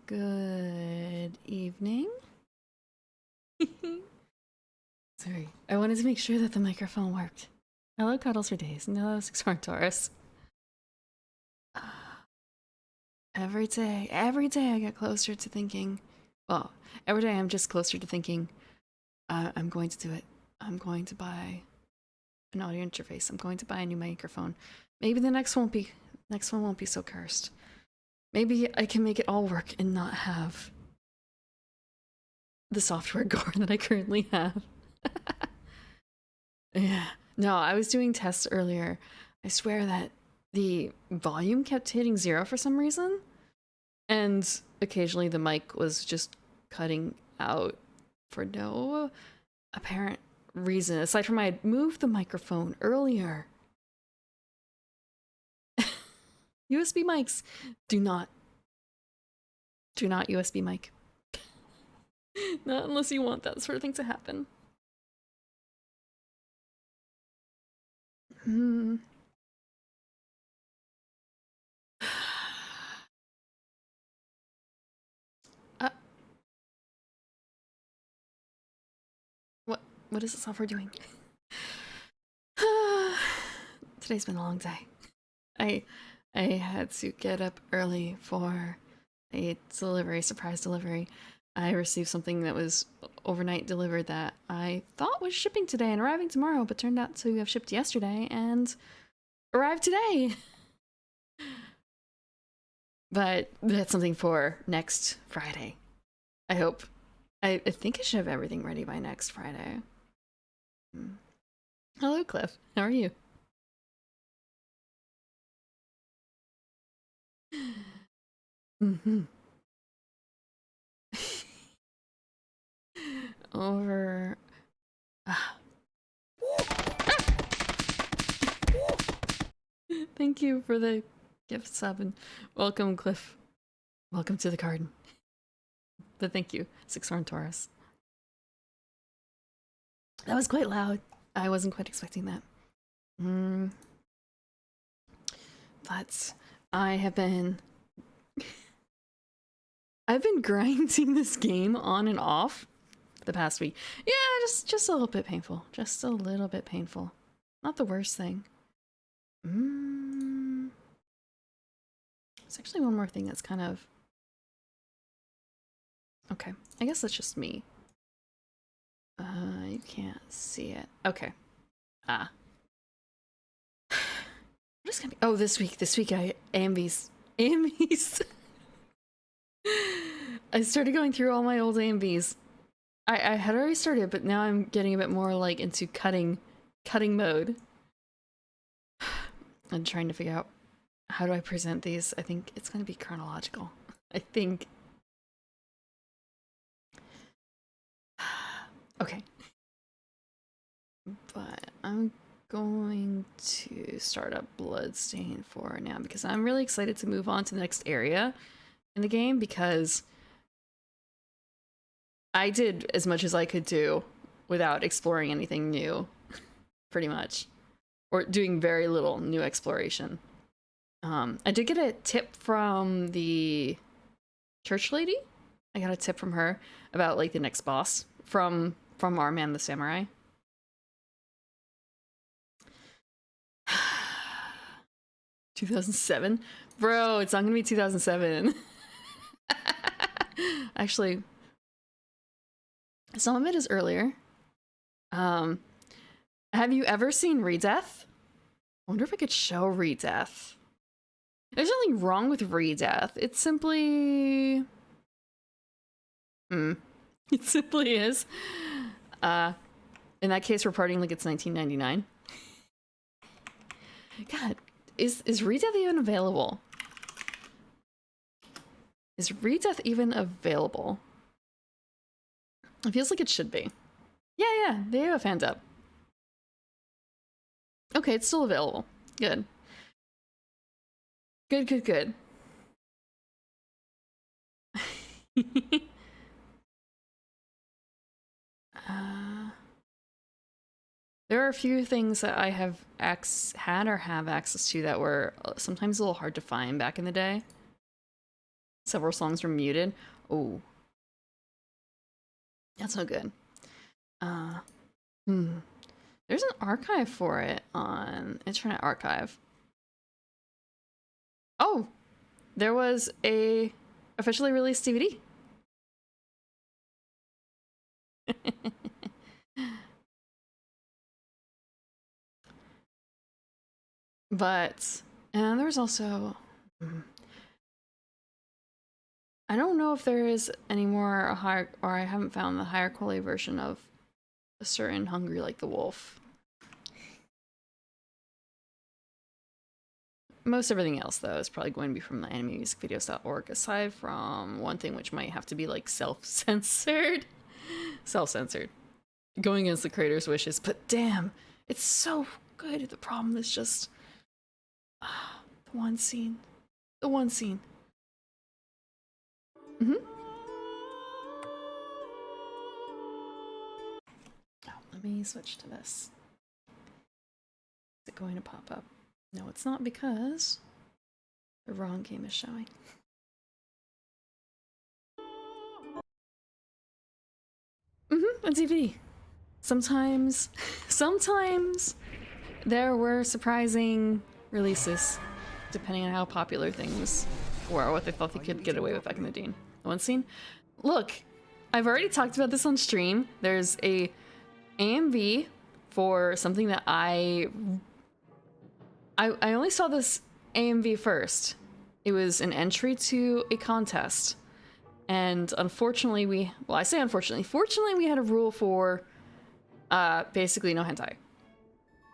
Good evening. Sorry, I wanted to make sure that the microphone worked. Hello, Cuddles for Days. No, Six Horn Taurus. Every day I get closer to thinking. Well, every day I'm just closer to thinking. I'm going to do it. I'm going to buy an audio interface. I'm going to buy a new microphone. Maybe the next one won't be so cursed. Maybe I can make it all work and not have the software gore that I currently have. Yeah. No, I was doing tests earlier. I swear that the volume kept hitting 0 for some reason. And occasionally the mic was just cutting out for no apparent reason, aside from I had moved the microphone earlier. USB mics. Do not USB mic. Not unless you want that sort of thing to happen. Hmm. Uh, what is the software doing? Today's been a long day. I had to get up early for a delivery, surprise delivery. I received something that was overnight delivered that I thought was shipping today and arriving tomorrow, but turned out to have shipped yesterday and arrived today. But that's something for next Friday. I hope. I think I should have everything ready by next Friday. Hello, Cliff. How are you? Mm-hmm. Over. Thank you for the gift sub and welcome, Cliff. Welcome to the garden. But thank you, Six Horn Taurus. That was quite loud. I wasn't quite expecting that. But I have been I've been grinding this game on and off the past week. Yeah, just a little bit painful. Just a little bit painful. Not the worst thing. There's actually one more thing that's kind of... Okay, I guess that's just me. You can't see it. Okay. What is gonna be... Oh, this week I... AMVs. I started going through all my old AMVs. I had already started, but now I'm getting a bit more like into cutting mode. I'm trying to figure out how do I present these. I think it's going to be chronological. I think. Okay. But I'm going to start up Bloodstained for now because I'm really excited to move on to the next area in the game because I did as much as I could do without exploring anything new, pretty much. Or doing very little new exploration. I did get a tip from the church lady. I got a tip from her about like the next boss from our man the samurai. 2007? Bro, it's not gonna be 2007. Actually, some of it is earlier. Have you ever seen Redeath? I wonder if I could show Redeath. There's nothing wrong with Redeath. It's simply... It simply is. In that case, we're partying like it's 1999. God, is Redeath even available? Is Redeath even available? It feels like it should be. Yeah, they have a fan dub. Okay, it's still available. Good. Good. There are a few things that I have had or have access to that were sometimes a little hard to find back in the day. Several songs were muted. Oh, that's no good. There's an archive for it on Internet Archive. Oh, there was a officially released DVD. But, and there's also, I don't know if there is any more a higher, or I haven't found the higher quality version of a certain Hungry Like the Wolf. Most everything else, though, is probably going to be from the animemusicvideos.org, aside from one thing which might have to be, like, self-censored. Self-censored. Going against the creator's wishes, but damn, it's so good. The problem is just... the one scene. The one scene. Oh, let me switch to this. Is it going to pop up? No, it's not, because the wrong game is showing. A DVD. Sometimes there were surprising releases, depending on how popular things were, or what they thought they could get away with back in the day. One scene? Look, I've already talked about this on stream. There's a AMV for something that I only saw this AMV first. It was an entry to a contest. And unfortunately well, I say unfortunately, fortunately we had a rule for basically no hentai.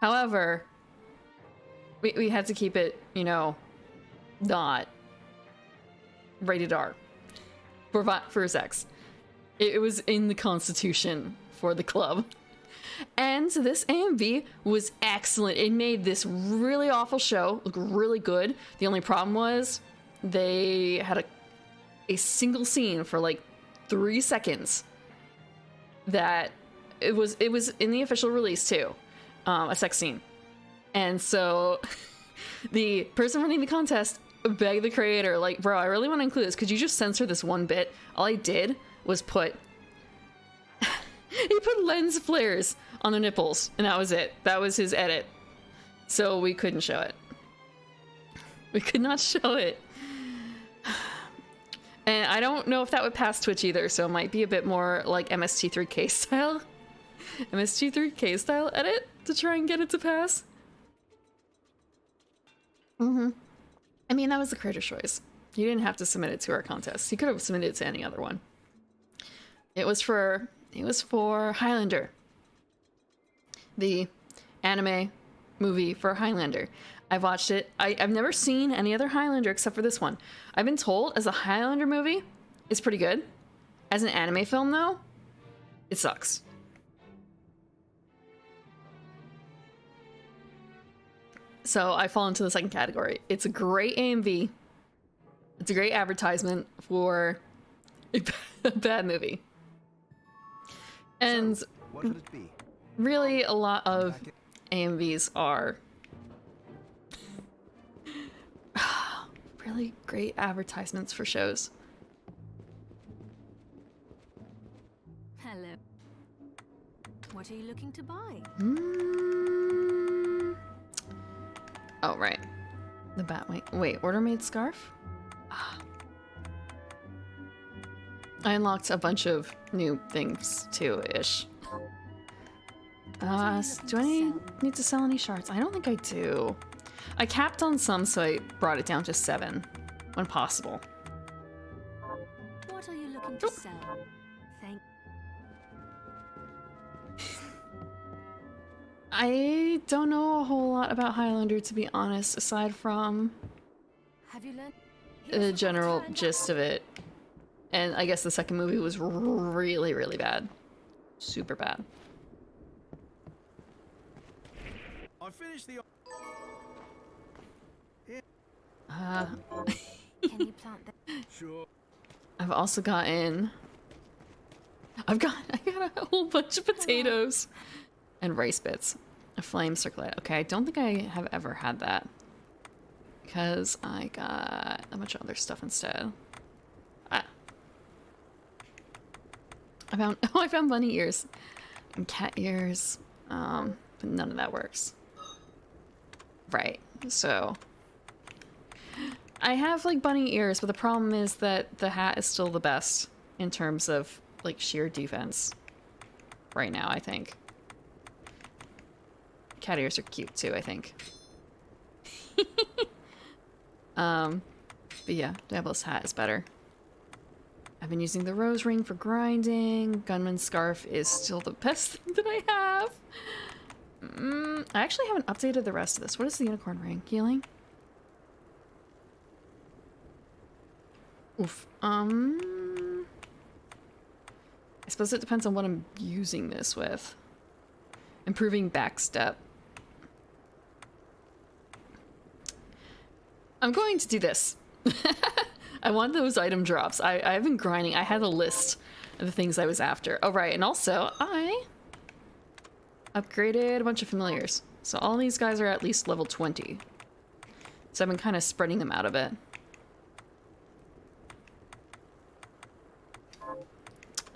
However, we had to keep it, you know, not rated R for sex. It was in the constitution for the club. And this AMV was excellent. It made this really awful show look really good. The only problem was they had a single scene for like 3 seconds that it was in the official release too, a sex scene. And so the person running the contest begged the creator, like, bro, I really want to include this. Could you just censor this one bit? All I did was put he put lens flares on the nipples, and that was it. That was his edit. So we couldn't show it. We could not show it. And I don't know if that would pass Twitch either, so it might be a bit more like MST3K style. MST3K style edit to try and get it to pass. I mean, that was the creator's choice. You didn't have to submit it to our contest. You could have submitted it to any other one. It was for Highlander. The anime movie for Highlander. I've watched it. I've never seen any other Highlander except for this one. I've been told as a Highlander movie, it's pretty good. As an anime film, though, it sucks. So I fall into the second category. It's a great AMV. It's a great advertisement for a bad movie. And so, what would it be? Really, a lot of AMVs are really great advertisements for shows. Hello. What are you looking to buy? Oh, right. The Batwing. Wait, order-made scarf? I unlocked a bunch of new things, too-ish. Do I need to sell any shards? I don't think I do. I capped on some, so I brought it down to 7, when possible. What are you looking to sell? Thank. I don't know a whole lot about Highlander, to be honest, aside from Have you learned the general gist of it. And I guess the second movie was really, really bad. Super bad. I finished the. Can you plant that? Sure. I've also gotten... I got a whole bunch of potatoes. And rice bits. A flame circlet. Okay, I don't think I have ever had that. Because I got a bunch of other stuff instead. I found oh, I found bunny ears and cat ears. But none of that works. Right. So I have like bunny ears, but the problem is that the hat is still the best in terms of like sheer defense right now, I think. Cat ears are cute too, I think. But yeah, Diablo's hat is better. I've been using the rose ring for grinding. Gunman's scarf is still the best thing that I have. I actually haven't updated the rest of this. What is the unicorn ring? Healing? Oof. I suppose it depends on what I'm using this with. Improving backstep. I'm going to do this. I want those item drops. I've been grinding. I had a list of the things I was after. Oh, right. And also, I upgraded a bunch of familiars. So all these guys are at least level 20. So I've been kind of spreading them out a bit.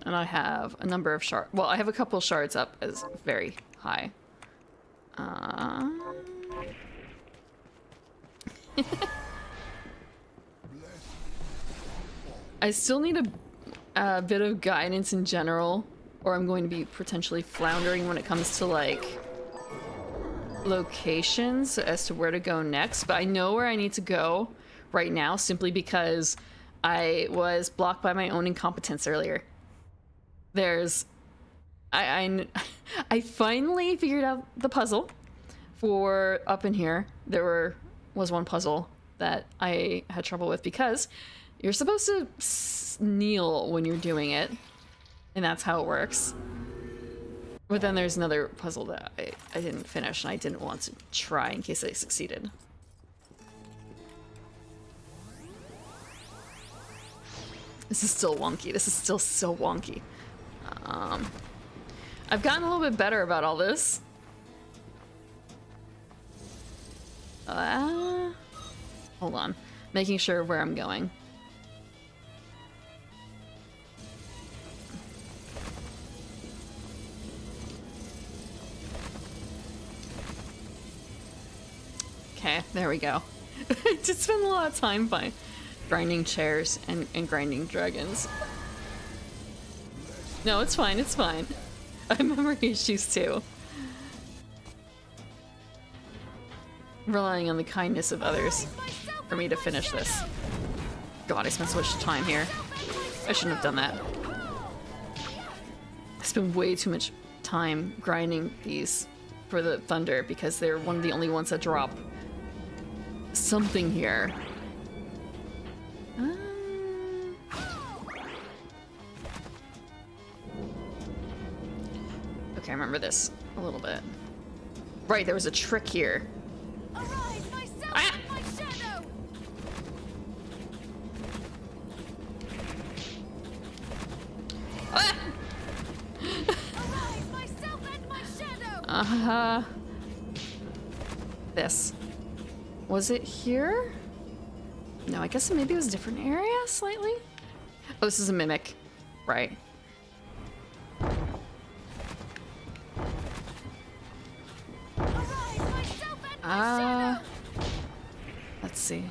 And I have a number of shards. Well, I have a couple shards up as very high. I still need a bit of guidance in general, or I'm going to be potentially floundering when it comes to like locations as to where to go next. But I know where I need to go right now simply because I was blocked by my own incompetence earlier. I finally figured out the puzzle for up in here. There was one puzzle that I had trouble with because you're supposed to kneel when you're doing it, and that's how it works. But then there's another puzzle that I didn't finish, and I didn't want to try in case I succeeded. This is still wonky. This is still so wonky. I've gotten a little bit better about all this. Hold on. Making sure where I'm going. Okay, there we go. I just spent a lot of time grinding chairs and grinding dragons. No, it's fine, it's fine. I have memory issues too. Relying on the kindness of others for me to finish this. God, I spent so much time here. I shouldn't have done that. I spent way too much time grinding these for the thunder because they're one of the only ones that drop something here. Okay, I remember this a little bit. Right, there was a trick here. Arise, myself Ah! and my shadow! Ah! Arise, myself and my shadow! This. Was it here? No, I guess maybe it was a different area, slightly? Oh, this is a mimic. Right. Arise, myself and my shadow! Let's see.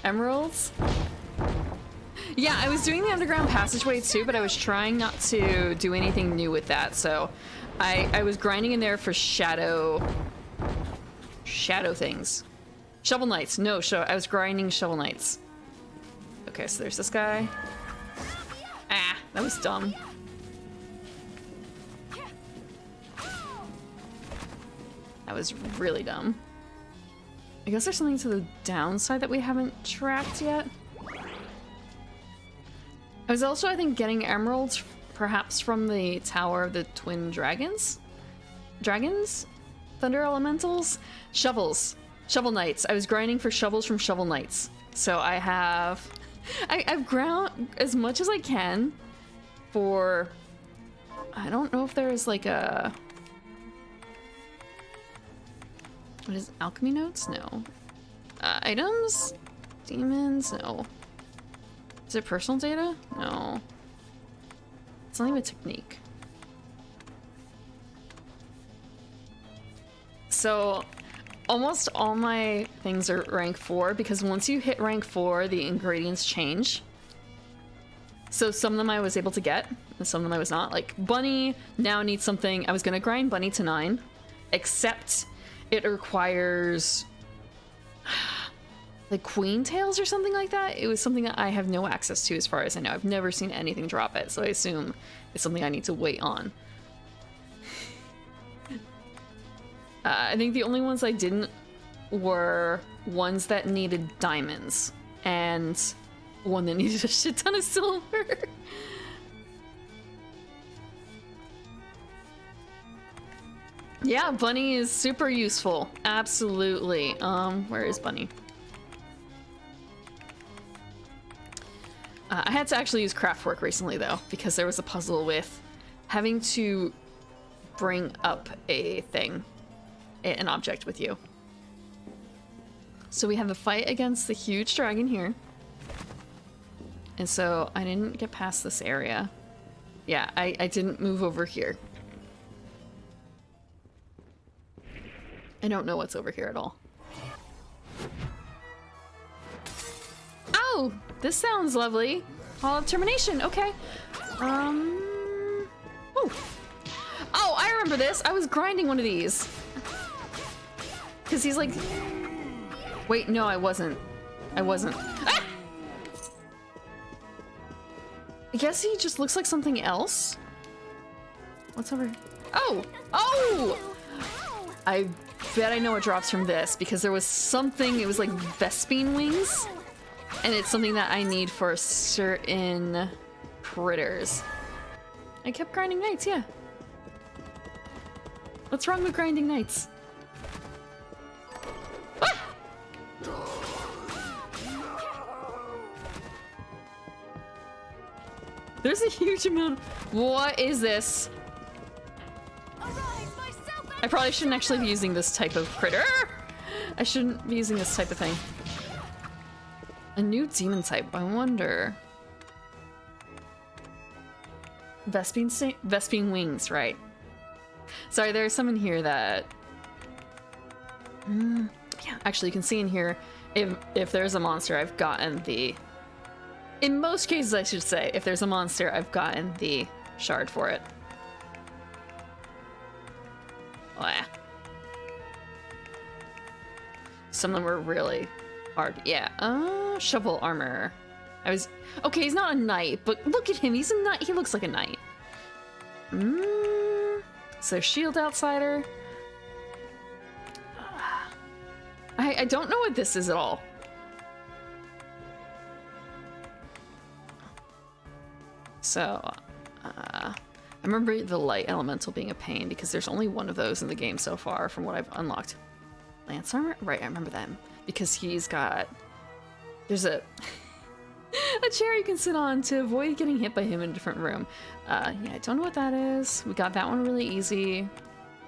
Emeralds? Yeah, I was doing the underground passageway too, but I was trying not to do anything new with that, so I was grinding in there for shadow things. Shovel Knights. No, I was grinding Shovel Knights. Okay, so there's this guy. Ah, that was dumb. That was really dumb. I guess there's something to the downside that we haven't tracked yet. I was also, I think, getting emeralds, perhaps from the Tower of the Twin Dragons? Dragons? Thunder Elementals? Shovels. Shovel Knights. I was grinding for shovels from Shovel Knights. So I have... I've ground as much as I can for... I don't know if there's like a... What is alchemy notes? No. Items? Demons? No. Is it personal data? No. It's not even a technique. So almost all my things are rank 4 because once you hit rank 4, the ingredients change. So some of them I was able to get, and some of them I was not. Like Bunny now needs something. I was gonna grind Bunny to 9, except it requires like Queen Tails or something like that. It was something that I have no access to as far as I know. I've never seen anything drop it, so I assume it's something I need to wait on. I think the only ones I didn't were ones that needed diamonds and one that needed a shit ton of silver. Yeah, Bunny is super useful. Absolutely. Where is Bunny? I had to actually use Craftwork recently though, because there was a puzzle with having to bring up a thing, an object with you. So we have the fight against the huge dragon here. And so I didn't get past this area. Yeah, I didn't move over here. I don't know what's over here at all. Oh, this sounds lovely. Hall of Termination, okay. Oh. Oh, I remember this. I was grinding one of these. Because he's like... Wait, no, I wasn't. I wasn't. Ah! I guess he just looks like something else. What's over here? Oh! Oh! I bet I know what drops from this, because there was something, it was like Vespine wings. And it's something that I need for certain critters. I kept grinding knights, yeah. What's wrong with grinding knights? Ah! There's a huge amount. What is this? I probably shouldn't actually be using this type of critter. I shouldn't be using this type of thing. A new demon type, I wonder. Vespine wings, right. Sorry, there's some in here that... yeah, actually you can see in here, if there's a monster, I've gotten the... In most cases, I should say, if there's a monster, I've gotten the shard for it. Blah. Some of them were really hard. Yeah. Shovel armor. Okay, he's not a knight, but look at him. He's a knight. He looks like a knight. So shield outsider. I don't know what this is at all. So, I remember the light elemental being a pain because there's only one of those in the game so far from what I've unlocked. Lance armor? Right, I remember them. Because he's got... There's a... a chair you can sit on to avoid getting hit by him in a different room. Yeah, I don't know what that is. We got that one really easy.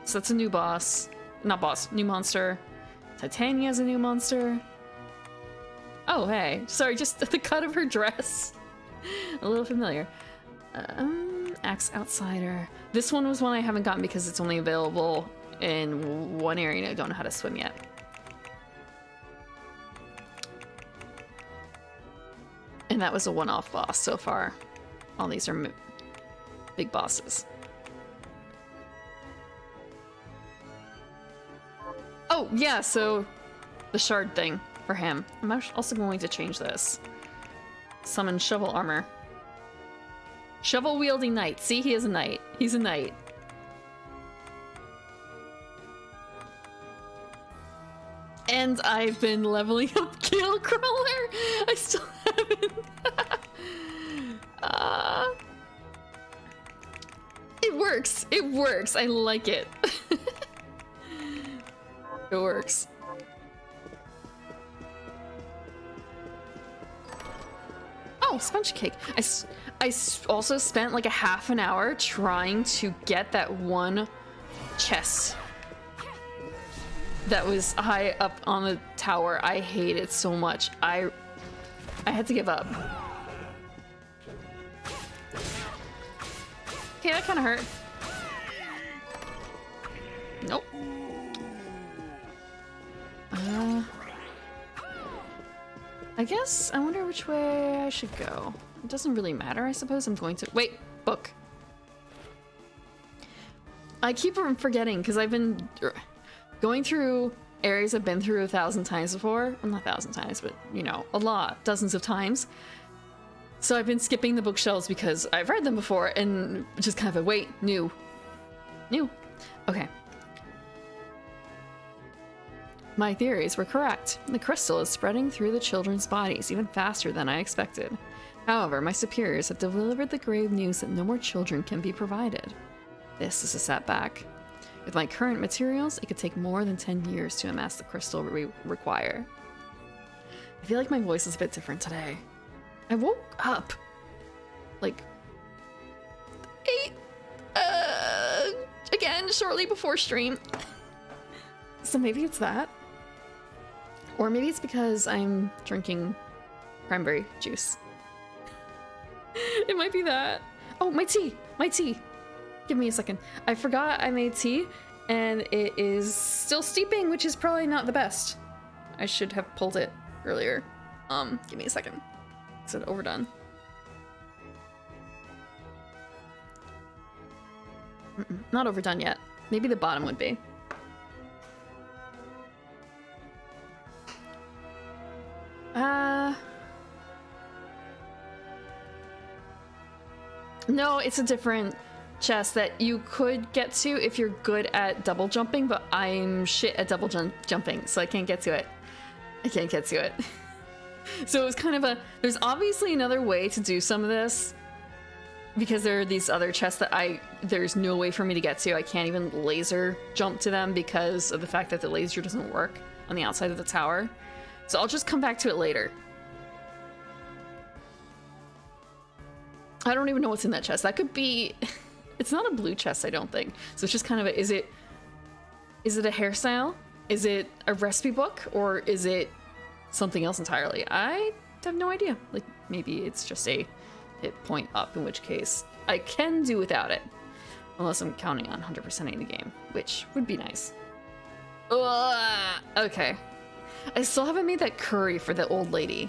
So that's a new boss. Not boss, new monster. Titania's a new monster. Oh, hey. Sorry, just the cut of her dress. A little familiar. Axe Outsider. This one was one I haven't gotten because it's only available in one area and I don't know how to swim yet. And that was a one-off boss so far. All these are big bosses. Oh, yeah, so the shard thing for him. I'm also going to change this. Summon shovel armor. Shovel wielding knight. See, he is a knight. He's a knight. And I've been leveling up Kill Crawler. I still haven't. It works. It works. I like it. It works. Oh, sponge cake. I also spent like a half an hour trying to get that one chest. that was high up on the tower. I hate it so much. I had to give up. Okay, that kind of hurt. Nope. I guess I wonder which way I should go. It doesn't really matter, I suppose. I'm going to wait. Book. I keep forgetting because I've been going through areas I've been through 1,000 times before. Well, not 1,000 times, but you know, a lot, dozens of times. So I've been skipping the bookshelves because I've read them before and just kind of a wait, new. Okay. My theories were correct. The crystal is spreading through the children's bodies even faster than I expected. However, my superiors have delivered the grave news that no more children can be provided. This is a setback. With my current materials, it could take more than 10 years to amass the crystal we require. I feel like my voice is a bit different today. I woke up like 8 again shortly before stream. So maybe it's that. Or maybe it's because I'm drinking cranberry juice. It might be that. Oh, my tea! My tea! Give me a second. I forgot I made tea, and it is still steeping, which is probably not the best. I should have pulled it earlier. Give me a second. Is it overdone? Not overdone yet. Maybe the bottom would be. No, it's a different chest that you could get to if you're good at double jumping, but I'm shit at double jumping, so I can't get to it. I can't get to it. So it was kind of a... There's obviously another way to do some of this, because there are these other chests that there's no way for me to get to. I can't even laser jump to them because of the fact that the laser doesn't work on the outside of the tower. So I'll just come back to it later. I don't even know what's in that chest. That could be... It's not a blue chest, I don't think. So it's just kind of a... Is it a hairstyle? Is it a recipe book? Or is it something else entirely? I have no idea. Like, maybe it's just a hit point up, in which case I can do without it. Unless I'm counting on 100%ing the game, which would be nice. Ugh, okay. I still haven't made that curry for the old lady.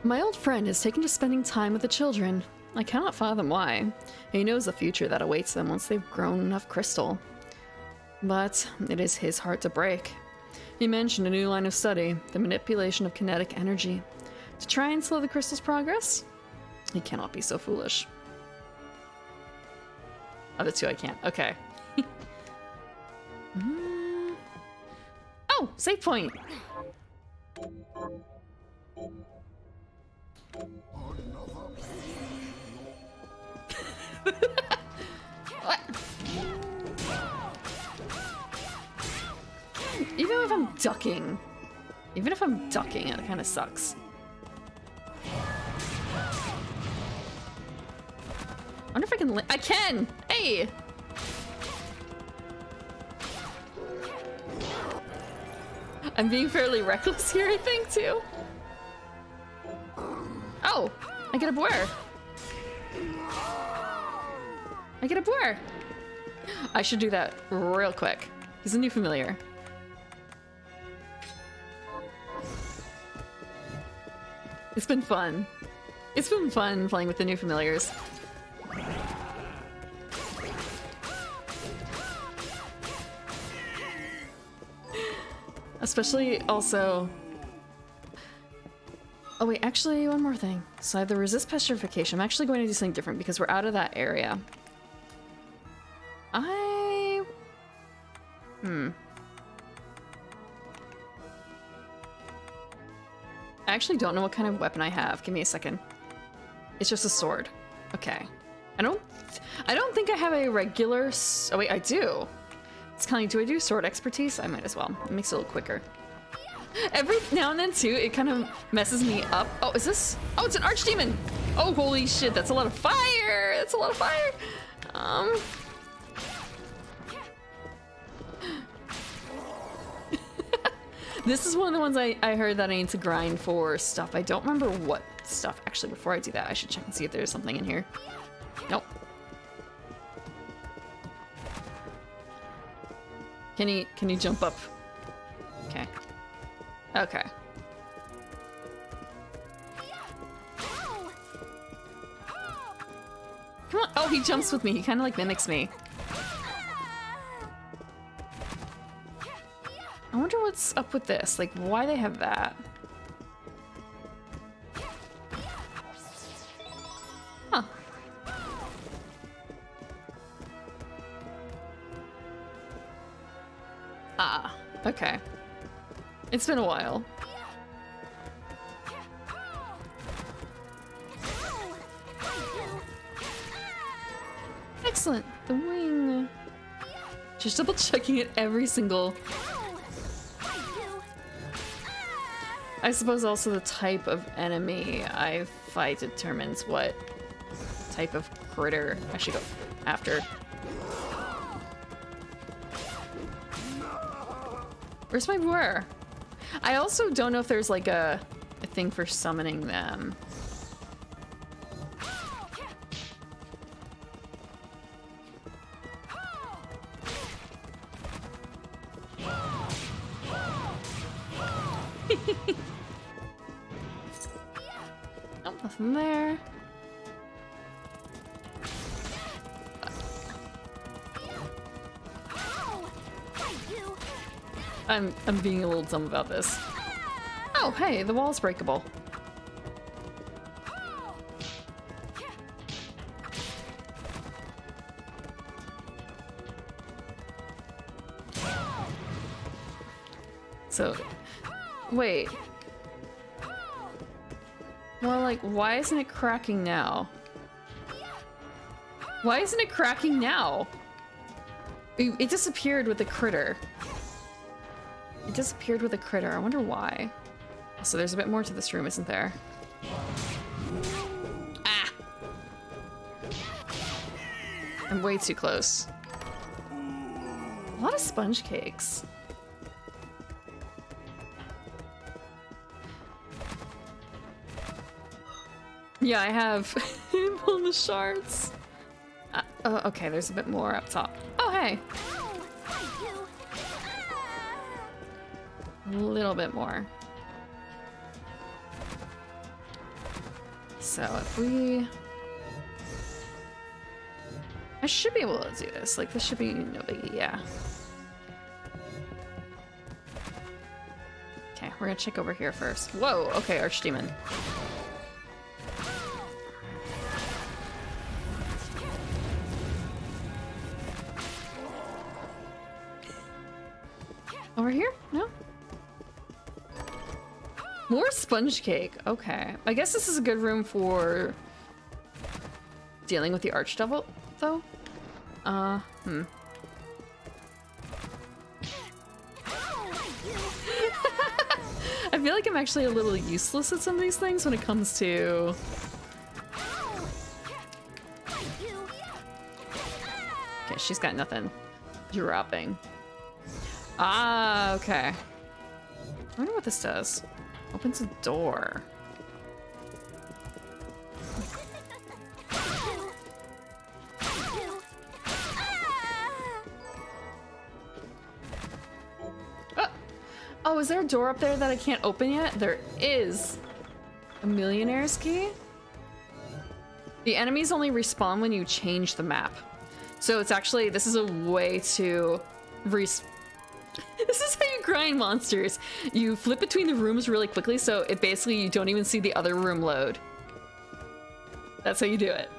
My old friend has taken to spending time with the children. I cannot fathom why. He knows the future that awaits them once they've grown enough crystal. But it is his heart to break. He mentioned a new line of study, the manipulation of kinetic energy. To try and slow the crystal's progress? He cannot be so foolish. Other two I can't. Okay. Oh, save point. What? Even if I'm ducking, it kind of sucks. I wonder if I can. I can. Hey. I'm being fairly reckless here, I think, too. Oh, I get a boar. I should do that real quick. He's a new familiar. It's been fun. It's been fun playing with the new familiars. Especially also... Oh wait, actually one more thing. So I have the resist petrification. I'm actually going to do something different because we're out of that area. I actually don't know what kind of weapon I have. Give me a second. It's just a sword. Okay. I don't think I have a regular... Oh wait, I do. It's kind of, do I do sword expertise? I might as well. It makes it a little quicker. Every now and then too, it kind of messes me up. Oh, is this? Oh, it's an archdemon. Oh, holy shit, that's a lot of fire! That's a lot of fire! This is one of the ones I heard that I need to grind for stuff. I don't remember what stuff. Actually, before I do that, I should check and see if there's something in here. Nope. Can he jump up? Okay. Okay. Come on. Oh, he jumps with me. He kind of like mimics me. I wonder what's up with this. Like, why they have that? Huh. Ah, okay. It's been a while. Excellent. The wing. Just double checking it every single... I suppose also the type of enemy I fight determines what type of critter I should go after. Where's my boar? I also don't know if there's like a thing for summoning them. Nope, nothing there. I'm being a little dumb about this. Oh, hey, the wall's breakable. So, wait. More like, why isn't it cracking now? Why isn't it cracking now? It disappeared with the critter. It disappeared with a critter. I wonder why. So there's a bit more to this room, isn't there? Ah! I'm way too close. A lot of sponge cakes. Yeah, I have all the shards. Oh, okay, there's a bit more up top. Oh, hey! A little bit more. So if we... I should be able to do this. Like, this should be no biggie, yeah. Okay, we're gonna check over here first. Whoa, okay, Archdemon. Over here? No? More sponge cake. Okay. I guess this is a good room for dealing with the Archdevil, though. I feel like I'm actually a little useless at some of these things when it comes to... Okay, she's got nothing. Dropping. Ah, okay. I wonder what this does. Opens a door. Oh, is there a door up there that I can't open yet? There is. A millionaire's key? The enemies only respawn when you change the map. So it's actually, this is a way to This is how you grind monsters. You flip between the rooms really quickly, so it basically you don't even see the other room load. That's how you do it.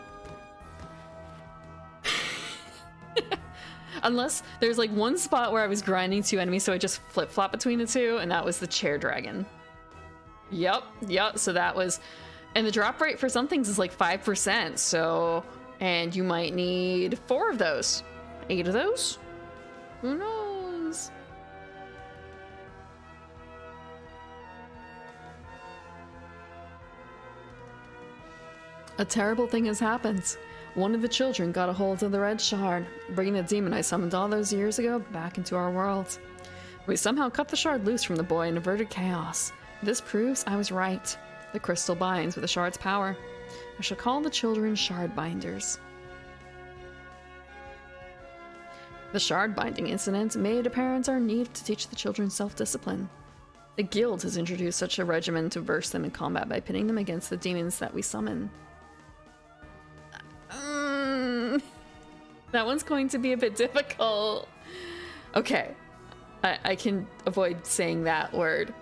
Unless there's like one spot where I was grinding two enemies, so I just flip-flop between the two, and that was the chair dragon. Yep, so that was... And the drop rate for some things is like 5%, so... And you might need 4 of those. 8 of those? Who knows? A terrible thing has happened. One of the children got a hold of the red shard, bringing the demon I summoned all those years ago back into our world. We somehow cut the shard loose from the boy and averted chaos. This proves I was right. The crystal binds with the shard's power. I shall call the children shard binders. The shard binding incident made apparent our need to teach the children self-discipline. The guild has introduced such a regimen to verse them in combat by pitting them against the demons that we summon. That one's going to be a bit difficult. Okay, I can avoid saying that word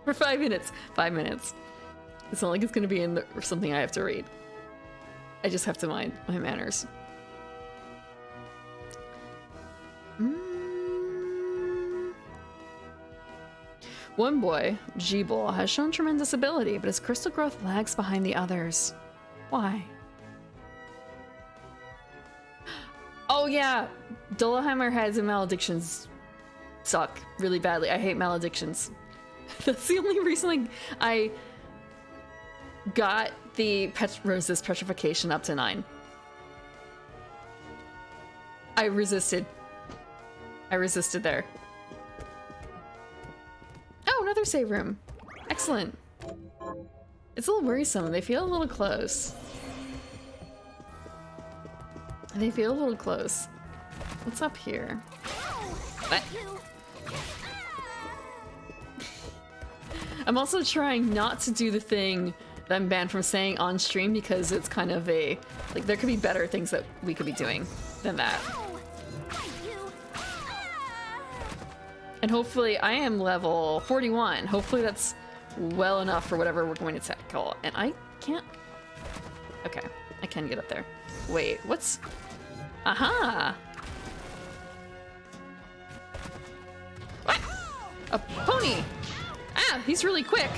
for 5 minutes. 5 minutes. It's not like it's going to be in something I have to read. I just have to mind my manners. One boy, Jeeble, has shown tremendous ability, but his crystal growth lags behind the others. Why? Oh yeah! Doleheimer heads and maledictions suck really badly. I hate maledictions. That's the only reason I got the resist petrification up to 9. I resisted there. Oh, another save room. Excellent. It's a little worrisome. They feel a little close. They feel a little close. What's up here? What? I'm also trying not to do the thing that I'm banned from saying on stream because it's kind of a... like, there could be better things that we could be doing than that. And hopefully, I am level 41. Hopefully that's well enough for whatever we're going to tackle. And I can't... okay, I can get up there. Wait, what's... aha! What? A pony! Ah, he's really quick.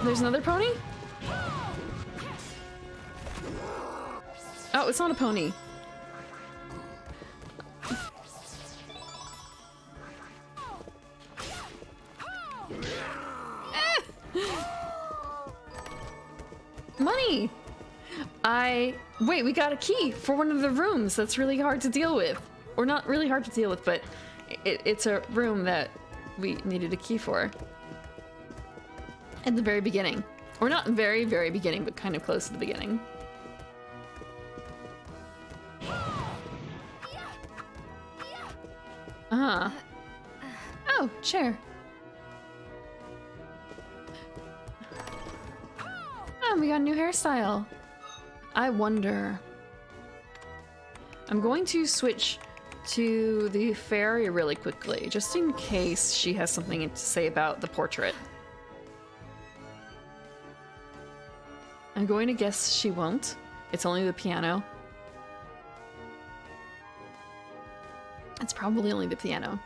There's another pony? Oh, it's not a pony. Money! Wait, we got a key for one of the rooms that's really hard to deal with. Or not really hard to deal with, but it's a room that we needed a key for. At the very beginning. Or not very, very beginning, but kind of close to the beginning. Uh-huh. Oh, chair. Oh, we got a new hairstyle. I wonder... I'm going to switch to the fairy really quickly, just in case she has something to say about the portrait. I'm going to guess she won't. It's only the piano. It's probably only the piano.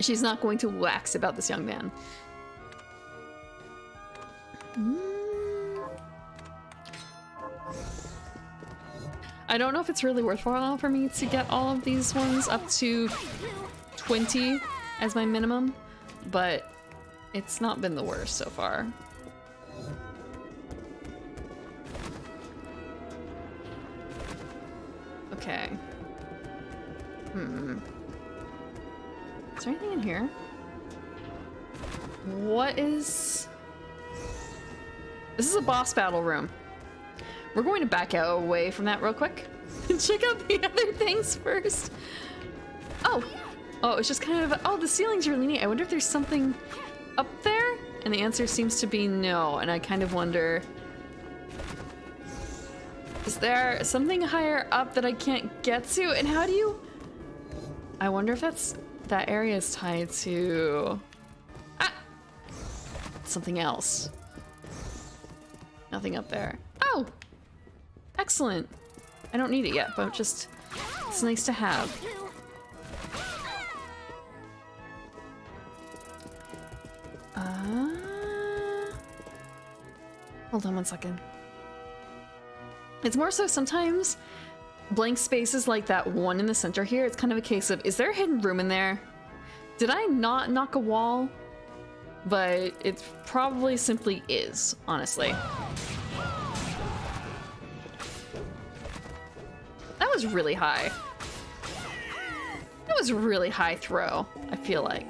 She's not going to wax about this young man. I don't know if it's really worthwhile for me to get all of these ones up to 20 as my minimum, but it's not been the worst so far. Okay. Is there anything in here? What is... This is a boss battle room. We're going to back out away from that real quick and check out the other things first. Oh, it's just kind of, oh, the ceiling's really neat. I wonder if there's something up there? And the answer seems to be no. And I kind of wonder, is there something higher up that I can't get to? And how do you, I wonder if that area is tied to, something else. Nothing up there. Oh! Excellent. I don't need it yet, but just, it's nice to have. Hold on one second. It's more so sometimes blank spaces like that one in the center here, it's kind of a case of, is there a hidden room in there? Did I not knock a wall? but it probably simply is, honestly. That was really high. That was a really high throw, I feel like.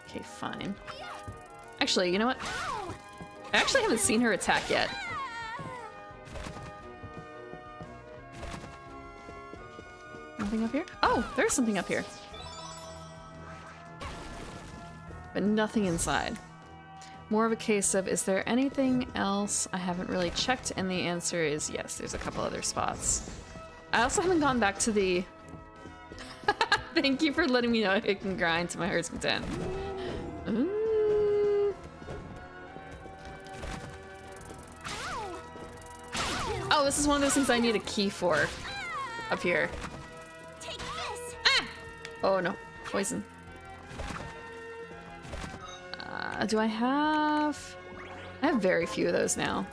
Okay, fine. Actually, you know what? I actually haven't seen her attack yet. Nothing up here? Oh, there's something up here. But nothing inside. More of a case of, is there anything else I haven't really checked? And the answer is yes, there's a couple other spots. I also haven't gone back to the... Thank you for letting me know I can grind to my heart's content. Ooh. Oh, this is one of those things I need a key for. Up here. Ah! Oh no, poison. Do I have very few of those now.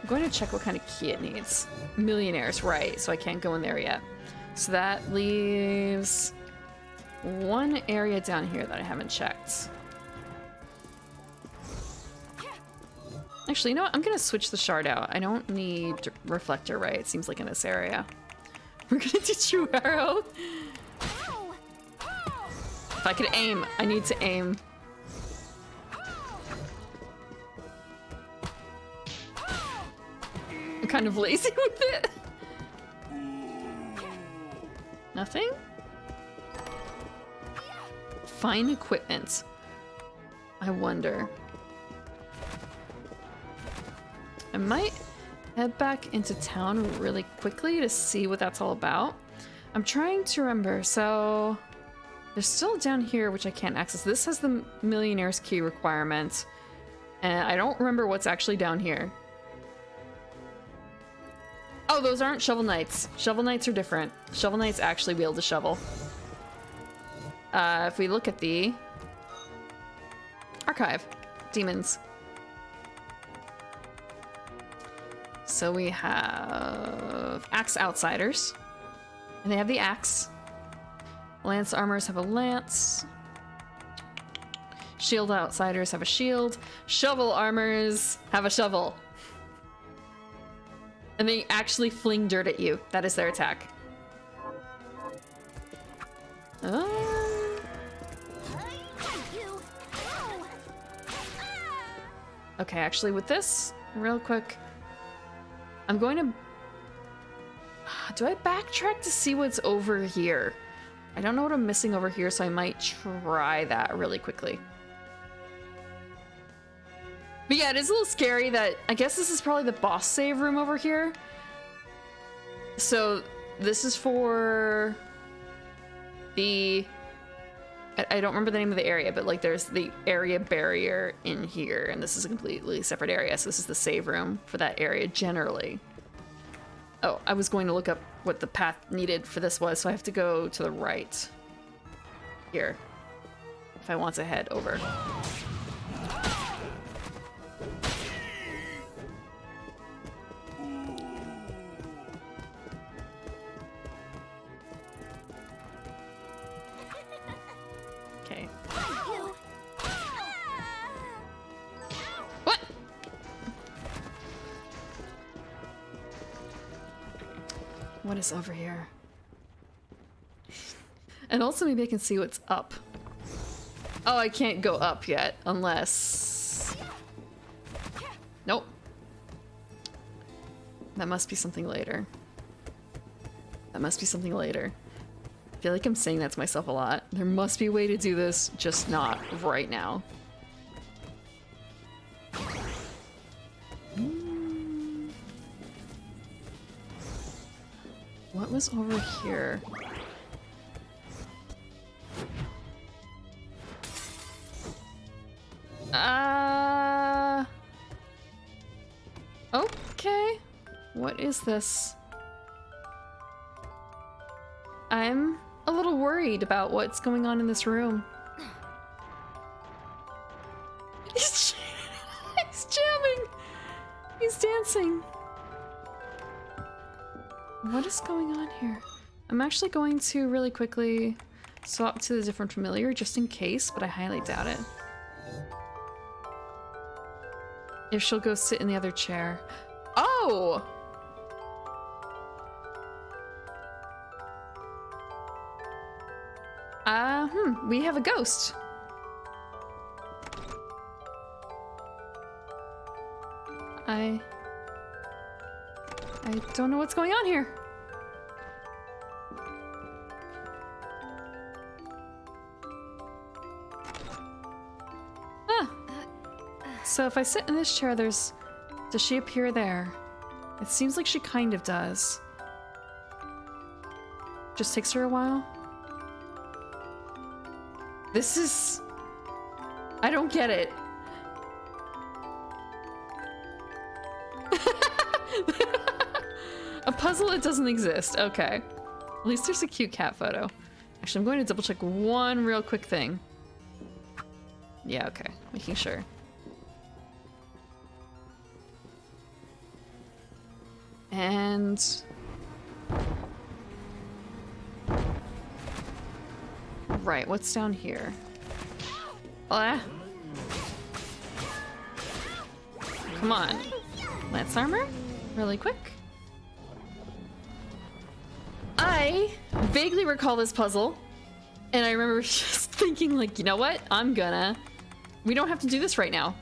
I'm going to check what kind of key it needs. Millionaires, right, so I can't go in there yet. So that leaves one area down here that I haven't checked. Actually, you know what? I'm gonna switch the shard out. I don't need reflector, right? It seems like in this area. We're gonna do true arrow. If I could aim, I need to aim. I'm kind of lazy with it. Nothing? Fine equipment. I wonder. I might head back into town really quickly to see what that's all about. I'm trying to remember, so... There's still down here, which I can't access. This has the Millionaire's Key requirement. And I don't remember what's actually down here. Oh, those aren't Shovel Knights. Shovel Knights are different. Shovel Knights actually wield a shovel. If we look at the... Archive. Demons. So we have Axe Outsiders. And they have the axe. Lance Armors have a lance. Shield Outsiders have a shield. Shovel Armors have a shovel. And they actually fling dirt at you. That is their attack. Okay, actually with this, real quick, I'm going to... Do I backtrack to see what's over here? I don't know what I'm missing over here, so I might try that really quickly. But yeah, it is a little scary that... I guess this is probably the boss save room over here. So this is for the... I don't remember the name of the area, but like there's the area barrier in here, and this is a completely separate area, so this is the save room for that area generally. Oh, I was going to look up what the path needed for this was, so I have to go to the right here if I want to head over. Okay. What? What is over here? And also maybe I can see what's up. Oh, I can't go up yet unless... Nope. That must be something later. That must be something later. I feel like I'm saying that to myself a lot. There must be a way to do this, just not right now. What was over here? Okay. What is this? I'm a little worried about what's going on in this room. He's jamming! He's dancing. What is going on here? I'm actually going to really quickly swap to the different familiar just in case, but I highly doubt it. If she'll go sit in the other chair. Oh! We have a ghost. I don't know what's going on here. Huh. So if I sit in this chair, does she appear there? It seems like she kind of does. Just takes her a while. This is... I don't get it. A puzzle that doesn't exist. Okay. At least there's a cute cat photo. Actually, I'm going to double check one real quick thing. Yeah, okay. Making sure. And... right, what's down here? Ah. Come on. Lance armor? Really quick. I vaguely recall this puzzle, and I remember just thinking, like, you know what? We don't have to do this right now.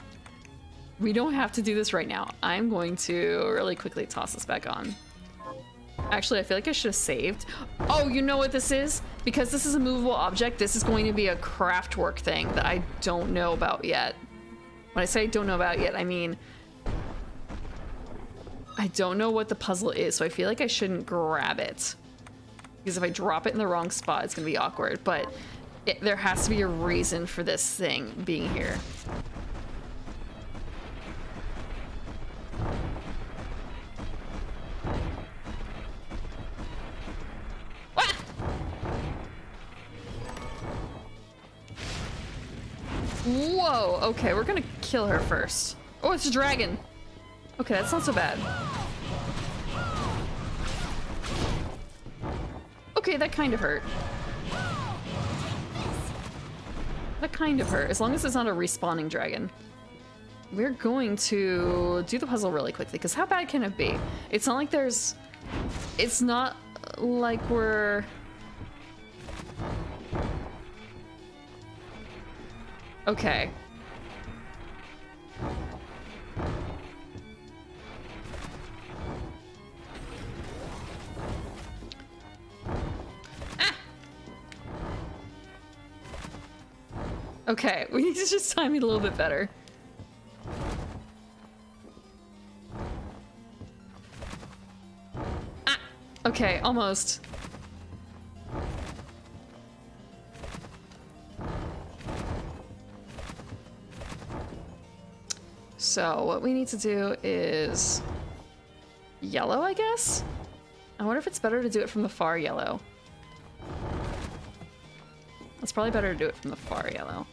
We don't have to do this right now. I'm going to really quickly toss this back on. Actually, I feel like I should have saved. Oh, you know what this is? Because this is a movable object, this is going to be a craft work thing that I don't know about yet. When I say don't know about yet, I mean... I don't know what the puzzle is, so I feel like I shouldn't grab it. Because if I drop it in the wrong spot, it's going to be awkward. But there has to be a reason for this thing being here. Ah! Whoa, okay, we're gonna kill her first. Oh, it's a dragon. Okay, that's not so bad. Okay, that kind of hurt. That kind of hurt, as long as it's not a respawning dragon. We're going to do the puzzle really quickly, because how bad can it be? It's not like there's... It's not like we're... Okay. Okay, we need to just time it a little bit better. Ah! Okay, almost. So, what we need to do is... yellow, I guess? I wonder if it's better to do it from the far yellow. It's probably better to do it from the far yellow.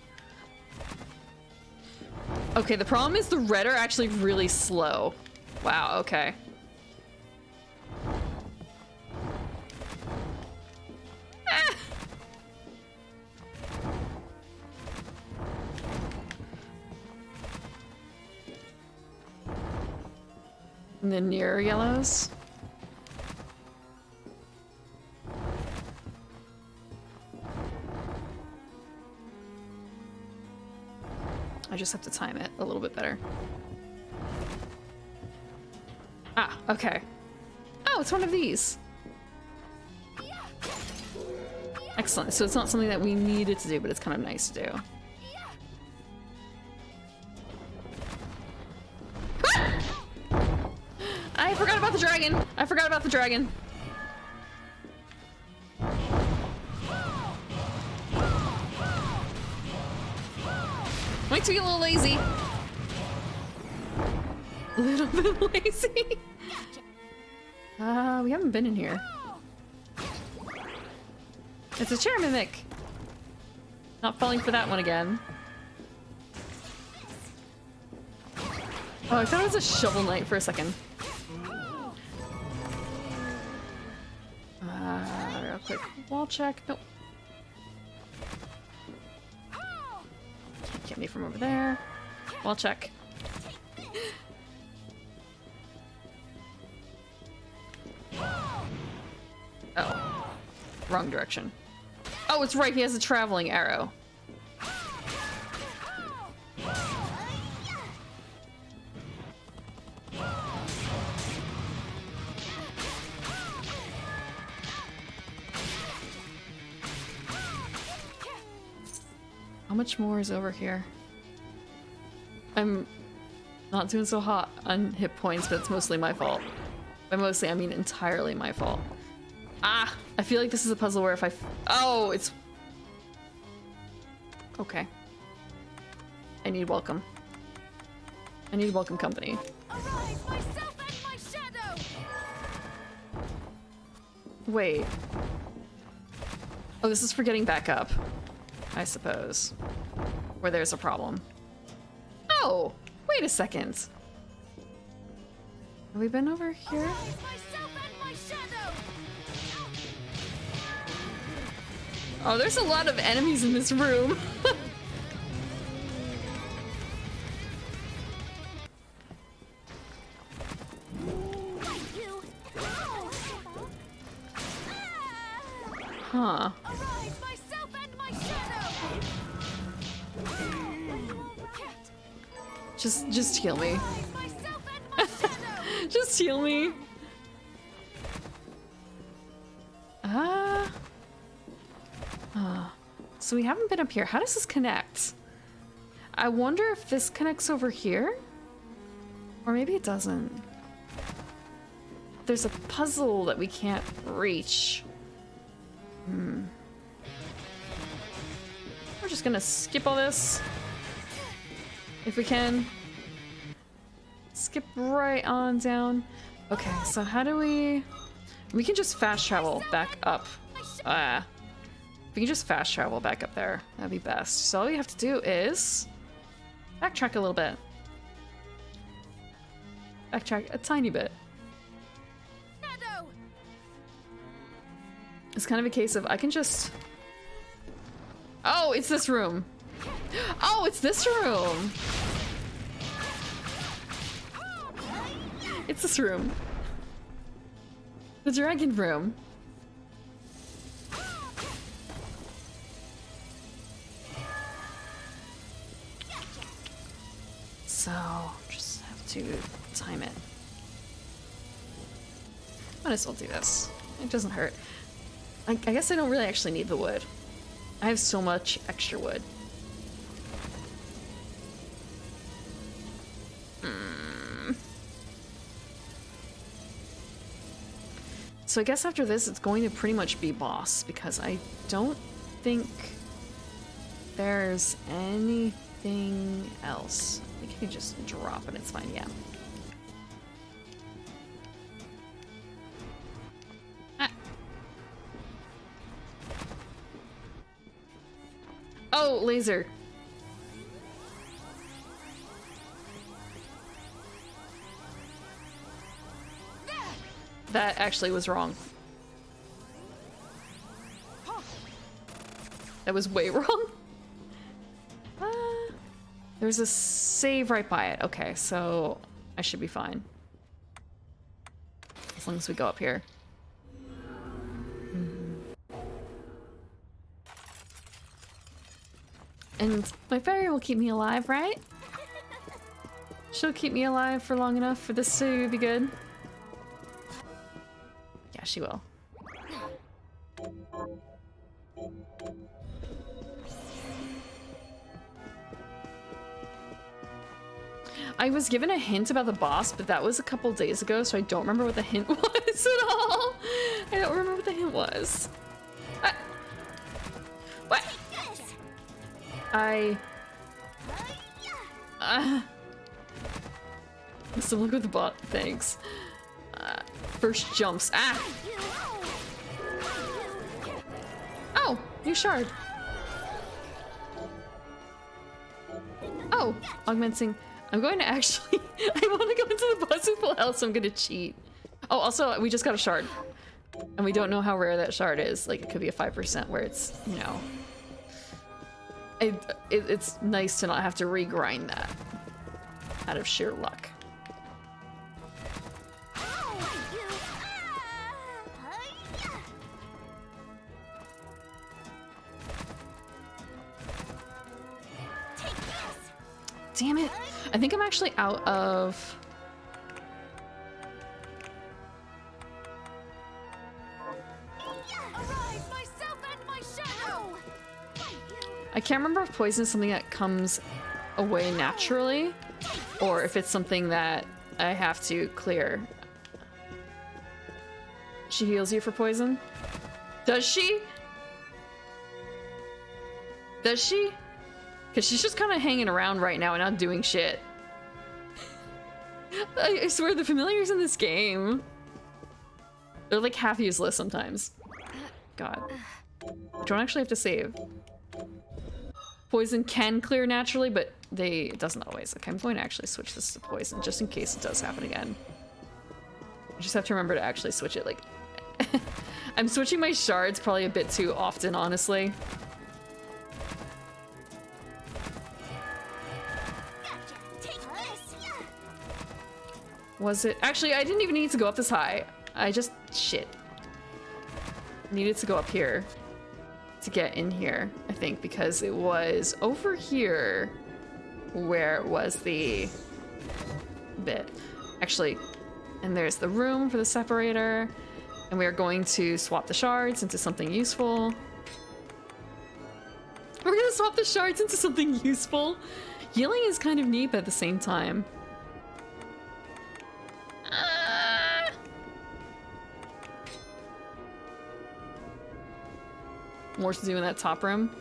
Okay, the problem is the red are actually really slow. Wow, okay. Ah! And the nearer yellows. I just have to time it a little bit better. Ah, okay. Oh, it's one of these. Excellent. So it's not something that we needed to do, but it's kind of nice to do. Ah! I forgot about the dragon. I forgot about the dragon. Might be a little lazy. A little bit lazy. We haven't been in here. It's a chair mimic. Not falling for that one again. Oh, I thought it was a shovel knight for a second. quick wall check. Nope. Can't get me from over there. Wall check. Oh. Wrong direction. Oh, it's right, he has a traveling arrow. How much more is over here? I'm not doing so hot on hit points, but it's mostly my fault. By mostly, I mean entirely my fault. Ah! I feel like this is a puzzle where if I... Oh, it's... Okay. I need welcome. I need welcome company. Arise, myself and my shadow! Wait. Oh, this is for getting back up, I suppose. Where there's a problem. Oh! Wait a second. Have we been over here? Arise, myself and my shadow! Oh, there's a lot of enemies in this room. Huh. Arise, myself and my shadow! Just heal me. Arise, myself and my shadow! Just heal me. So we haven't been up here. How does this connect? I wonder if this connects over here? Or maybe it doesn't. There's a puzzle that we can't reach. We're just gonna skip all this. If we can. Skip right on down. Okay, so how do we... We can just fast travel back up. If we can just fast travel back up there, that'd be best. So all you have to do is... backtrack a little bit. Backtrack a tiny bit. Shadow! It's kind of a case of I can just... Oh, it's this room. Oh, it's this room. It's this room. The dragon room. So, just have to time it. Might as well do this. It doesn't hurt. I guess I don't really actually need the wood. I have so much extra wood. So I guess after this, it's going to pretty much be boss, because I don't think there's anything else. I think you can just drop and it's fine, yeah. Ah. Oh, laser. That actually was wrong. That was way wrong. There's a save right by it. Okay, so I should be fine. As long as we go up here. And my fairy will keep me alive, right? She'll keep me alive for long enough for this to be good. Yeah, she will. I was given a hint about the boss, but that was a couple days ago, so I don't remember what the hint was at all. I don't remember what the hint was. What? Still look with the bot. Thanks. First jumps. Ah! Oh, new shard. Oh, augmenting. I'm going to actually... I want to go into the boss with full health, so I'm going to cheat. Oh, also, we just got a shard. And we don't know how rare that shard is. Like, it could be a 5% where it's, you know... It's nice to not have to regrind that out of sheer luck. Damn it. I think I'm actually out of... I can't remember if poison is something that comes away naturally, or if it's something that I have to clear. She heals you for poison? Does she? Does she? Because she's just kind of hanging around right now and not doing shit. I swear the familiars in this game, they're like half useless sometimes. God. I don't actually have to save. Poison can clear naturally, but it doesn't always. Okay, I'm going to actually switch this to poison just in case it does happen again. I just have to remember to actually switch it. Like, I'm switching my shards probably a bit too often, honestly. Was it? Actually, I didn't even need to go up this high. I just, shit. Needed to go up here to get in here, I think, because it was over here where it was the bit. Actually, and there's the room for the separator, and we are going to swap the shards into something useful. We're gonna swap the shards into something useful. Healing is kind of neat, but at the same time. More to do in that top room.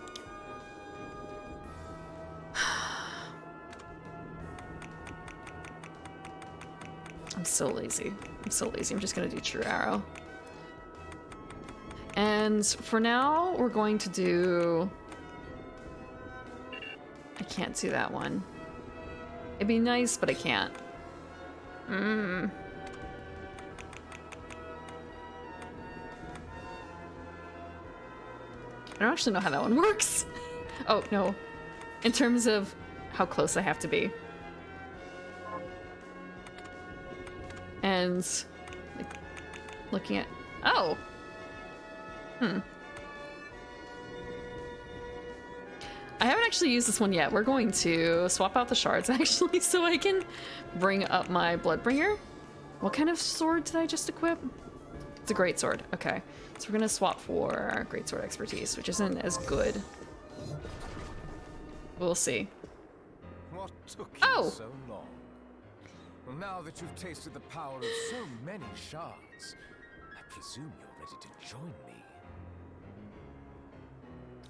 I'm so lazy. I'm so lazy. I'm just gonna do True Arrow. And for now, we're going to do... I can't do that one. It'd be nice, but I can't. I don't actually know how that one works. Oh, no. In terms of how close I have to be. And like, looking at... Oh! I haven't actually used this one yet. We're going to swap out the shards, actually, so I can bring up my Bloodbringer. What kind of sword did I just equip? It's a great sword. Okay. So we're gonna swap for our greatsword expertise, which isn't as good. We'll see. What took you so long? Well, now that you've tasted the power of so many shards, I presume you're ready to join me.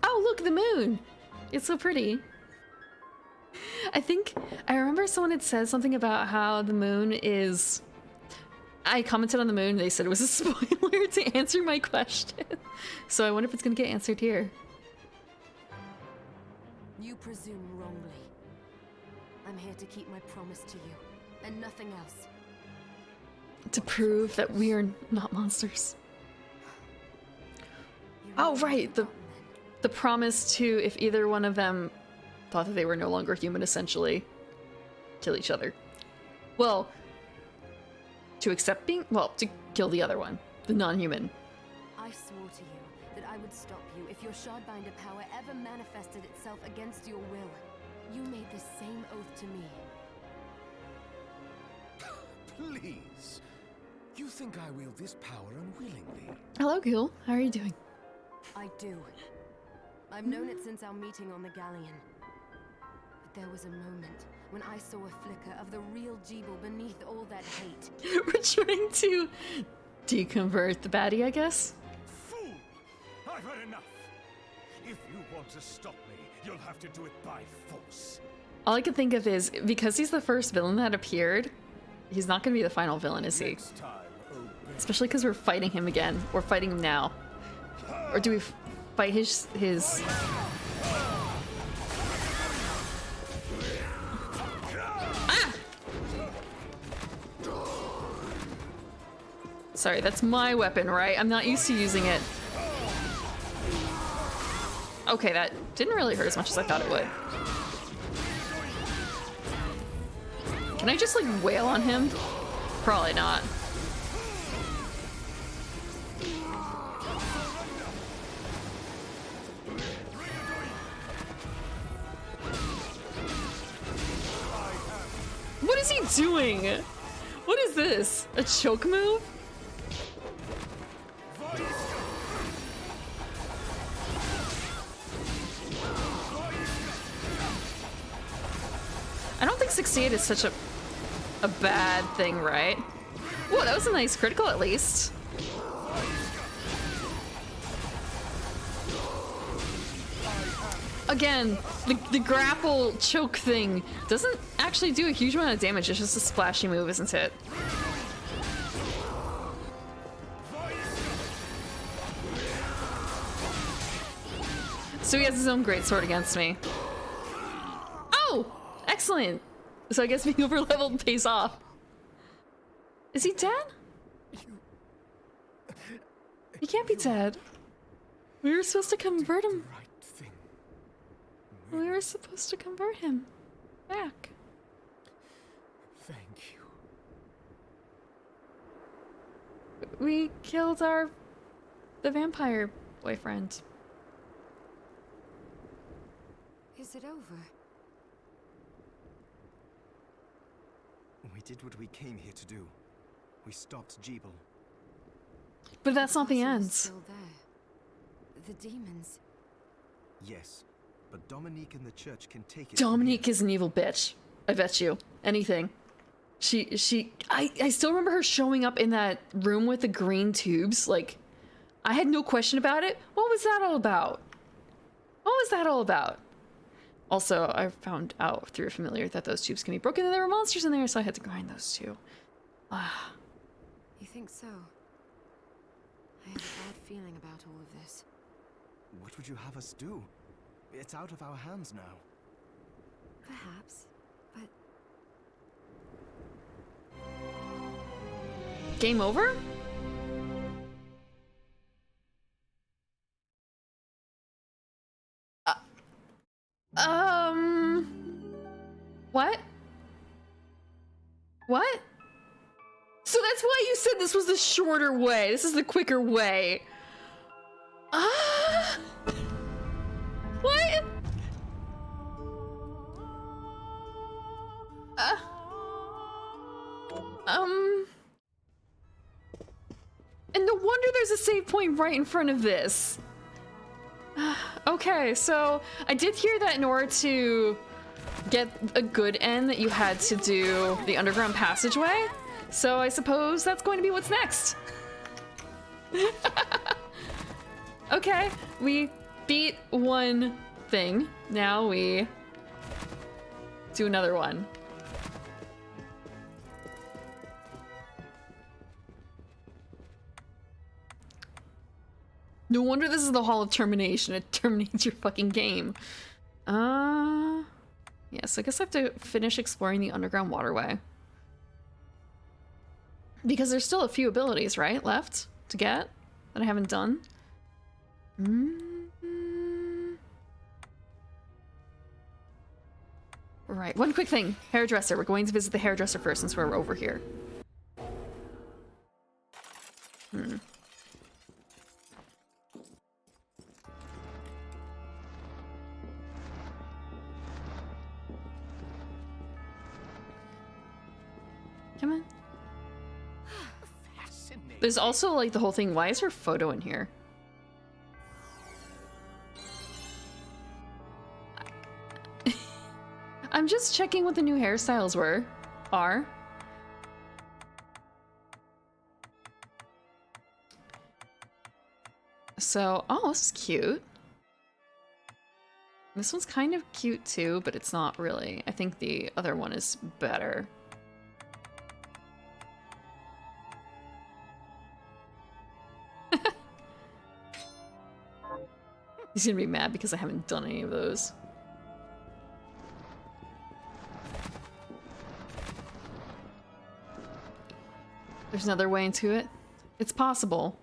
Oh, look, the moon! It's so pretty. I remember someone had said something about how the moon is... I commented on the moon, they said it was a spoiler to answer my question. So I wonder if it's gonna get answered here. You presume wrongly. I'm here to keep my promise to you, and nothing else. To prove that we are not monsters. Oh, right, the promise to, if either one of them thought that they were no longer human, essentially, kill each other. Well, to accept being, well, to kill the other one, the non-human. I swore to you that I would stop you if your Shardbinder power ever manifested itself against your will. You made the same oath to me. Please. You think I wield this power unwillingly? Hello, Ghoul. How are you doing? I do. I've known it since our meeting on the galleon. But there was a moment when I saw a flicker of the real Jeeble beneath all that hate. We're trying to deconvert the baddie, I guess. Fool! I've had enough. If you want to stop me, you'll have to do it by force. All I can think of is, because he's the first villain that appeared, he's not going to be the final villain, is he? Next time, obey. Especially because we're fighting him again. We're fighting him now. Or do we fight his... Sorry, that's my weapon, right? I'm not used to using it. Okay, that didn't really hurt as much as I thought it would. Can I just, like, wail on him? Probably not. What is he doing? What is this? A choke move? I don't think succeed is such a bad thing, right? Whoa, that was a nice critical at least. Again, the grapple choke thing doesn't actually do a huge amount of damage, it's just a splashy move, isn't it? So he has his own greatsword against me. Oh! Excellent! So I guess being over leveled pays off. Is he dead? He can't be dead. We were supposed to convert him. We were supposed to convert him back. Thank you. We killed the vampire boyfriend. Is it over? We did what we came here to do. We stopped Jeeble. But that's not the Castle is end. Still there. The demons. Yes, but Dominique and the church can take it. Dominique is an evil bitch. I bet you. Anything. I still remember her showing up in that room with the green tubes. Like, I had no question about it. What was that all about? What was that all about? Also, I found out through a familiar that those tubes can be broken and there were monsters in there, so I had to grind those too. Ah. You think so? I have a bad feeling about all of this. What would you have us do? It's out of our hands now. Perhaps, but Game over? What? What? So that's why you said this was the shorter way. This is the quicker way. What? And no wonder there's a save point right in front of this. Okay, so I did hear that in order to get a good end that you had to do the underground passageway. So I suppose that's going to be what's next. Okay, we beat one thing. Now we do another one. No wonder this is the Hall of Termination. It terminates your fucking game. Yes, I guess I have to finish exploring the underground waterway. Because there's still a few abilities, right, left to get that I haven't done. Right, one quick thing. Hairdresser. We're going to visit the hairdresser first since we're over here. Come on. There's also like the whole thing. Why is her photo in here? I'm just checking what the new hairstyles are. So, oh, this is cute. This one's kind of cute too, but it's not really. I think the other one is better. He's gonna be mad because I haven't done any of those. There's another way into it. It's possible.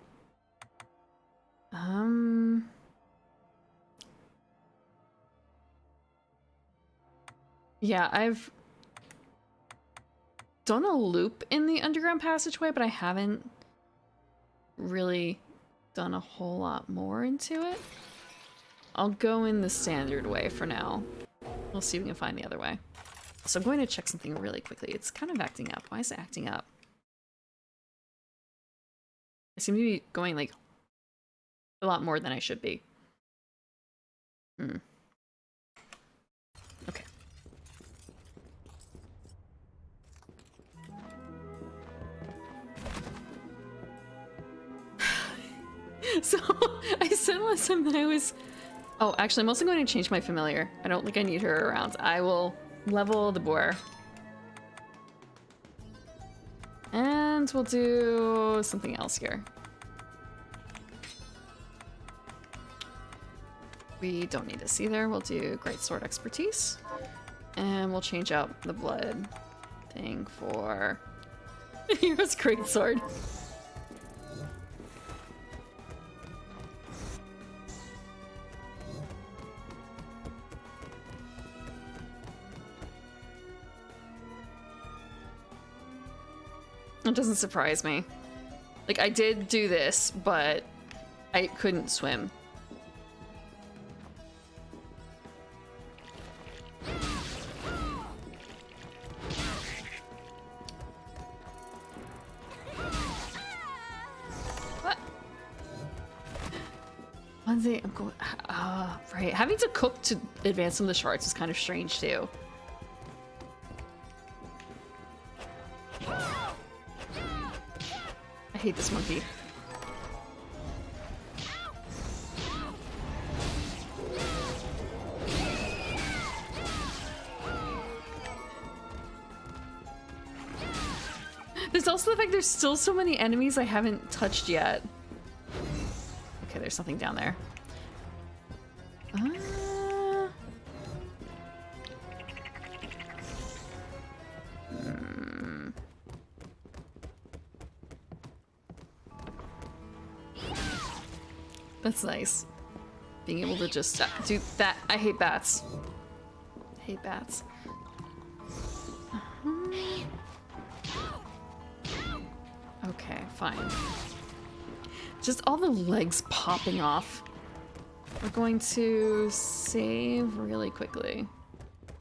Yeah, I've done a loop in the underground passageway, but I haven't really done a whole lot more into it. I'll go in the standard way for now. We'll see if we can find the other way. So I'm going to check something really quickly. It's kind of acting up. Why is it acting up? I seem to be going like a lot more than I should be. Okay. So I said last time that I was... Oh, actually, I'm also going to change my familiar. I don't think I need her around. I will level the boar. And we'll do something else here. We don't need this either. We'll do Greatsword Expertise. And we'll change out the blood thing for Hero's Greatsword. It doesn't surprise me. Like, I did do this, but I couldn't swim. What? One day I'm going... right. Having to cook to advance some of the shards is kind of strange, too. I hate this monkey. There's also the fact there's still so many enemies I haven't touched yet. Okay, there's something down there. That's nice. Being able to just do that. I hate bats. I hate bats. Okay, fine. Just all the legs popping off. We're going to save really quickly.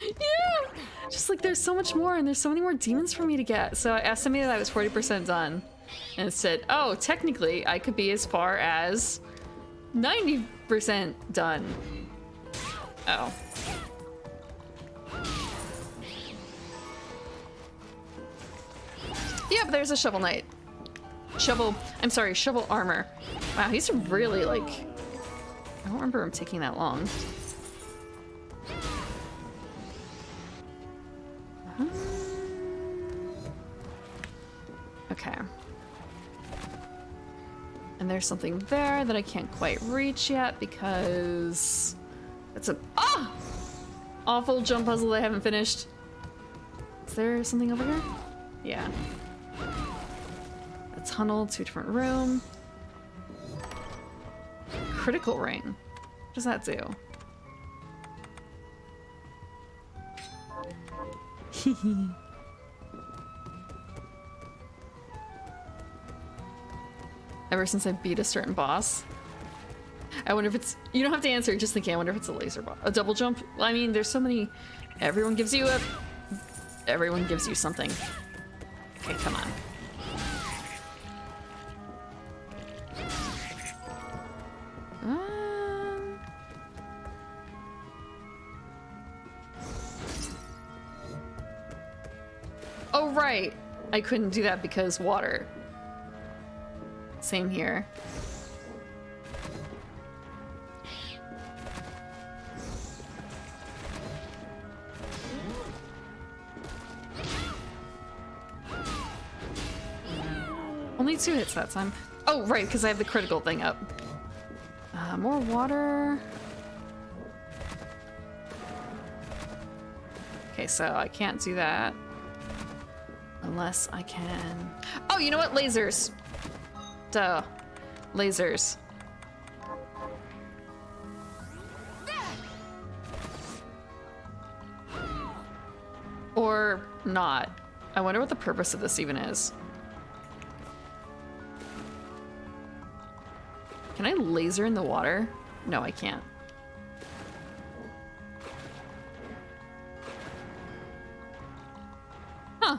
Yeah! Just like there's so much more and there's so many more demons for me to get. So I estimated I was 40% done. And it said, oh, technically I could be as far as 90% done. Oh. Yep, there's a Shovel Knight. I'm sorry, Shovel Armor. Wow, he's really like... I don't remember him taking that long. Okay. And there's something there that I can't quite reach yet because it's a awful jump puzzle that I haven't finished. Is there something over here? Yeah. A tunnel to a different room. Critical ring. What does that do? Ever since I beat a certain boss. I wonder if it's... You don't have to answer, just thinking, I wonder if it's a laser boss. A double jump? I mean, there's so many... Everyone gives you something. Okay, come on. Oh, right. I couldn't do that because water. Same here. Only 2 hits that time. Oh, right, because I have the critical thing up. More water. Okay, so I can't do that. Unless I can... Oh, you know what? Lasers. lasers. Or not. I wonder what the purpose of this even is. Can I laser in the water? No, I can't. Huh.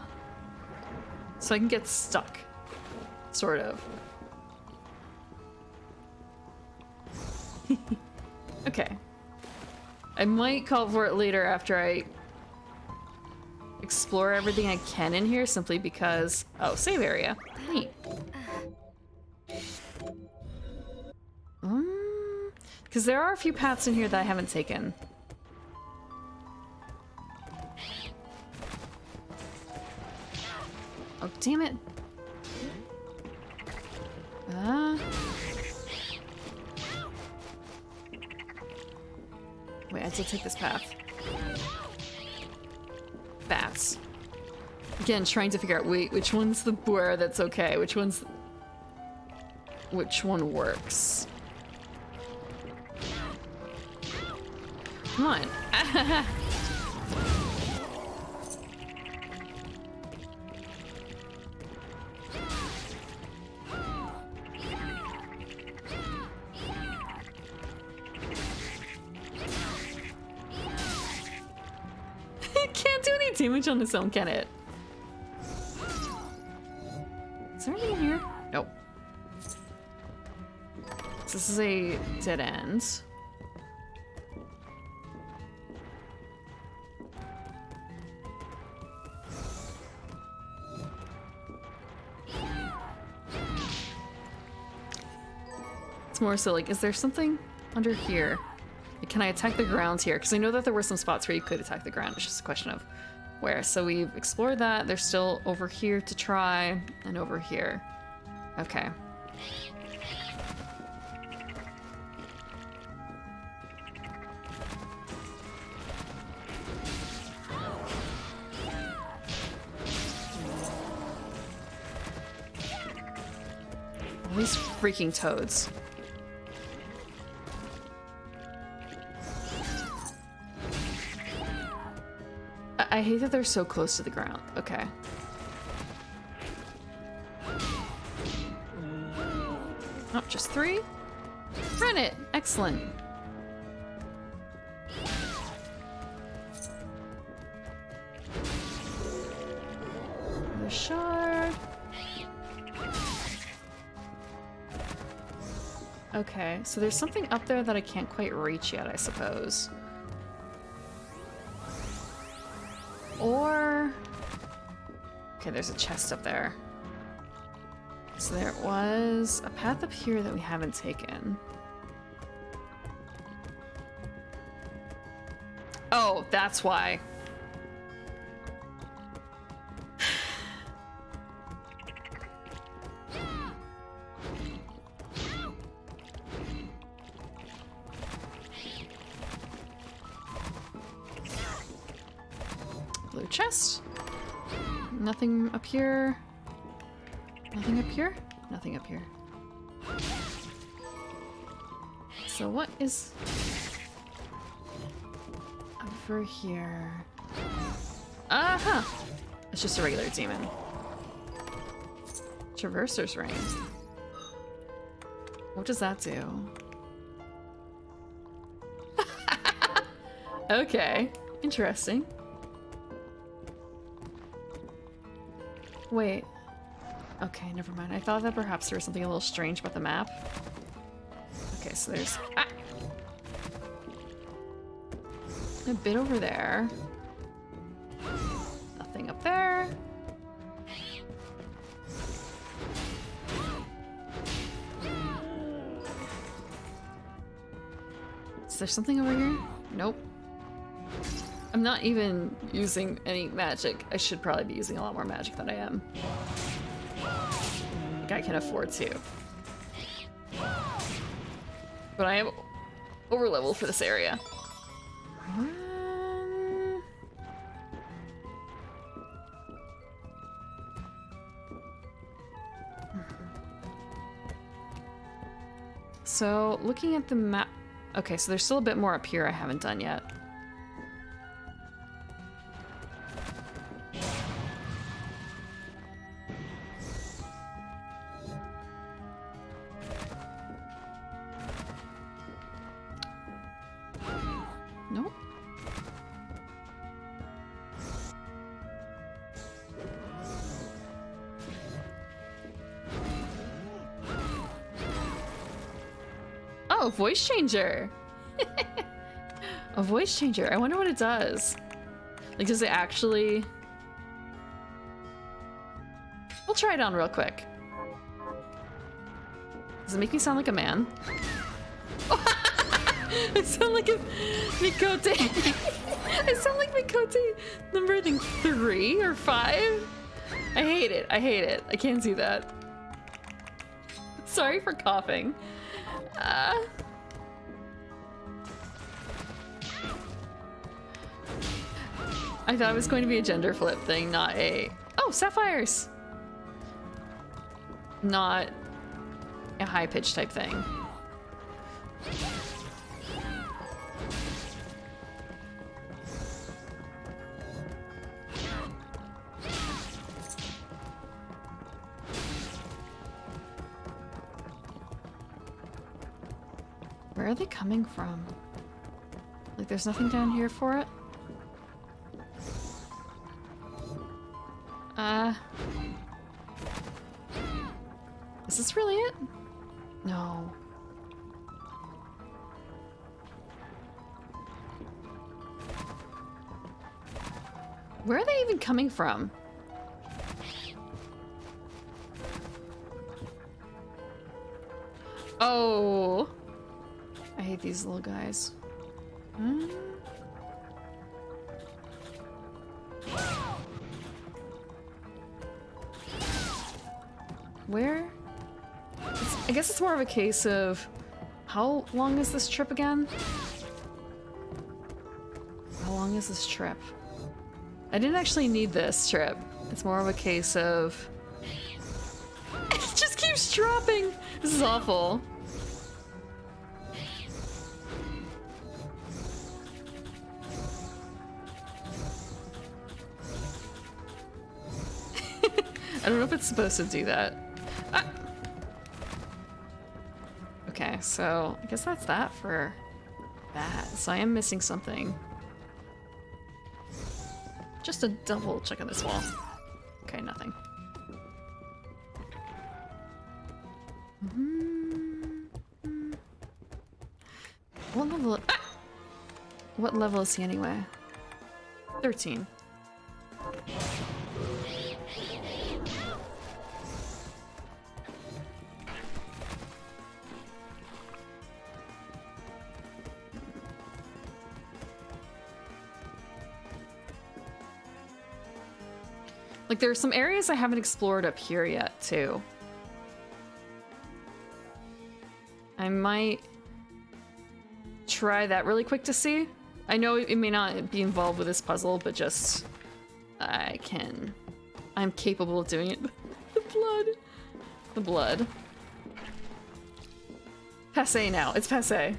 So I can get stuck. Sort of. Okay. I might call for it later after I explore everything I can in here, simply because... Oh, save area. Neat. Because there are a few paths in here that I haven't taken. Oh, damn it. Wait, I did take this path. Bats. Again, trying to figure out, wait, which one's the where that's okay? Which one works? Come on. It can't do any damage on its own, can it? Is there anything in here? Nope. So this is a dead end. It's more so like, is there something under here? Can I attack the ground here? Because I know that there were some spots where you could attack the ground. It's just a question of where. So we've explored that. There's still over here to try, and over here. Okay. All these freaking toads. I hate that they're so close to the ground. Okay. Oh, just 3? Run it! Excellent. Another shard. Okay, so there's something up there that I can't quite reach yet, I suppose. Or... Okay, there's a chest up there. So there was a path up here that we haven't taken. Oh, that's why. Blue chest. Nothing up here. Nothing up here? Nothing up here. So what is over here? Uh-huh. It's just a regular demon. Traverser's Ring. What does that do? Okay. Interesting. Wait. Okay, never mind. I thought that perhaps there was something a little strange about the map. Okay, so there's... Ah! A bit over there. Nothing up there. Is there something over here? Nope. I'm not even using any magic. I should probably be using a lot more magic than I am. Like I can afford to. But I am over level for this area. So, looking at the map... Okay, so there's still a bit more up here I haven't done yet. Nope. Oh, voice changer. A voice changer. I wonder what it does. Like, does it actually... We'll try it on real quick. Does it make me sound like a man? I sound like a Mikote. I sound like Mikote number, I think, 3 or 5. I hate it. I hate it. I can't do that. Sorry for coughing. I thought it was going to be a gender flip thing, not a... Oh, sapphires! Not a high-pitched type thing. Where are they coming from? Like, there's nothing down here for it? Is this really it? No. Where are they even coming from? Oh. I hate these little guys. Hmm? Where? I guess it's more of a case of... How long is this trip again? How long is this trip? I didn't actually need this trip. It's more of a case of... It just keeps dropping! This is awful. I don't know if it's supposed to do that. Ah. Okay, so I guess that's that for that. So I am missing something. Just a double check on this wall. Okay, nothing. What level? Ah! What level is he anyway? 13. Like, there are some areas I haven't explored up here yet, too. I might try that really quick to see. I know it may not be involved with this puzzle, but just... I'm capable of doing it. The blood. The blood. Passé now. It's passé.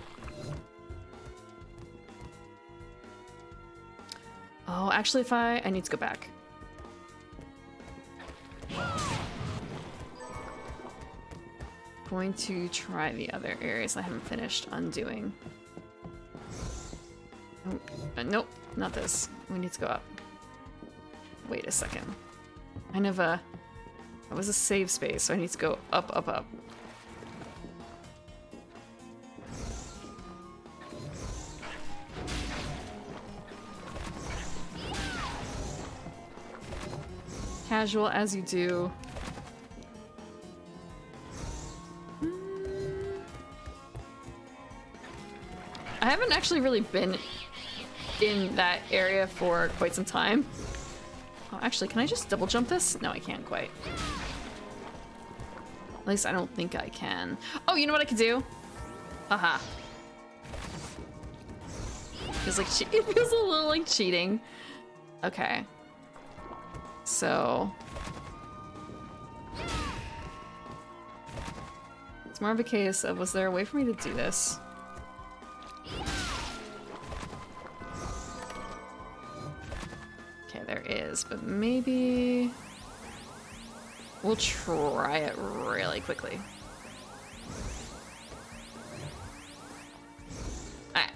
Oh, actually, if I need to go back. Going to try the other areas I haven't finished undoing. Nope, not this. We need to go up. Wait a second. That was a save space, so I need to go up, up, up. Casual as you do. I haven't actually really been in that area for quite some time. Oh, actually, can I just double jump this? No, I can't quite. At least I don't think I can. Oh, you know what I could do? Haha. Feels like it feels a little like cheating. Okay. So It's more of a case of, was there a way for me to do this? Okay, there is, but maybe we'll try it really quickly. Ah.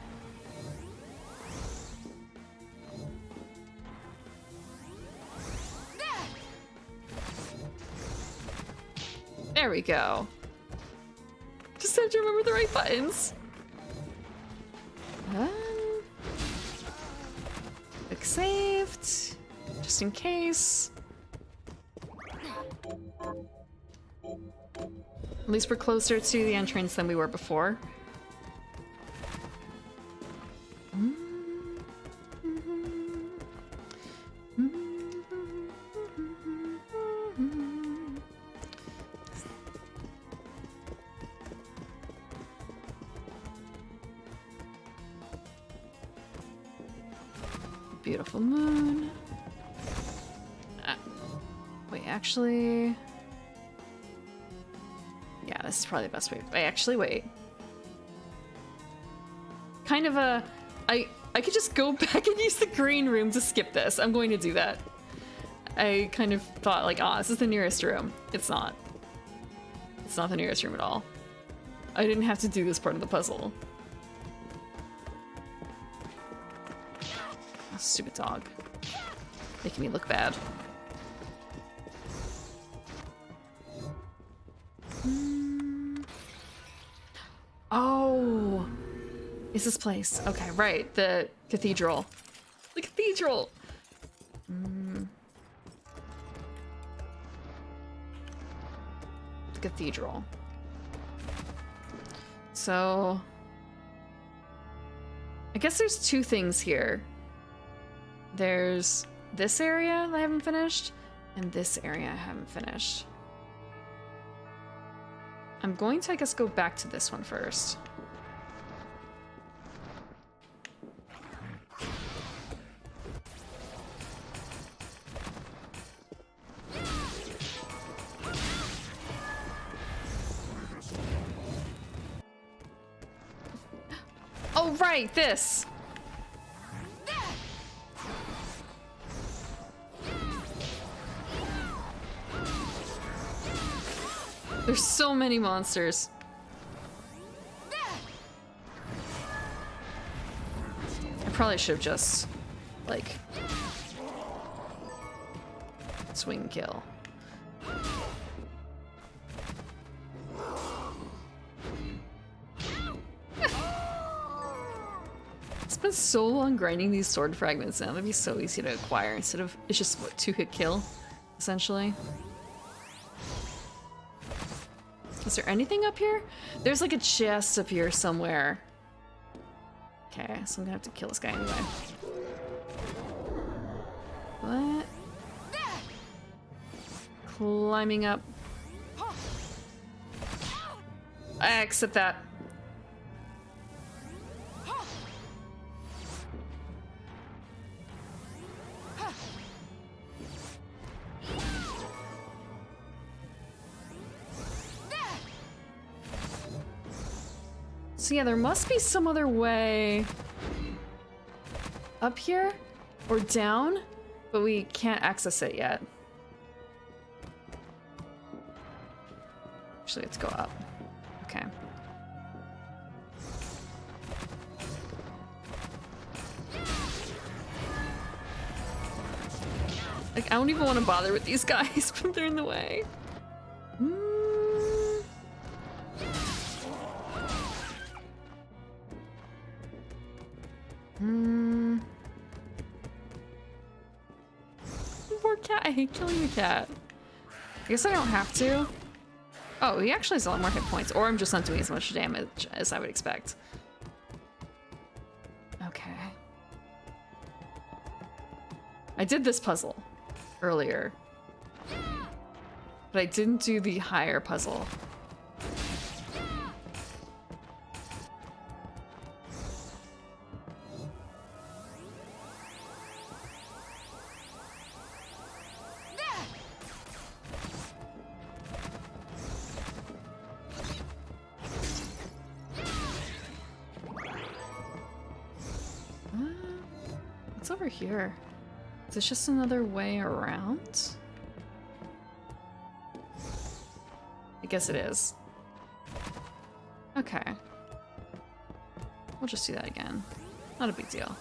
There we go. Just have to remember the right buttons. Quick saved, just in case. At least we're closer to the entrance than we were before. Beautiful moon. Wait, actually... Yeah, this is probably the best way. Wait, actually, wait. Kind of a... I could just go back and use the green room to skip this. I'm going to do that. I kind of thought, like, oh, this is the nearest room. It's not. It's not the nearest room at all. I didn't have to do this part of the puzzle. Oh, stupid dog. Making me look bad. Oh, is this place? Okay, right, the cathedral. The cathedral! The cathedral. So... I guess there's two things here. There's this area that I haven't finished, and this area I haven't finished. I'm going to, I guess, go back to this one first. Oh, right, this! There's so many monsters. I probably should have just, like, swing kill. It's been so long grinding these sword fragments now. They'd be so easy to acquire instead of, it's just what, 2-hit kill, essentially. Is there anything up here? There's like a chest up here somewhere. Okay, so I'm gonna have to kill this guy anyway. What? Climbing up. I accept that. So yeah, there must be some other way up here or down, but we can't access it yet. Actually, let's go up. Okay. Like, I don't even want to bother with these guys, but they're in the way. Poor cat. I hate killing the cat. I guess I don't have to. Oh, he actually has a lot more hit points, or I'm just not doing as much damage as I would expect. Okay. I did this puzzle earlier, but I didn't do the higher puzzle. What's over here? Is this just another way around? I guess it is. Okay. We'll just do that again. Not a big deal.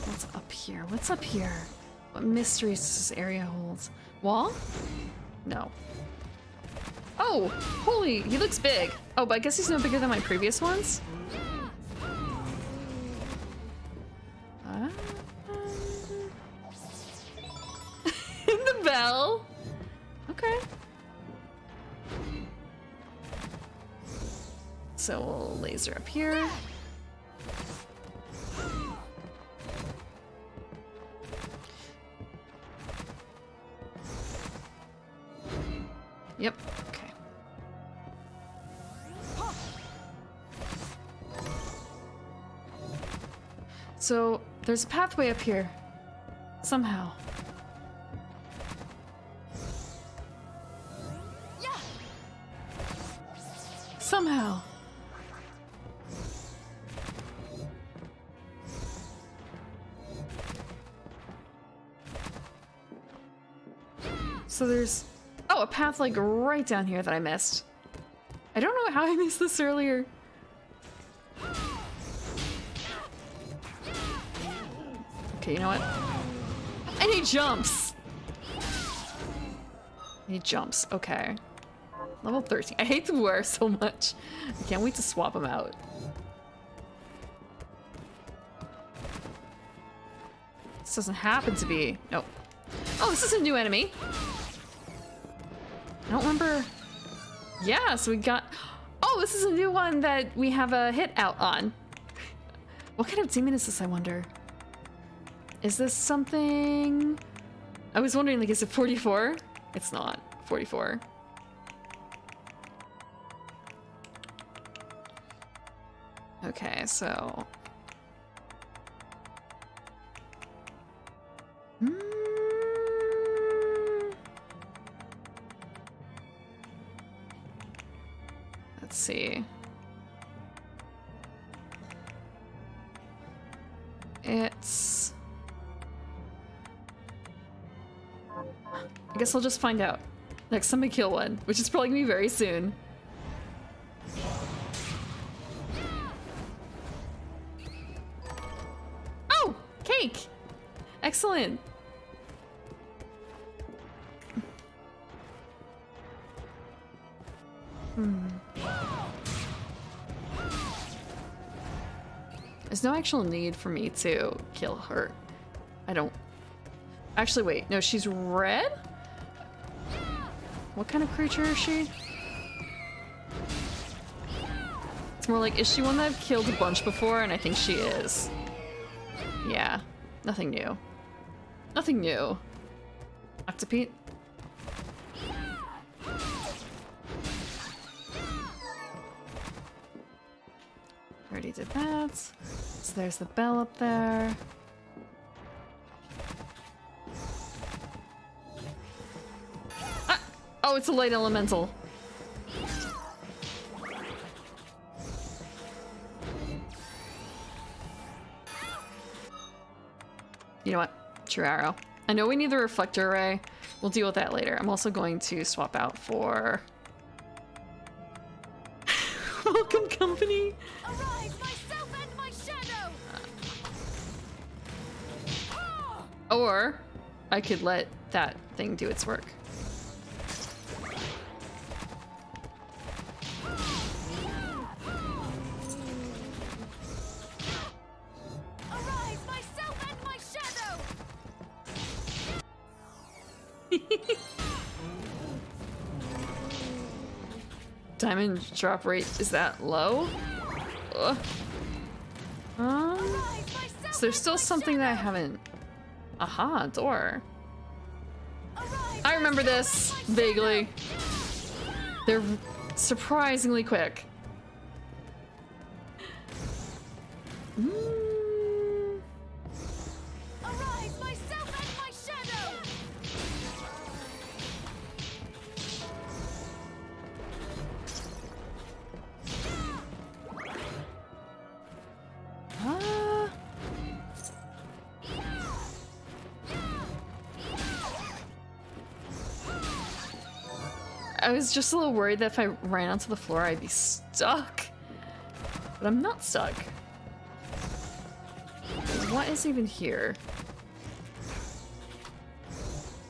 What's up here? What's up here? What mysteries does this area hold? Wall? No. Oh! Holy! He looks big! Oh, but I guess he's no bigger than my previous ones? The bell? Okay. So we'll laser up here. Yep, okay. So there's a pathway up here. Somehow. Somehow. So there's, oh, a path like right down here that I missed. I don't know how I missed this earlier. Okay, you know what? And he jumps! He jumps, okay. Level 13. I hate the war so much. I can't wait to swap him out. This doesn't happen to be... Nope. Oh, this is a new enemy. I don't remember... Yeah, so we got... Oh, this is a new one that we have a hit out on. What kind of demon is this, I wonder? Is this something... I was wondering, like, is it 44? It's not 44. Okay, so... Let's see. It's... I guess I'll just find out next time I kill one, which is probably gonna be very soon. Oh! Cake! Excellent! There's no actual need for me to kill her. I don't... Actually, wait. No, she's red? What kind of creature is she? It's more like, is she one that I've killed a bunch before? And I think she is. Yeah. Nothing new. Nothing new. Octopete? Already did that. So there's the bell up there. Ah! Oh, it's a light elemental. You know what? True arrow. I know we need the reflector array. We'll deal with that later. I'm also going to swap out for... Welcome, company! Arise, myself and my shadow! Or I could let that thing do its work. Arise, myself and my shadow! Diamond drop rate, is that low? Ugh. So there's still something that I haven't... Aha, door. I remember this, vaguely. They're surprisingly quick. Arise, myself and my shadow! I was just a little worried that if I ran onto the floor, I'd be stuck. But I'm not stuck. What is even here?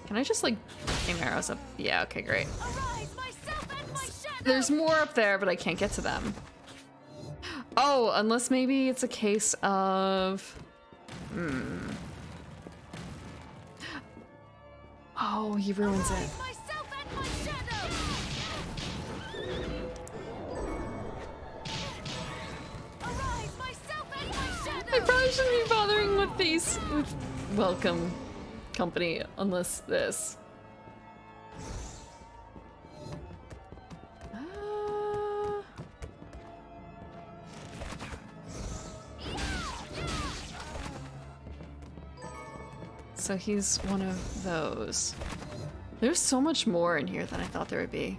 Can I just like aim arrows up? Yeah, okay, great. Arise, myself and my shadow! There's more up there, but I can't get to them. Oh, unless maybe it's a case of... Oh, he ruins it. Arise, myself and my shadow! Arise, myself and my shadow! I probably shouldn't be bothering with these, with welcome company, unless this. So he's one of those. There's so much more in here than I thought there would be.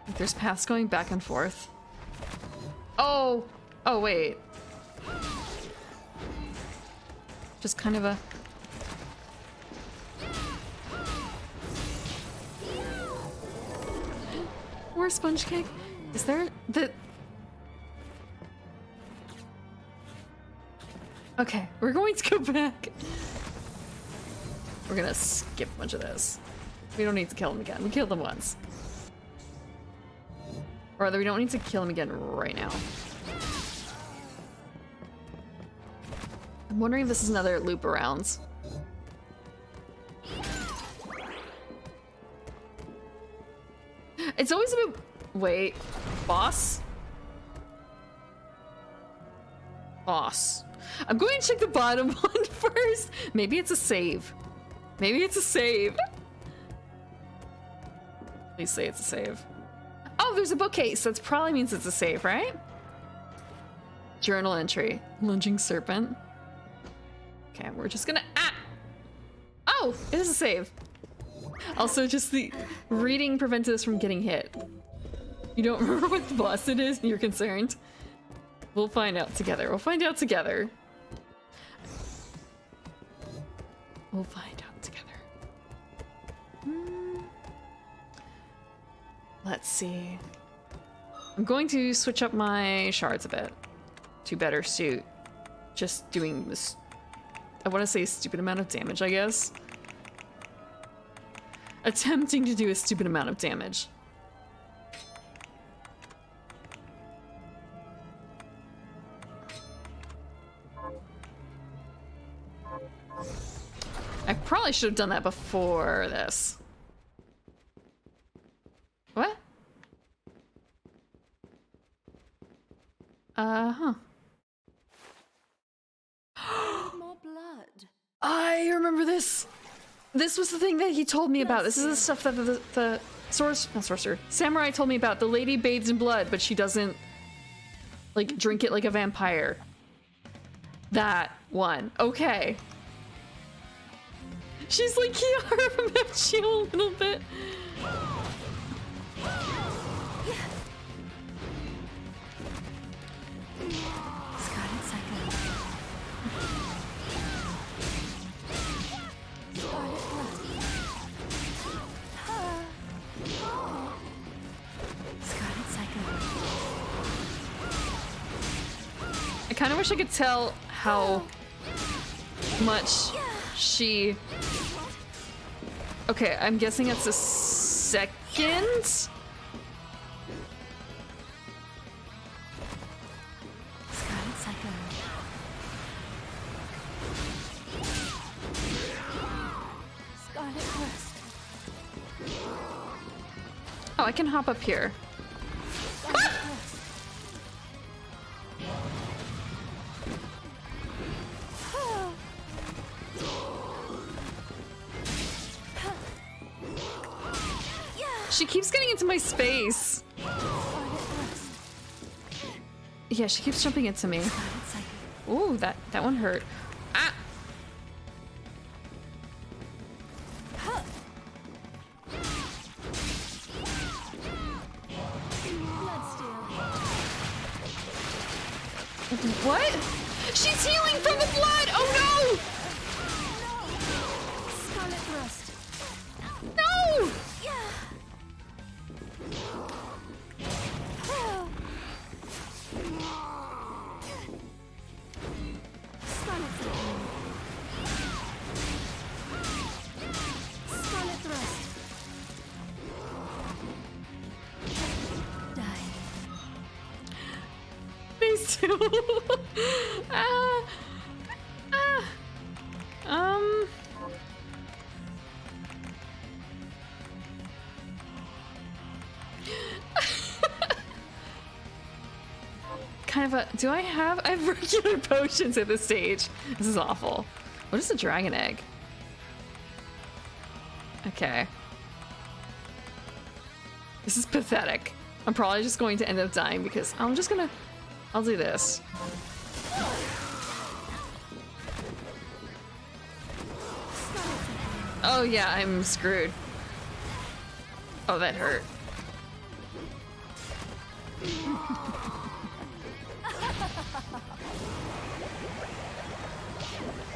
Like there's paths going back and forth. Oh! Oh, wait. Just kind of a... More sponge cake? Is there the... Okay, we're going to go back. We're gonna skip a bunch of this. We don't need to kill him again. We killed him once. Or rather, we don't need to kill him again right now. I'm wondering if this is another loop around. It's always a bit... Wait. Boss? Boss. I'm going to check the bottom one first. Maybe it's a save. Maybe it's a save. Please say it's a save. Oh, there's a bookcase. That probably means it's a save, right? Journal entry. Lunging serpent. Okay, we're just gonna... Ah! Oh, it is a save. Also, just the reading prevented us from getting hit. You don't remember what the boss it is and you're concerned? We'll find out together. We'll find out together. We'll find out together. Let's see. I'm going to switch up my shards a bit to better suit just doing this. I want to say a stupid amount of damage, I guess. Attempting to do a stupid amount of damage. I probably should have done that before this. What? Huh. More blood. I remember this. This was the thing that he told me about. This is the stuff that the sorcerer, samurai told me about. The lady bathes in blood, but she doesn't like drink it like a vampire. That one. Okay. She's like Kiara from FGO a little bit. Scarlet Cycle. Scarlet Blood. Scarlet Cycle. I kind of wish I could tell how much she... Okay, I'm guessing it's a second? Scarlet Cycle. Scarlet Crest. Oh, I can hop up here. Scarlet Crest. She keeps getting into my space. Yeah, she keeps jumping into me. Ooh, that one hurt. Ah! What? She's healing from the blood! Oh no! Scarlet Thrust. too. ah, um. Kind of a. Do I have? I have regular potions at this stage. This is awful. What is a dragon egg? Okay. This is pathetic. I'm probably just going to end up dying because I'm just gonna. I'll do this. Oh yeah, I'm screwed. Oh, that hurt.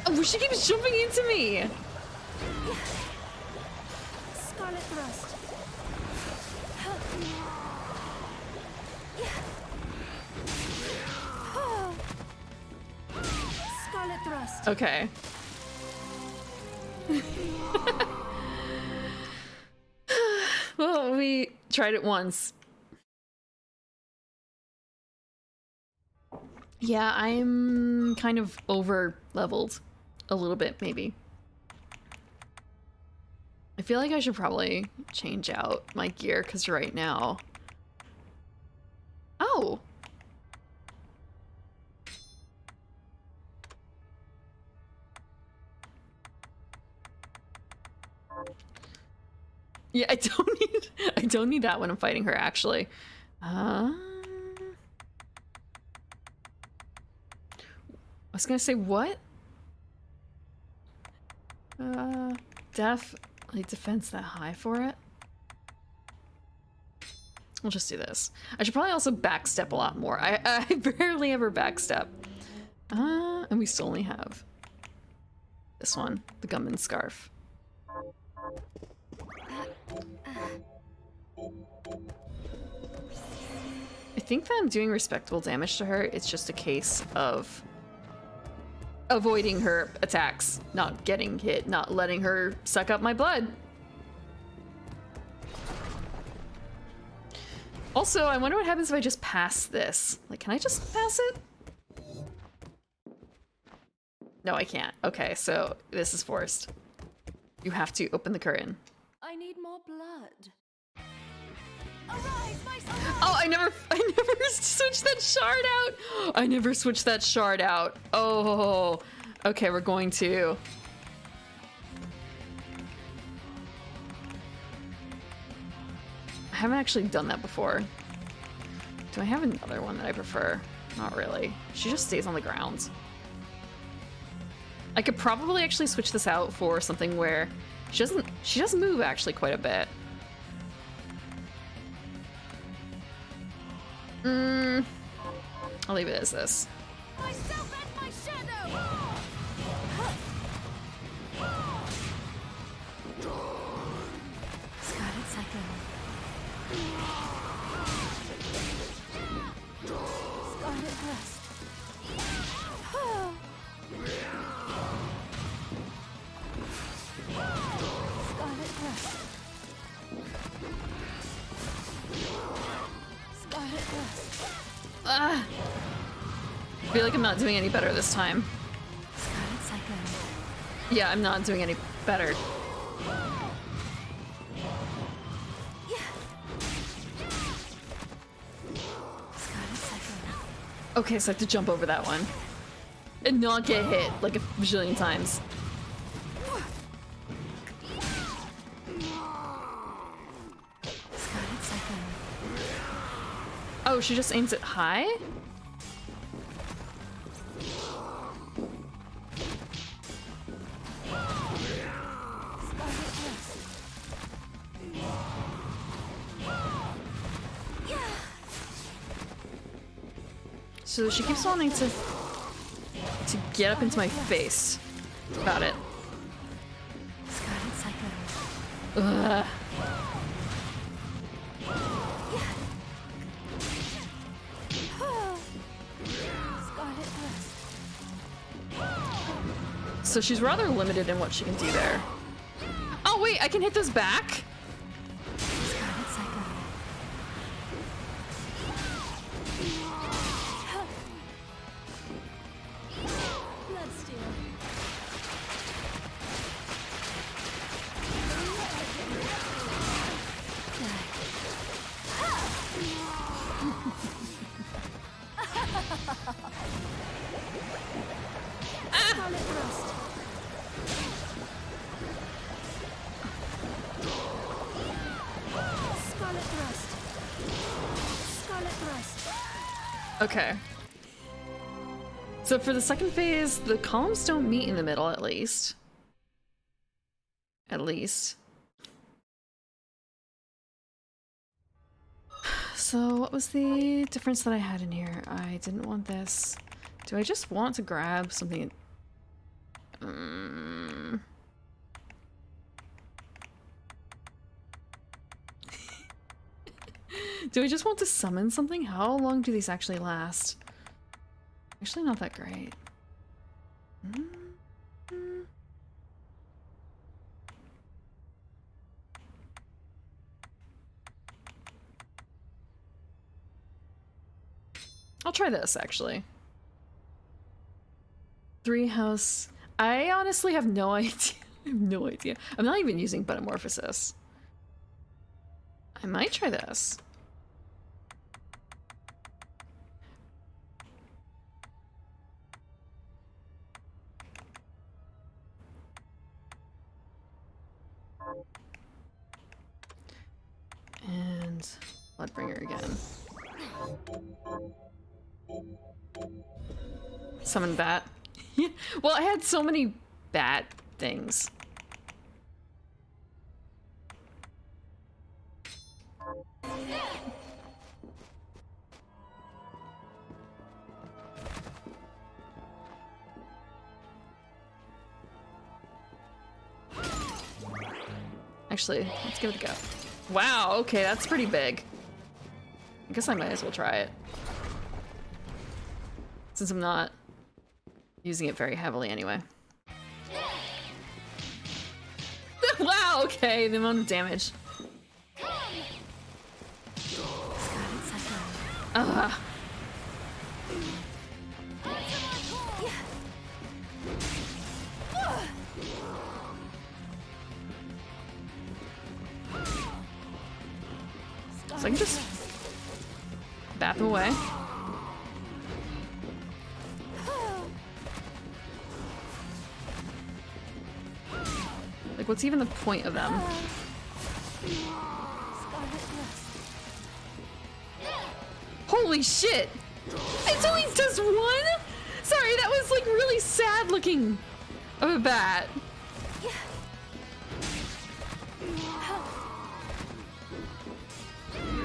Oh, she keeps jumping into me. Scarlet Thrust. Scarlet Thrust. Okay. Well, we tried it once. Yeah, I'm kind of over leveled. A little bit, maybe. I feel like I should probably change out my gear because right now... Oh! Yeah, I don't need that when I'm fighting her, actually. I was gonna say, what? Like defense that high for it? We'll just do this. I should probably also backstep a lot more. I barely ever backstep. And we still only have this one, the Gunman Scarf. I think that I'm doing respectable damage to her. It's just a case of avoiding her attacks, not getting hit, not letting her suck up my blood. Also, I wonder what happens if I just pass this. Like, can I just pass it? No, I can't. Okay, so this is forced. You have to open the curtain. I need more blood. Arise, my son! Oh, I never switched that shard out. I never switched that shard out. Oh, okay, we're going to. I haven't actually done that before. Do I have another one that I prefer? Not really. She just stays on the ground. I could probably actually switch this out for something where she does move actually quite a bit. I'll leave it as this. Myself and my shadow! Scarlet Cyclone. Scarlet Thrust. Scarlet Thrust. Scarlet Thrust. I feel like I'm not doing any better this time. Scarlet Cyclone. Yeah, I'm not doing any better. Scarlet Cyclone. Okay, so I have to jump over that one. And not get hit like a bajillion times. Scarlet Cyclone. Oh, she just aims it high? Scarlet Thrust. So she keeps wanting to get up into my face. That's about it. Scarlet Cyclone. Ugh. Scarlet Thrust. So she's rather limited in what she can do there. Oh wait, I can hit those back? Scarlet Cyclone. Scarlet Thrust. Scarlet Thrust. Okay. So for the second phase, the columns don't meet in the middle, at least. At least. So what was the difference that I had in here? I didn't want this. Do I just want to grab something? Do I just want to summon something? How long do these actually last? Actually not that great. I'll try this, actually. 3 house... I honestly have no idea. I have no idea. I'm not even using Metamorphosis. I might try this. And Bloodbringer again. Summon bat. Yeah. Well, I had so many bat things. Actually, let's give it a go. Wow, okay, that's pretty big. I guess I might as well try it. Since I'm not using it very heavily anyway. Wow, okay, the amount of damage. So I can just bat them away. Like, what's even the point of them? Holy shit! It only does one? Sorry, that was like really sad looking of a bat.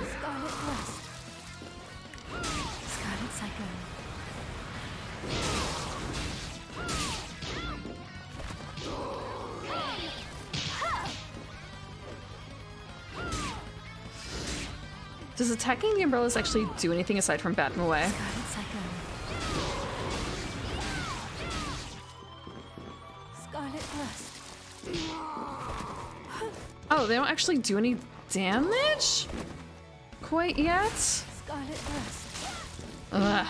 Scarlet Thrust. Scarlet Psycho. Does attacking the umbrellas actually do anything aside from bat them away? Scarlet Psycho. Scarlet Thrust. Oh, they don't actually do any damage? Quite yet? Scarlet Thrust. Ugh.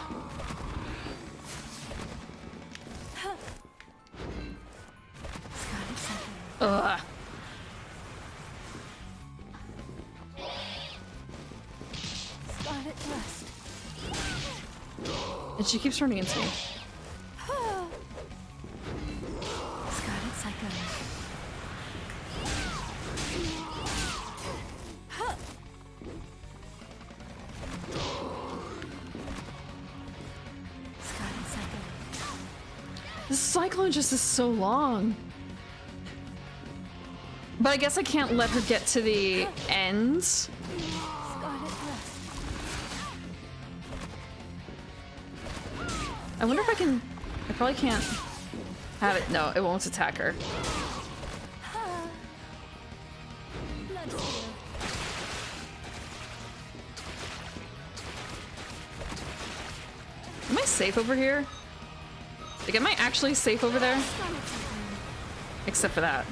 Scarlet Psycho. Ugh. Scarlet Thrust. And she keeps running into me. Scarlet Psycho. Scarlet Psycho. This cyclone just is so long. But I guess I can't let her get to the end. Scarlet Thrust. I wonder if I can... I probably can't have it. No, it won't attack her. Bloodstained. Am I safe over here? Like, am I actually safe over there? Scarlet Psycho. Except for that.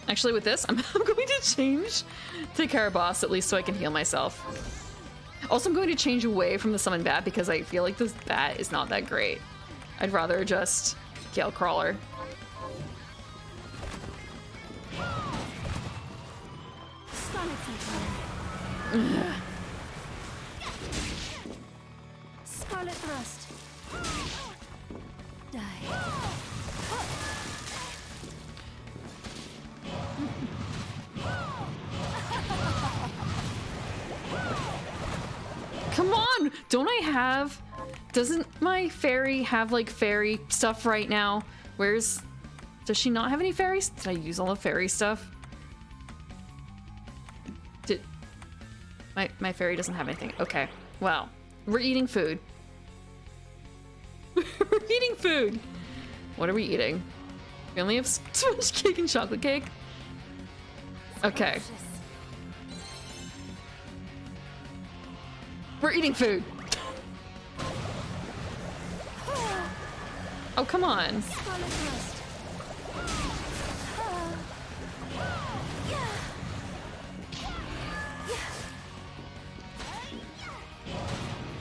Actually, with this, I'm going to change to Caraboss, at least so I can heal myself. Also, I'm going to change away from the summon bat because I feel like this bat is not that great. I'd rather just Gale Crawler. Scarlet Psycho. Scarlet Thrust. Die. Don't I have... Doesn't my fairy have, like, fairy stuff right now? Where's... Does she not have any fairies? Did I use all the fairy stuff? Did... My fairy doesn't have anything. Okay. Well, we're eating food. We're eating food! What are we eating? We only have sponge cake and chocolate cake? Okay. We're eating food! Oh, come on. Scarlet Thrust.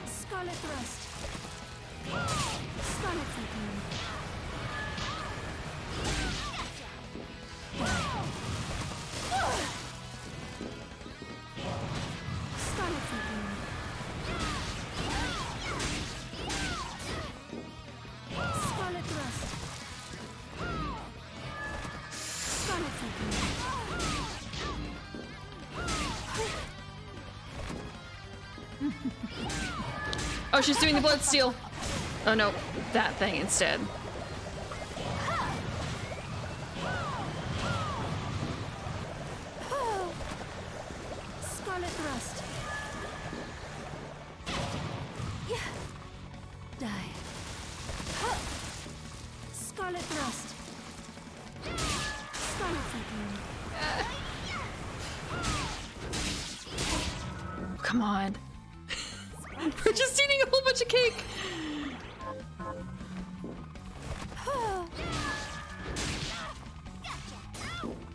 Scarlet Cyclone. Scarlet Cyclone. Scarlet Thrust. Scarlet Cyclone. Oh, she's doing the Bloodsteal. Oh no, that thing instead. Scarlet Thrust. Die. Scarlet Thrust. Scarlet Cyclone. Come on. We're just eating a whole bunch of cake.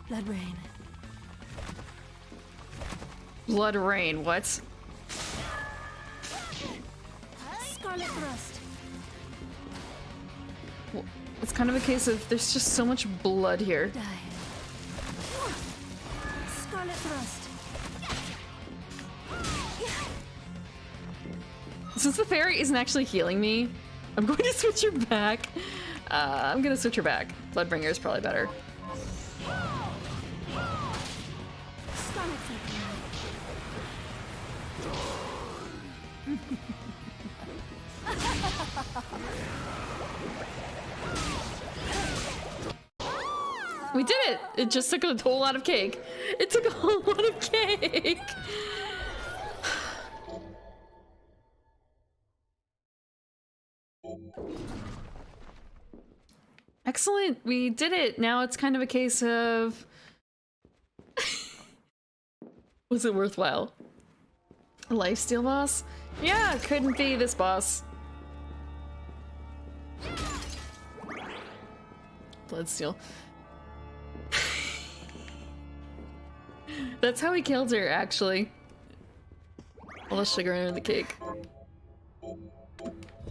Blood Rain. Blood rain, what? Scarlet Thrust. Well, it's kind of a case of there's just so much blood here. Die. Scarlet Thrust. Since the fairy isn't actually healing me, I'm going to switch her back. I'm gonna switch her back. Bloodbringer is probably better. Scarlet We did it! It just took a whole lot of cake. It took a whole lot of cake! Excellent, we did it. Now it's kind of a case of... Was it worthwhile? A lifesteal boss? Yeah, it couldn't be this boss. Bloodsteal. That's how he killed her, actually. All the sugar in the cake.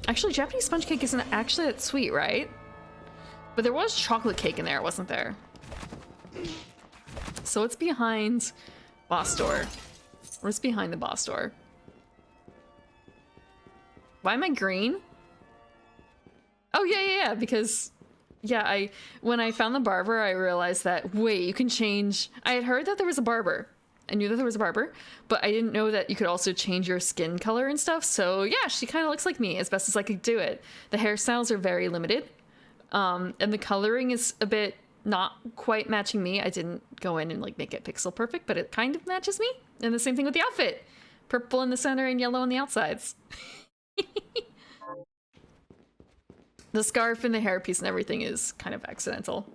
Actually, Japanese sponge cake isn't actually that sweet, right? But there was chocolate cake in there, wasn't there? So it's behind boss door. Or it's behind the boss door. Why am I green? Oh, yeah, because... Yeah, when I found the barber, I realized that, wait, you can change... I had heard that there was a barber. I knew that there was a barber, but I didn't know that you could also change your skin color and stuff. So yeah, she kind of looks like me as best as I could do it. The hairstyles are very limited. And the coloring is a bit not quite matching me. I didn't go in and like make it pixel perfect, but it kind of matches me. And the same thing with the outfit. Purple in the center and yellow on the outsides. The scarf and the hairpiece and everything is kind of accidental.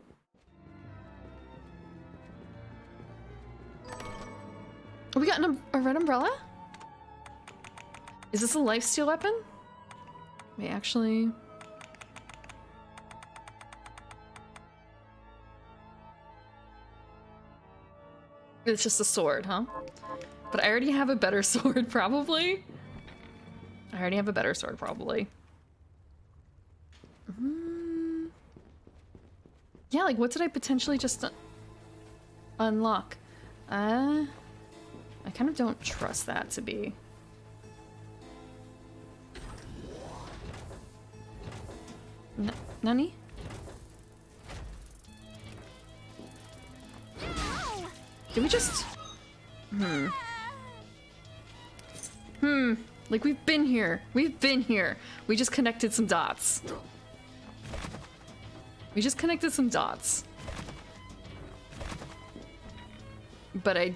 We got a red umbrella? Is this a lifesteal weapon? Wait, actually... It's just a sword, huh? But I already have a better sword, probably. I already have a better sword, probably. Yeah, like what did I potentially just unlock? I kind of don't trust that to be. Nani? Did we just... Like, we've been here. We've been here. We just connected some dots. We just connected some dots. But a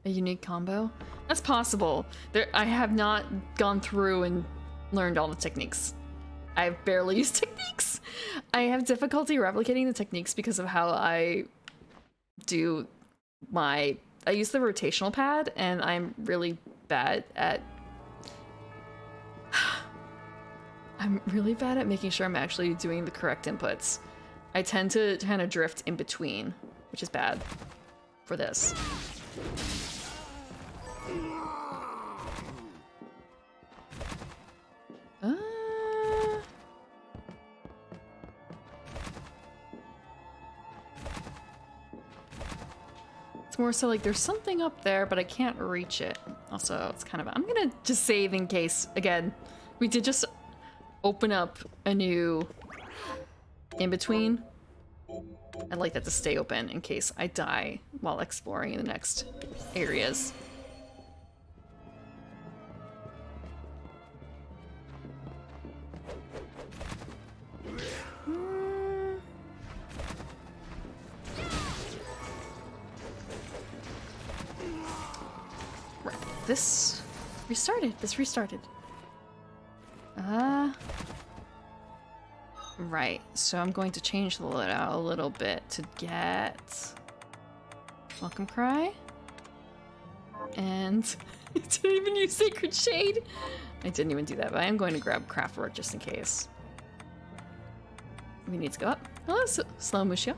unique combo? That's possible. I have not gone through and learned all the techniques. I've barely used techniques. I have difficulty replicating the techniques because of how I do I use the rotational pad, and I'm really bad at making sure I'm actually doing the correct inputs. I tend to kind of drift in between, which is bad for this. It's more so like there's something up there, but I can't reach it. Also, it's kind of... I'm gonna just save in case, again, we did just open up a new in-between. I'd like that to stay open in case I die while exploring in the next areas. Right, this restarted. Right, so I'm going to change the layout a little bit to get Welcome Cry. And I didn't even use Sacred Shade. I didn't even do that, but I am going to grab Craftwork just in case. We need to go up. Hello, Slow Musho.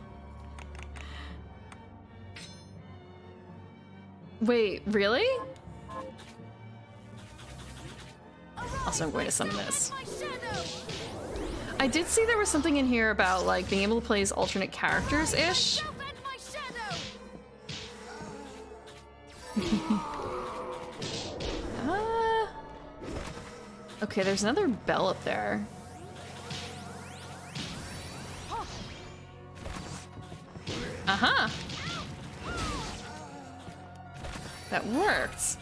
Wait, really? Also, I'm going to summon this. I did see there was something in here about like being able to play as alternate characters-ish. Okay, there's another bell up there. Uh-huh. That worked.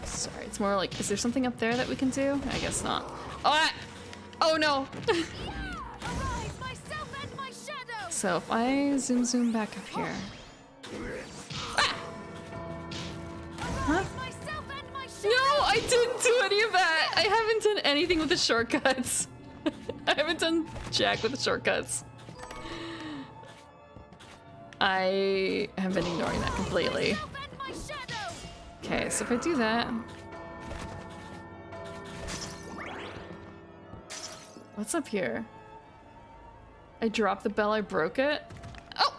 Sorry, it's more like, is there something up there that we can do? I guess not. Oh, oh no! So if I zoom back up here. Ah! Huh? No, I didn't do any of that! I haven't done anything with the shortcuts. I haven't done jack with the shortcuts. I have been ignoring that completely. Okay, so if I do that... What's up here? I dropped the bell, I broke it? Oh!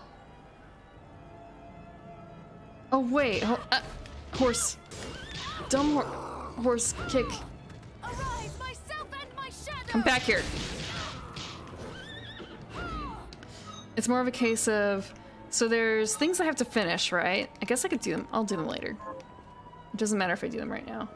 Oh wait, horse. Dumb horse kick. Come back here. It's more of a case of... So there's things I have to finish, right? I guess I could do them. I'll do them later. It doesn't matter if I do them right now.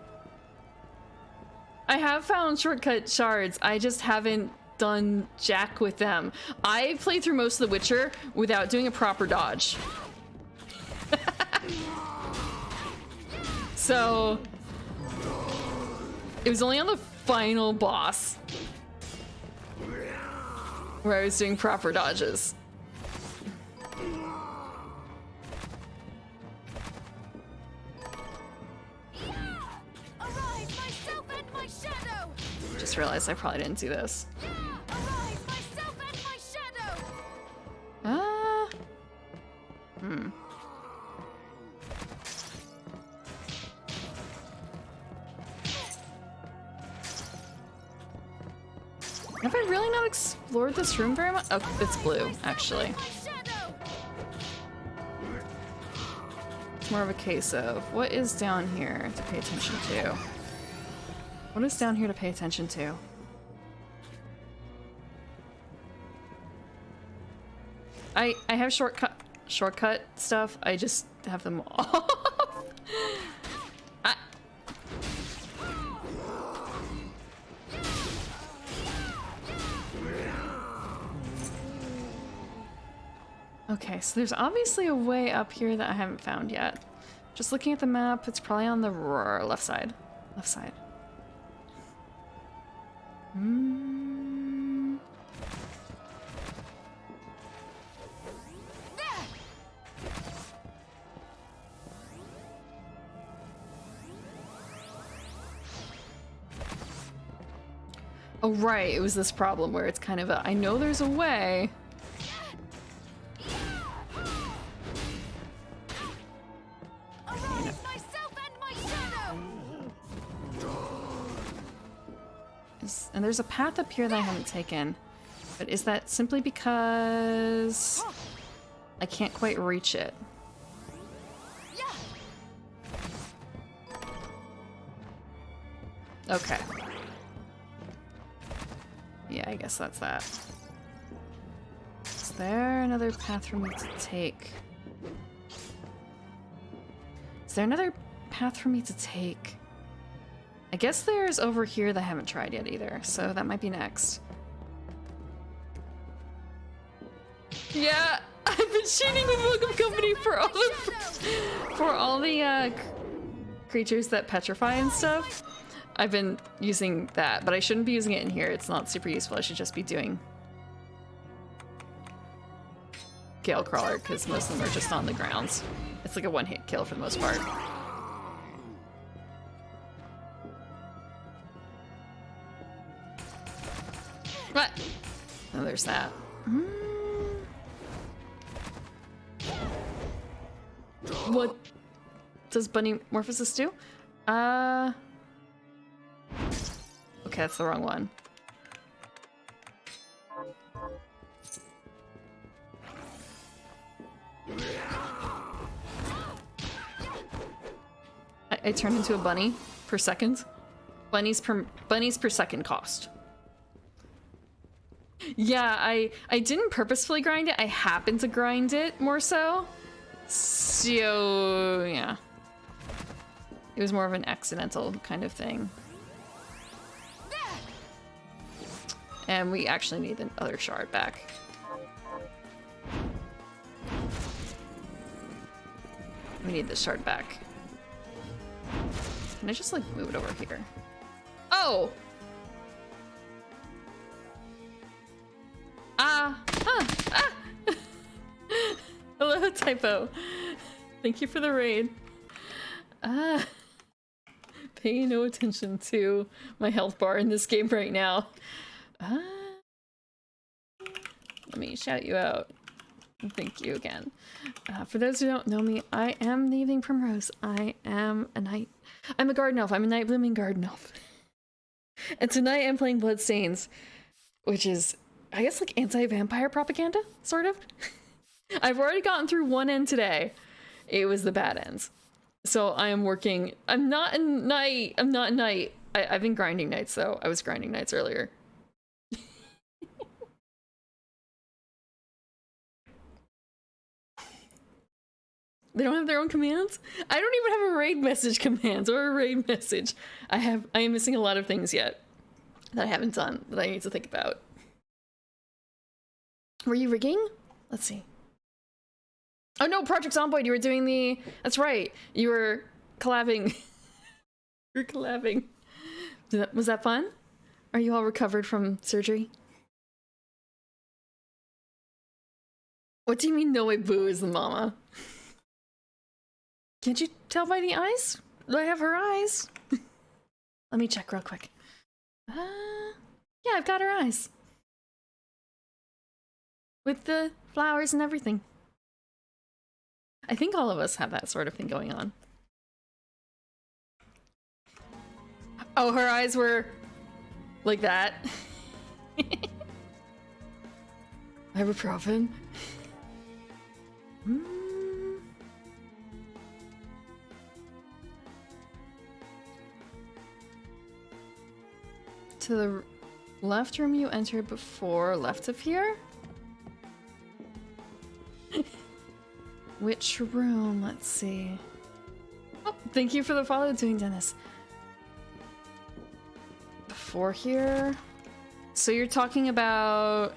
I have found shortcut shards. I just haven't done jack with them. I played through most of The Witcher without doing a proper dodge. So it was only on the final boss where I was doing proper dodges. Just realized I probably didn't do this. Have I really not explored this room very much? Oh, it's blue, actually. It's more of a case of what is down here to pay attention to? What is down here to pay attention to? I have shortcut stuff. I just have them off. Okay, so there's obviously a way up here that I haven't found yet. Just looking at the map, it's probably on the left side. Left side. Hmm. Oh, right, it was this problem where it's kind of a, I know there's a way. And there's a path up here that I haven't taken. But is that simply because I can't quite reach it? Okay. Yeah, I guess that's that. Is there another path for me to take? Is there another path for me to take? I guess there's over here that I haven't tried yet either, so that might be next. Yeah, I've been shooting with Welcome Company for all the creatures that petrify and stuff. I've been using that, but I shouldn't be using it in here. It's not super useful. I should just be doing Gale Crawler, because most of them are just on the grounds. It's like a one-hit kill for the most part. What? Oh, there's that. What does Bunny Morphosis do? Okay, that's the wrong one. I turn into a bunny per second. Bunnies per second cost. Yeah, I didn't purposefully grind it. I happened to grind it more so. So, yeah. It was more of an accidental kind of thing. And we actually need the other shard back. We need this shard back. Can I just, like, move it over here? Oh! Hello, Typo. Thank you for the raid. Paying no attention to my health bar in this game right now. Let me shout you out. Thank you again. For those who don't know me, I am the Evening Primrose. I am a night. I'm a garden elf. I'm a night blooming garden elf. And tonight I'm playing Bloodstained, which is, I guess, like anti-vampire propaganda, sort of. I've already gotten through one end today. It was the bad ends. So I am working. I'm not in night. I'm not night. I've been grinding nights, though. I was grinding nights earlier. They don't have their own commands? I don't even have a raid message commands or a raid message. I am missing a lot of things yet that I haven't done that I need to think about. Were you rigging? Let's see. Oh no, Project Zomboid, you were doing the... That's right. You were collabing. You were collabing. Was that fun? Are you all recovered from surgery? What do you mean no way boo is the mama? Can't you tell by the eyes? Do I have her eyes? Let me check real quick. Yeah, I've got her eyes. With the flowers and everything. I think all of us have that sort of thing going on. Oh, her eyes were like that. Ibuprofen. To the left room you entered before, left of here? Which room? Let's see. Oh, thank you for the follow, Doing Dennis. Before here? So you're talking about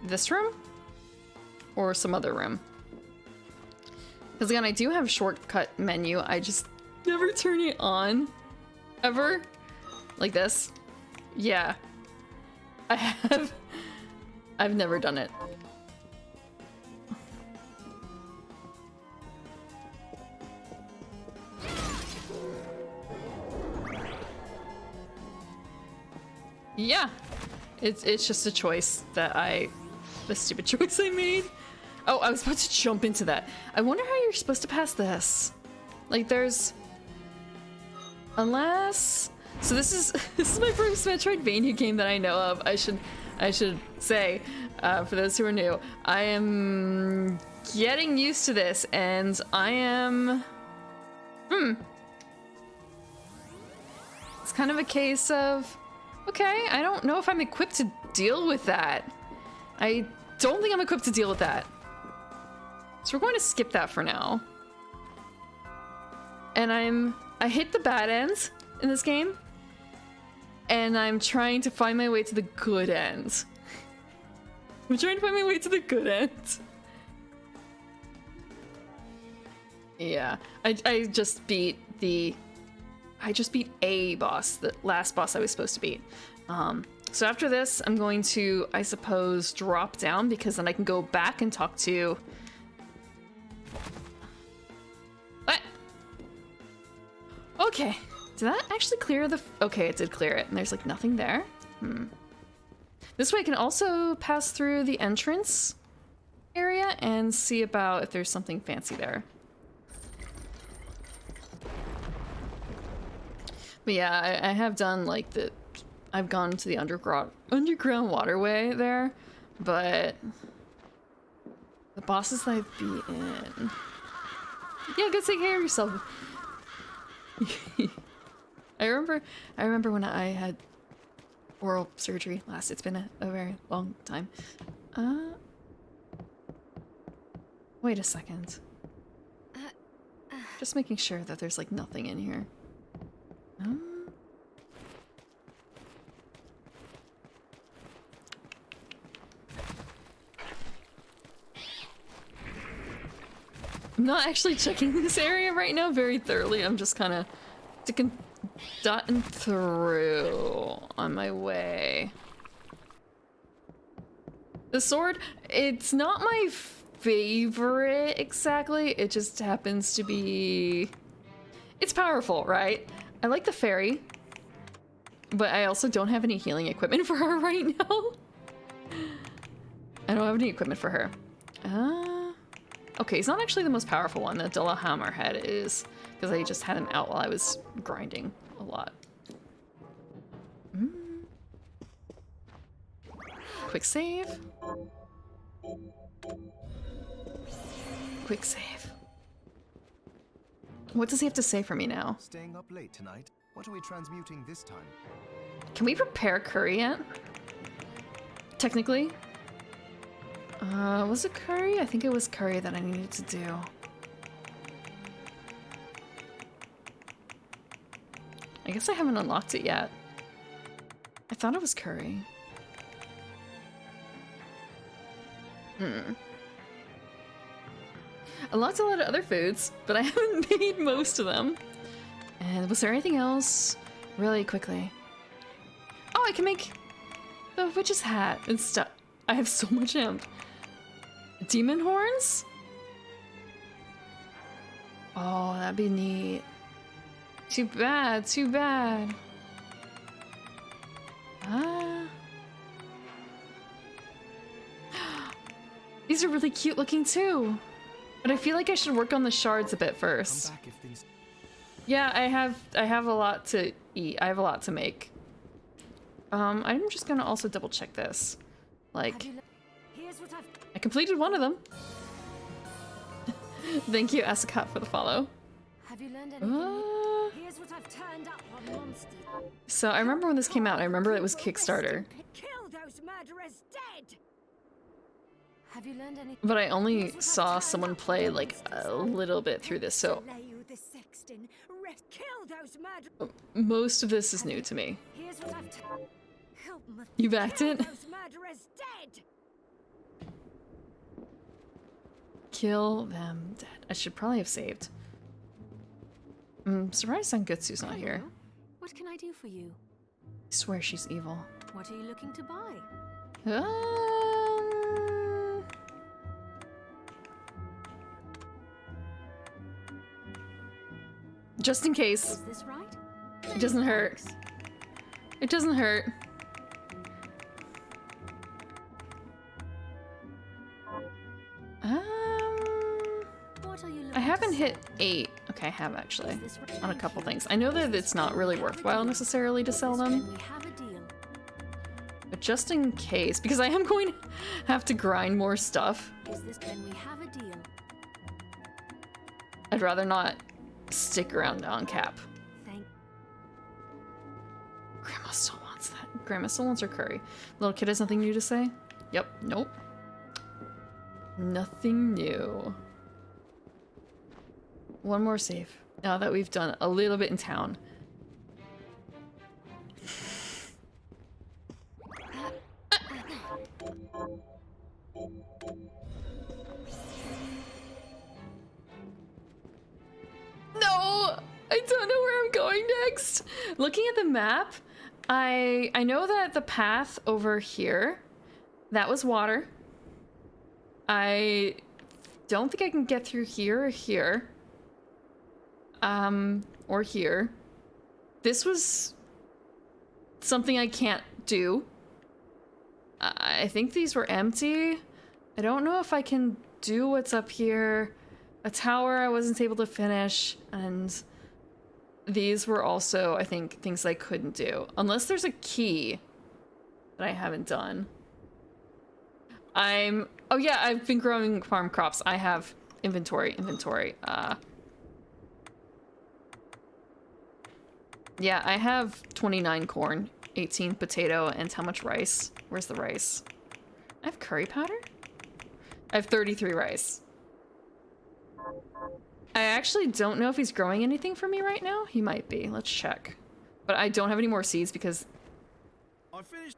this room? or some other room. Because again, I do have a shortcut menu. I just never turn it on. Ever. Like this. Yeah. I have. I've never done it. Yeah. It's just a choice that the stupid choice I made. Oh, I was about to jump into that. I wonder how you're supposed to pass this. Like there's, unless, so this is my first Metroidvania game that I know of. I should say, for those who are new, I am getting used to this, and I am, it's kind of a case of, okay, I don't know if I'm equipped to deal with that. I don't think I'm equipped to deal with that. So we're going to skip that for now. And I hit the bad end in this game, and I'm trying to find my way to the good end. I'm trying to find my way to the good end. Yeah, I just beat a boss, the last boss I was supposed to beat. So after this, I'm going to, I suppose, drop down, because then I can go back and talk to... What? Okay, did that actually clear the... Okay, it did clear it, and there's like nothing there. This way I can also pass through the entrance area and see about if there's something fancy there. But yeah, I have done like the... I've gone to the underground waterway there, but the bosses that I've beaten... Yeah, go take care of yourself. I remember when I had oral surgery last. It's been a very long time. Wait a second. Just making sure that there's like nothing in here. I'm not actually checking this area right now very thoroughly. I'm just kind of dotting through on my way. The sword, it's not my favorite exactly. It just happens to be... It's powerful, right? I like the fairy, but I also don't have any healing equipment for her right now. I don't have any equipment for her. Okay, he's not actually the most powerful one. The Dulla Hammerhead is, because I just had him out while I was grinding a lot. Quick save. Quick save. What does he have to say for me now? Staying up late tonight? What are we transmuting this time? Can we prepare curry yet? Technically? Was it curry? I think it was curry that I needed to do. I guess I haven't unlocked it yet. I thought it was curry. I unlocked a lot of other foods, but I haven't made most of them. And was there anything else? Really quickly. Oh, I can make the witch's hat and stuff. I have so much amp. Demon horns? Oh, that'd be neat. Too bad, too bad. These are really cute looking too. But I feel like I should work on the shards a bit first. Yeah, I have a lot to eat. I have a lot to make. I'm just gonna also double check this. Like, I completed one of them. Thank you, Ascot, for the follow. Have you learned anything? Here's what I've turned up on monsters. So I remember when this came out. I remember it was Kickstarter. Kill those murderers dead. Have you learned anything? But I only saw someone play like a little bit through this, so most of this is new to me. You backed it? Kill them dead. I should probably have saved. I'm surprised Sangutsu's not here. Hello. What can I do for you? I swear she's evil. What are you looking to buy? Just in case. Is this right? It doesn't hurt. It doesn't hurt. What are you looking I haven't to hit sell? 8. Okay, I have actually. Is this right? On a couple things. I know that it's not really worthwhile necessarily to sell them, Then we have a deal. but just in case, because I am going to have to grind more stuff, Is this then we have a deal? I'd rather not stick around on cap. Thank Grandma still wants that. Grandma still wants her curry. Little kid has nothing new to say? Yep, nope. Nothing new. One more save. Now that we've done a little bit in town. No! I don't know where I'm going next. Looking at the map, I know that the path over here, that was water. I don't think I can get through here or here. Or here. This was something I can't do. I think these were empty. I don't know if I can do what's up here. A tower I wasn't able to finish, and these were also, I think, things I couldn't do. Unless there's a key that I haven't done. Oh yeah, I've been growing farm crops. I have inventory. Yeah, I have 29 corn, 18 potato, and how much rice? Where's the rice? I have curry powder? I have 33 rice. I actually don't know if he's growing anything for me right now. He might be. Let's check. But I don't have any more seeds because... I finished.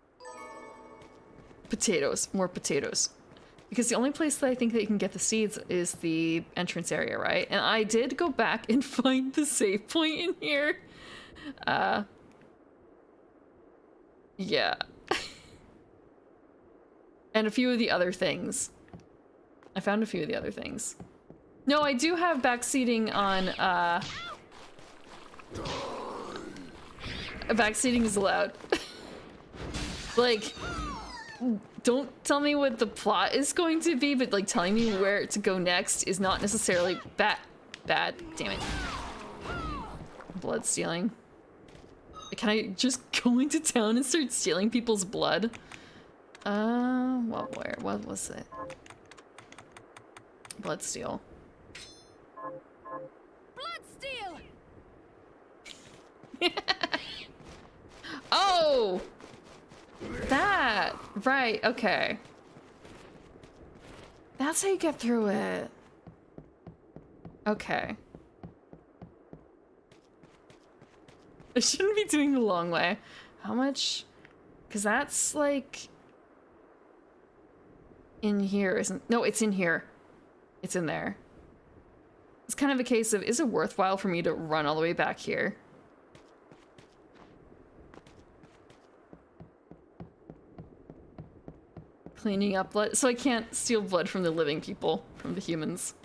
Potatoes. More potatoes. Because the only place that I think that you can get the seeds is the entrance area, right? And I did go back and find the save point in here. Yeah. And a few of the other things. I found a few of the other things. No, I do have backseating on, backseating is allowed. Like, don't tell me what the plot is going to be, but like telling me where to go next is not necessarily bad. Damn it. Blood stealing. Can I just go into town and start stealing people's blood? What was it? Blood steal. Bloodsteal! Oh! That! Right, okay. That's how you get through it. Okay. I shouldn't be doing the long way. How much? Because that's like... in here, isn't... No, it's in here. It's in there. It's kind of a case of, is it worthwhile for me to run all the way back here? Cleaning up blood. So I can't steal blood from the living people, from the humans.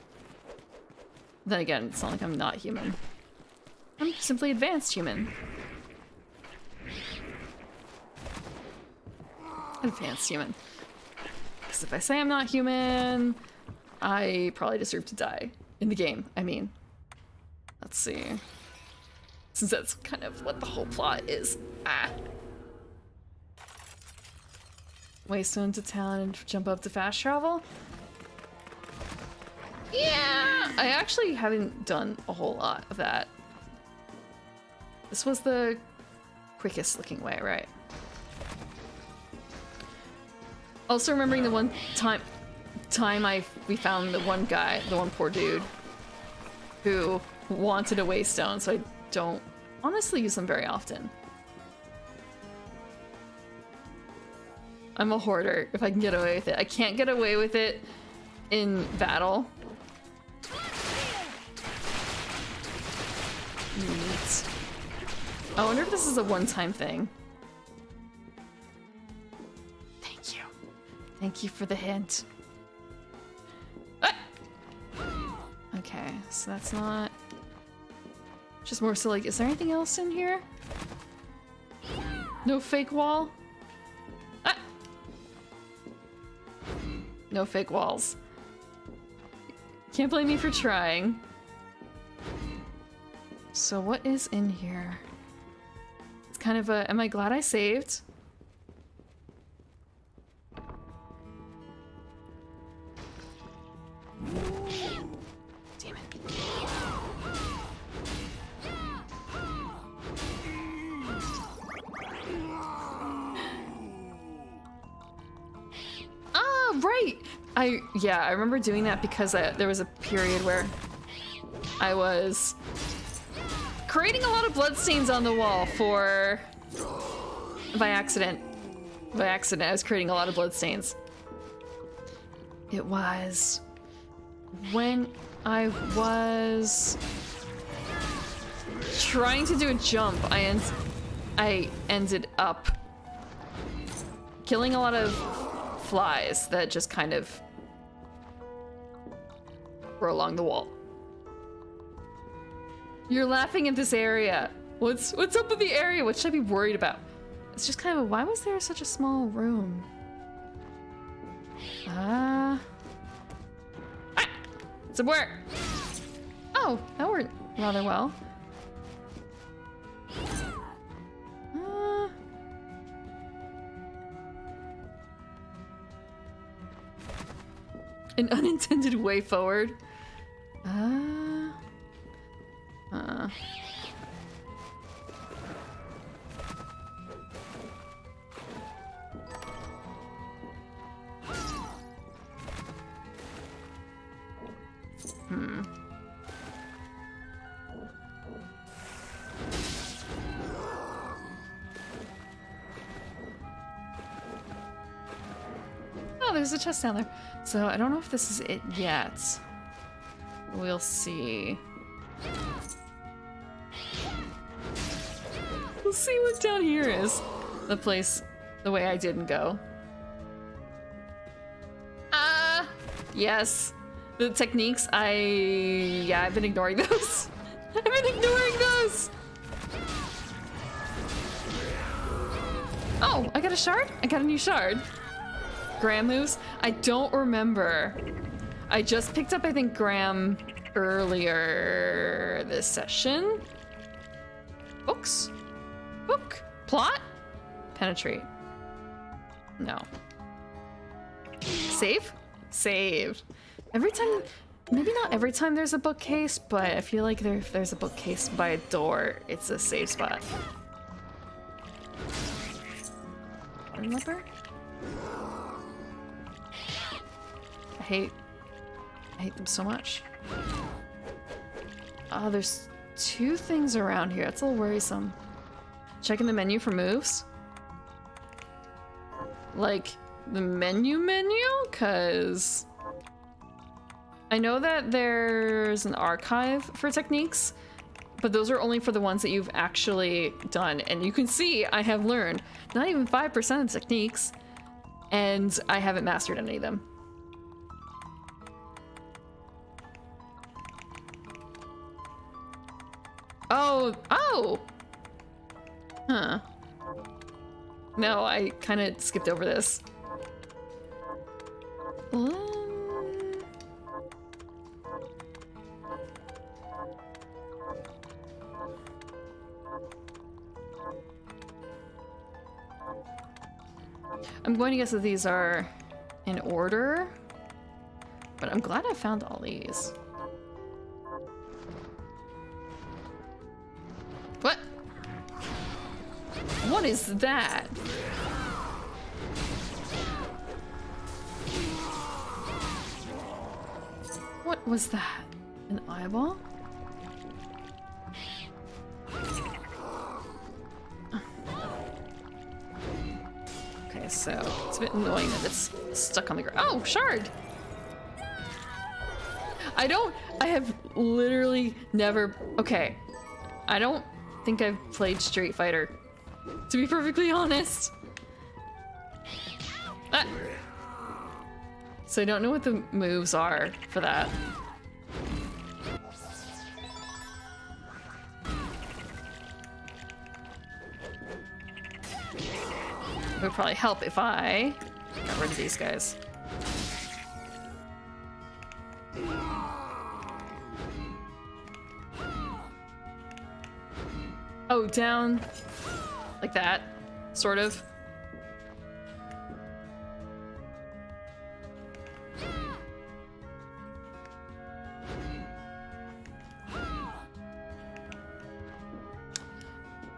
Then again, it's not like I'm not human. I'm simply advanced human. Advanced human. Because if I say I'm not human, I probably deserve to die. In the game, I mean. Let's see. Since that's kind of what the whole plot is. Waystone to town and jump up to fast travel? Yeah! I actually haven't done a whole lot of that. This was the quickest looking way, right? Also remembering the one time we found the one guy, the one poor dude, who wanted a waystone, so I don't honestly use them very often. I'm a hoarder if I can get away with it. I can't get away with it in battle Neat. I wonder if this is a one-time thing. Thank you. Thank you for the hint. Ah! Okay, so that's not... Just more so like, is there anything else in here? No fake wall? Ah! No fake walls. Can't blame me for trying. So what is in here? It's kind of a, am I glad I saved? Damn it. Ah, right! I remember doing that because there was a period where I was creating a lot of bloodstains on the wall for... by accident. By accident, I was creating a lot of bloodstains. It was... when I was... trying to do a jump, I ended up killing a lot of flies that just kind of were along the wall. You're laughing at this area. What's up with the area? What should I be worried about? It's just kind of, why was there such a small room? Somewhere. Oh, that worked rather well. An unintended way forward. Oh, there's a chest down there. So I don't know if this is it yet. We'll see. We'll see what down here is. The place, the way I didn't go. Yes. The techniques, I've been ignoring those. I've been ignoring those. Oh, I got a shard? I got a new shard. Graham moves? I don't remember. I just picked up, I think, Graham earlier this session. Books? Book? Plot? Penetrate. No. Save? Save. Every time, maybe not every time there's a bookcase, but I feel like if there's a bookcase by a door, it's a safe spot. Leper? I hate them so much. Oh, there's two things around here. That's a little worrisome. Checking the menu for moves. Like, the menu? Cause I know that there's an archive for techniques, but those are only for the ones that you've actually done. And you can see I have learned not even 5% of techniques, and I haven't mastered any of them. Oh! Huh. No, I kind of skipped over this. I'm going to guess that these are in order, but I'm glad I found all these. What? What is that? What was that? An eyeball? Okay, so it's a bit annoying that it's stuck on the ground. Oh, shard! I have literally never... Okay. I don't think I've played Street Fighter, to be perfectly honest. Ah. So I don't know what the moves are for that. It would probably help if I got rid of these guys. Oh, down like that, sort of.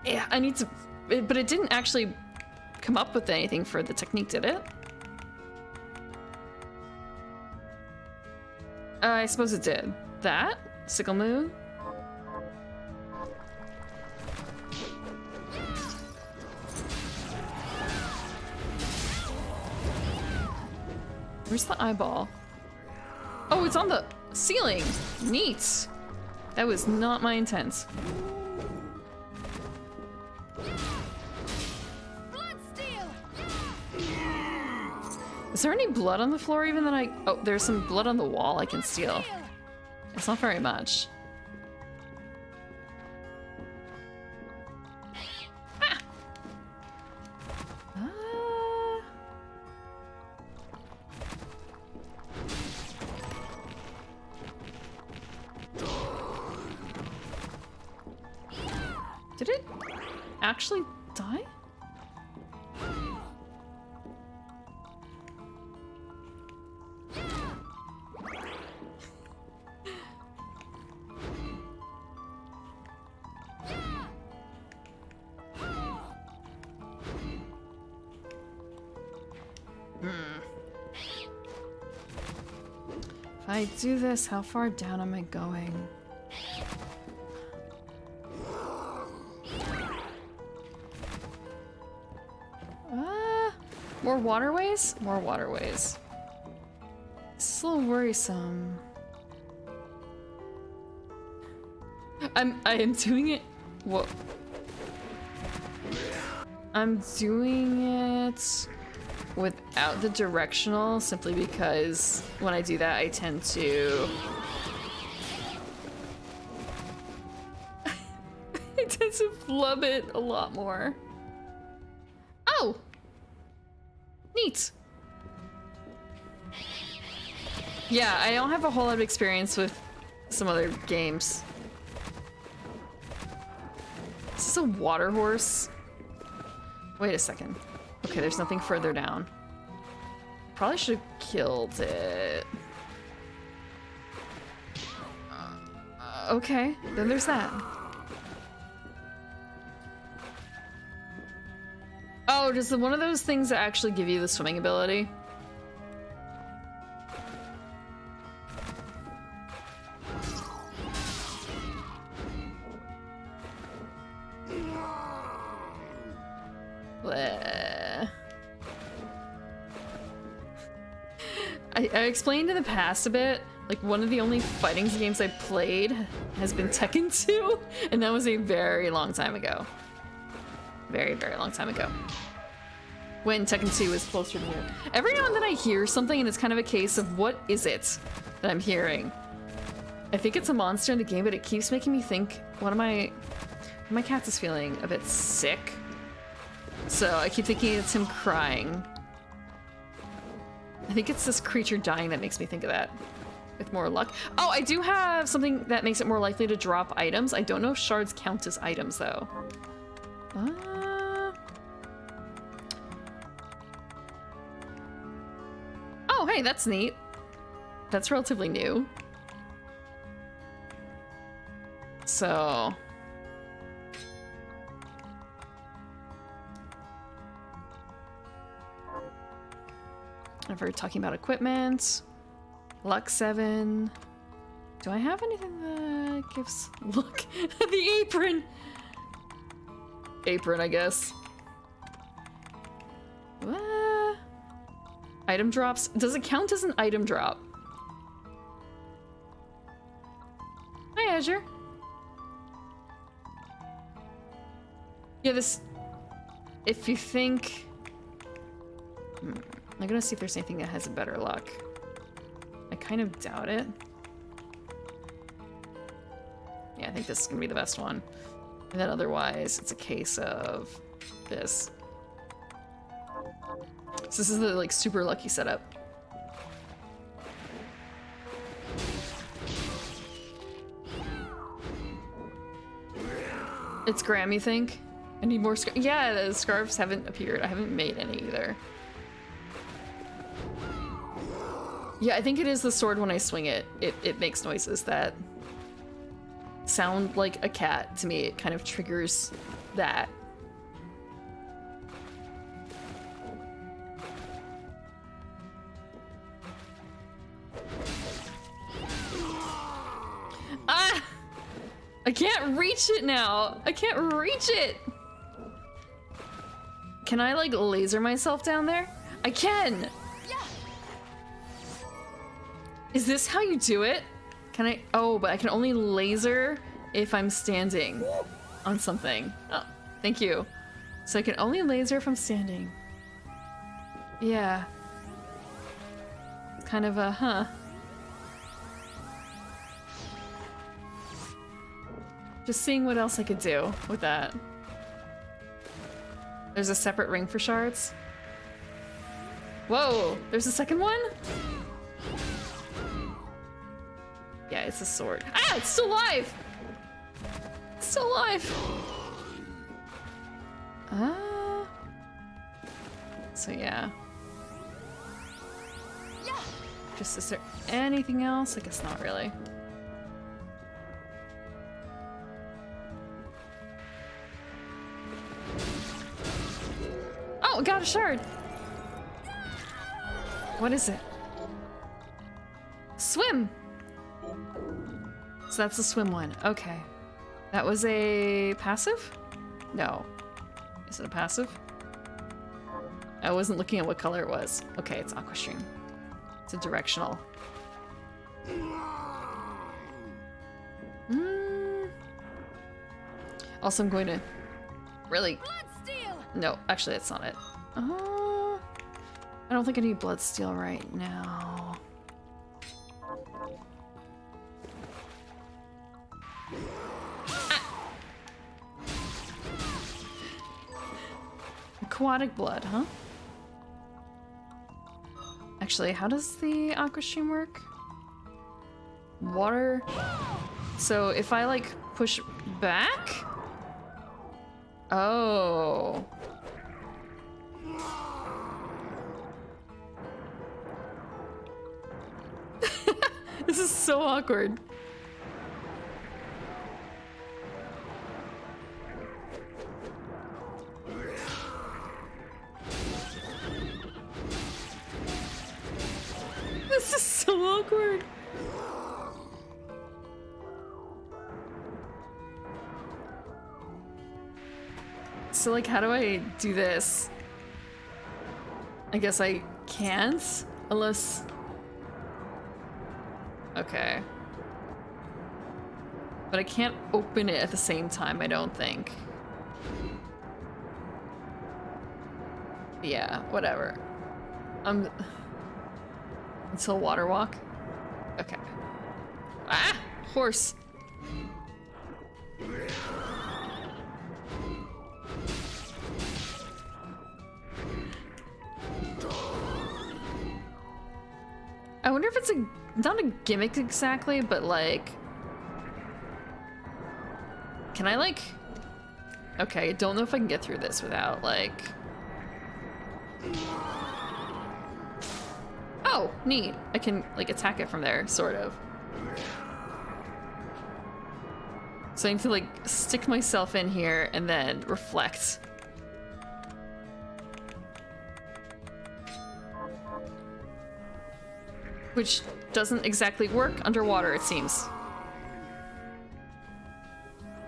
Yeah, I need to, but it didn't actually come up with anything for the technique, did it? I suppose it did. That? Sickle moon? Where's the eyeball? Oh, it's on the ceiling! Neat! That was not my intent. Is there any blood on the floor even that I... Oh, there's some blood on the wall I can steal. It's not very much. Ah! Did it actually die? If I do this, how far down am I going? More waterways? More waterways. This is a little worrisome. I am doing it. Whoa. I'm doing it without the directional simply because when I do that, I tend to. I tend to flub it a lot more. Oh! Neat. Yeah, I don't have a whole lot of experience with some other games. Is this a water horse? Wait a second. Okay, there's nothing further down. Probably should have killed it. Okay, then there's that. Oh, does one of those things actually give you the swimming ability? Bleh. I explained in the past a bit, like one of the only fighting games I played has been Tekken 2, and that was a very long time ago. Very, very long time ago. When Tekken 2 was closer to me. Every now and then I hear something and it's kind of a case of what is it that I'm hearing? I think it's a monster in the game, but it keeps making me think, my cat is feeling a bit sick. So I keep thinking it's him crying. I think it's this creature dying that makes me think of that. With more luck. Oh, I do have something that makes it more likely to drop items. I don't know if shards count as items though. Oh, hey, that's neat. That's relatively new. So... if we're talking about equipment, luck 7. Do I have anything that gives... Look, the apron! Apron, I guess. Item drops. Does it count as an item drop? Hi, Azure. Yeah, this... If you think... I'm gonna see if there's anything that has a better luck. I kind of doubt it. Yeah, I think this is gonna be the best one. And then otherwise, it's a case of this. So this is the, like, super lucky setup. It's Graham, you think? I need more yeah, the scarves haven't appeared. I haven't made any either. Yeah, I think it is the sword when I swing it. It makes noises that sound like a cat to me. It kind of triggers that. Ah! I can't reach it now. I can't reach it. Can I like laser myself down there? I can. Is this how you do it? Can I? Oh, but I can only laser if I'm standing on something. Oh, thank you. So I can only laser if I'm standing. Yeah. Kind of a, huh. Just seeing what else I could do with that. There's a separate ring for shards. Whoa, there's a second one? Yeah, it's a sword. Ah, it's still alive! It's still alive! So yeah. Just, is there anything else? I guess not really. Oh, got a shard! What is it? Swim! So that's the swim one. Okay. That was a passive? No. Is it a passive? I wasn't looking at what color it was. Okay, it's aqua stream. It's a directional. Also, I'm going to really... No, actually, that's not it. I don't think I need Bloodsteel right now. Aquatic blood, huh? Actually, how does the aqua stream work? Water. So if I like push back? Oh. This is so awkward. This is so awkward. So like, how do I do this? I guess I can't, unless... Okay. But I can't open it at the same time, I don't think. Yeah, whatever. Until water walk? Okay. Ah! Horse! I wonder if it's a... not a gimmick exactly, but like... Can I like... Okay, I don't know if I can get through this without like... Oh, neat. I can like attack it from there, sort of. So I need to like stick myself in here and then reflect. Which doesn't exactly work underwater, it seems.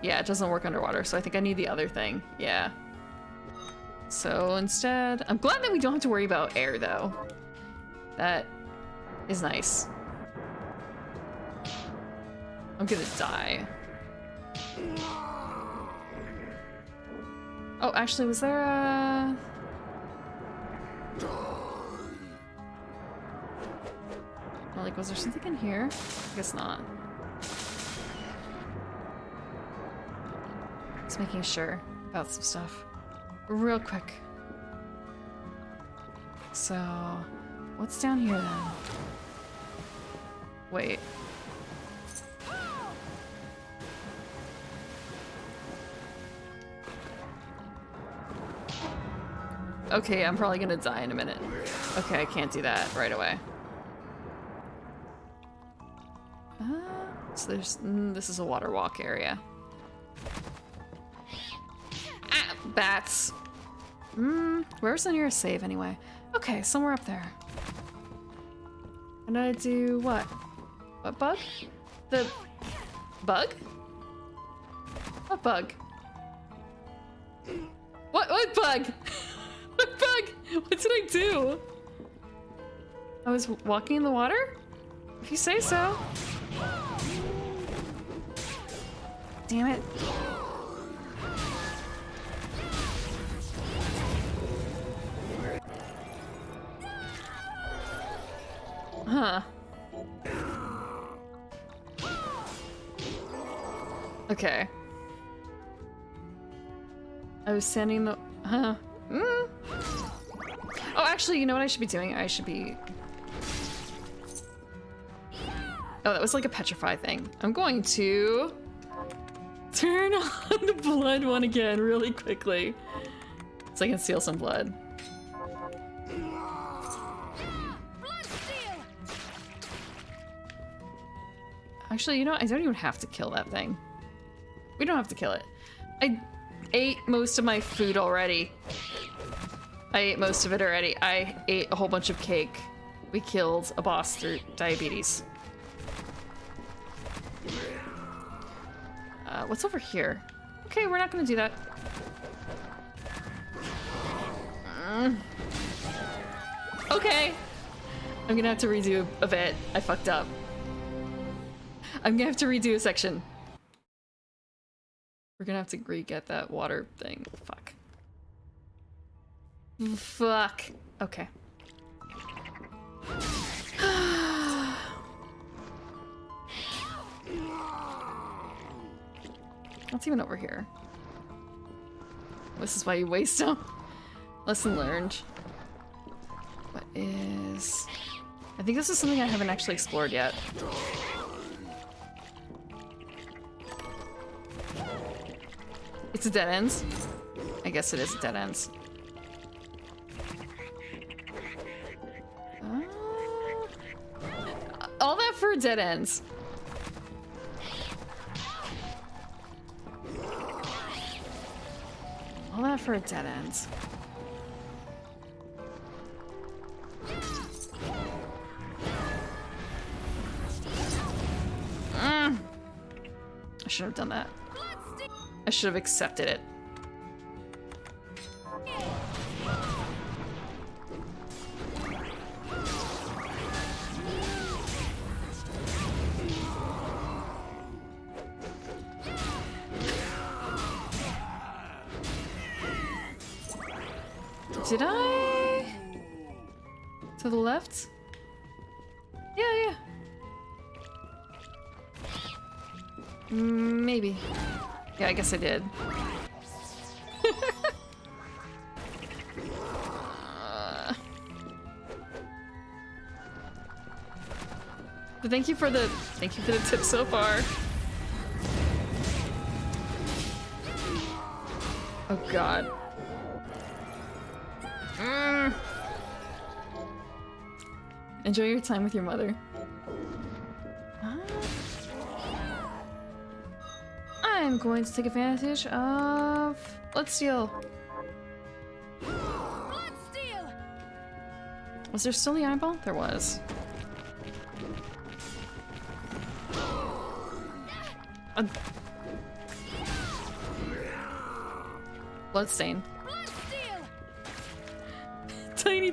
Yeah, it doesn't work underwater, so I think I need the other thing. Yeah. So instead, I'm glad that we don't have to worry about air though. That is nice. I'm gonna die. Oh, actually, was there a... Well, like, was there something in here? I guess not. Just making sure about some stuff. Real quick. So, what's down here then? Wait. Okay, I'm probably gonna die in a minute. Okay, I can't do that right away. So there's... this is a water walk area. Ah! Bats! Where's the nearest save anyway? Okay, somewhere up there. And I do what? What bug? The... bug? What bug? What bug? What bug? What did I do? I was walking in the water? If you say so. Damn it. Huh. Okay. I was sending the... Huh. Oh, actually, you know what I should be doing? I should be... Oh, that was like a petrify thing. I'm going to... turn on the blood one again really quickly. So I can steal some blood. Actually, you know what? I don't even have to kill that thing. We don't have to kill it. I ate most of my food already. I ate most of it already. I ate a whole bunch of cake. We killed a boss through diabetes. What's over here? Okay, we're not gonna do that. Okay. I'm gonna have to redo a bit. I fucked up. I'm gonna have to redo a section. We're gonna have to re-get that water thing. Fuck. Fuck. Okay. What's even over here? This is why you waste them. Lesson learned. What is... I think this is something I haven't actually explored yet. It's a dead end. I guess it is a dead end. All that for a dead end. All that for a dead end. I should have done that. I should have accepted it. Did I? To the left? Yeah. Maybe. Yeah, I guess I did. But thank you for the tip so far. Oh god. Enjoy your time with your mother. I'm going to take advantage of Bloodsteal. Was there still the eyeball? There was. Bloodstain.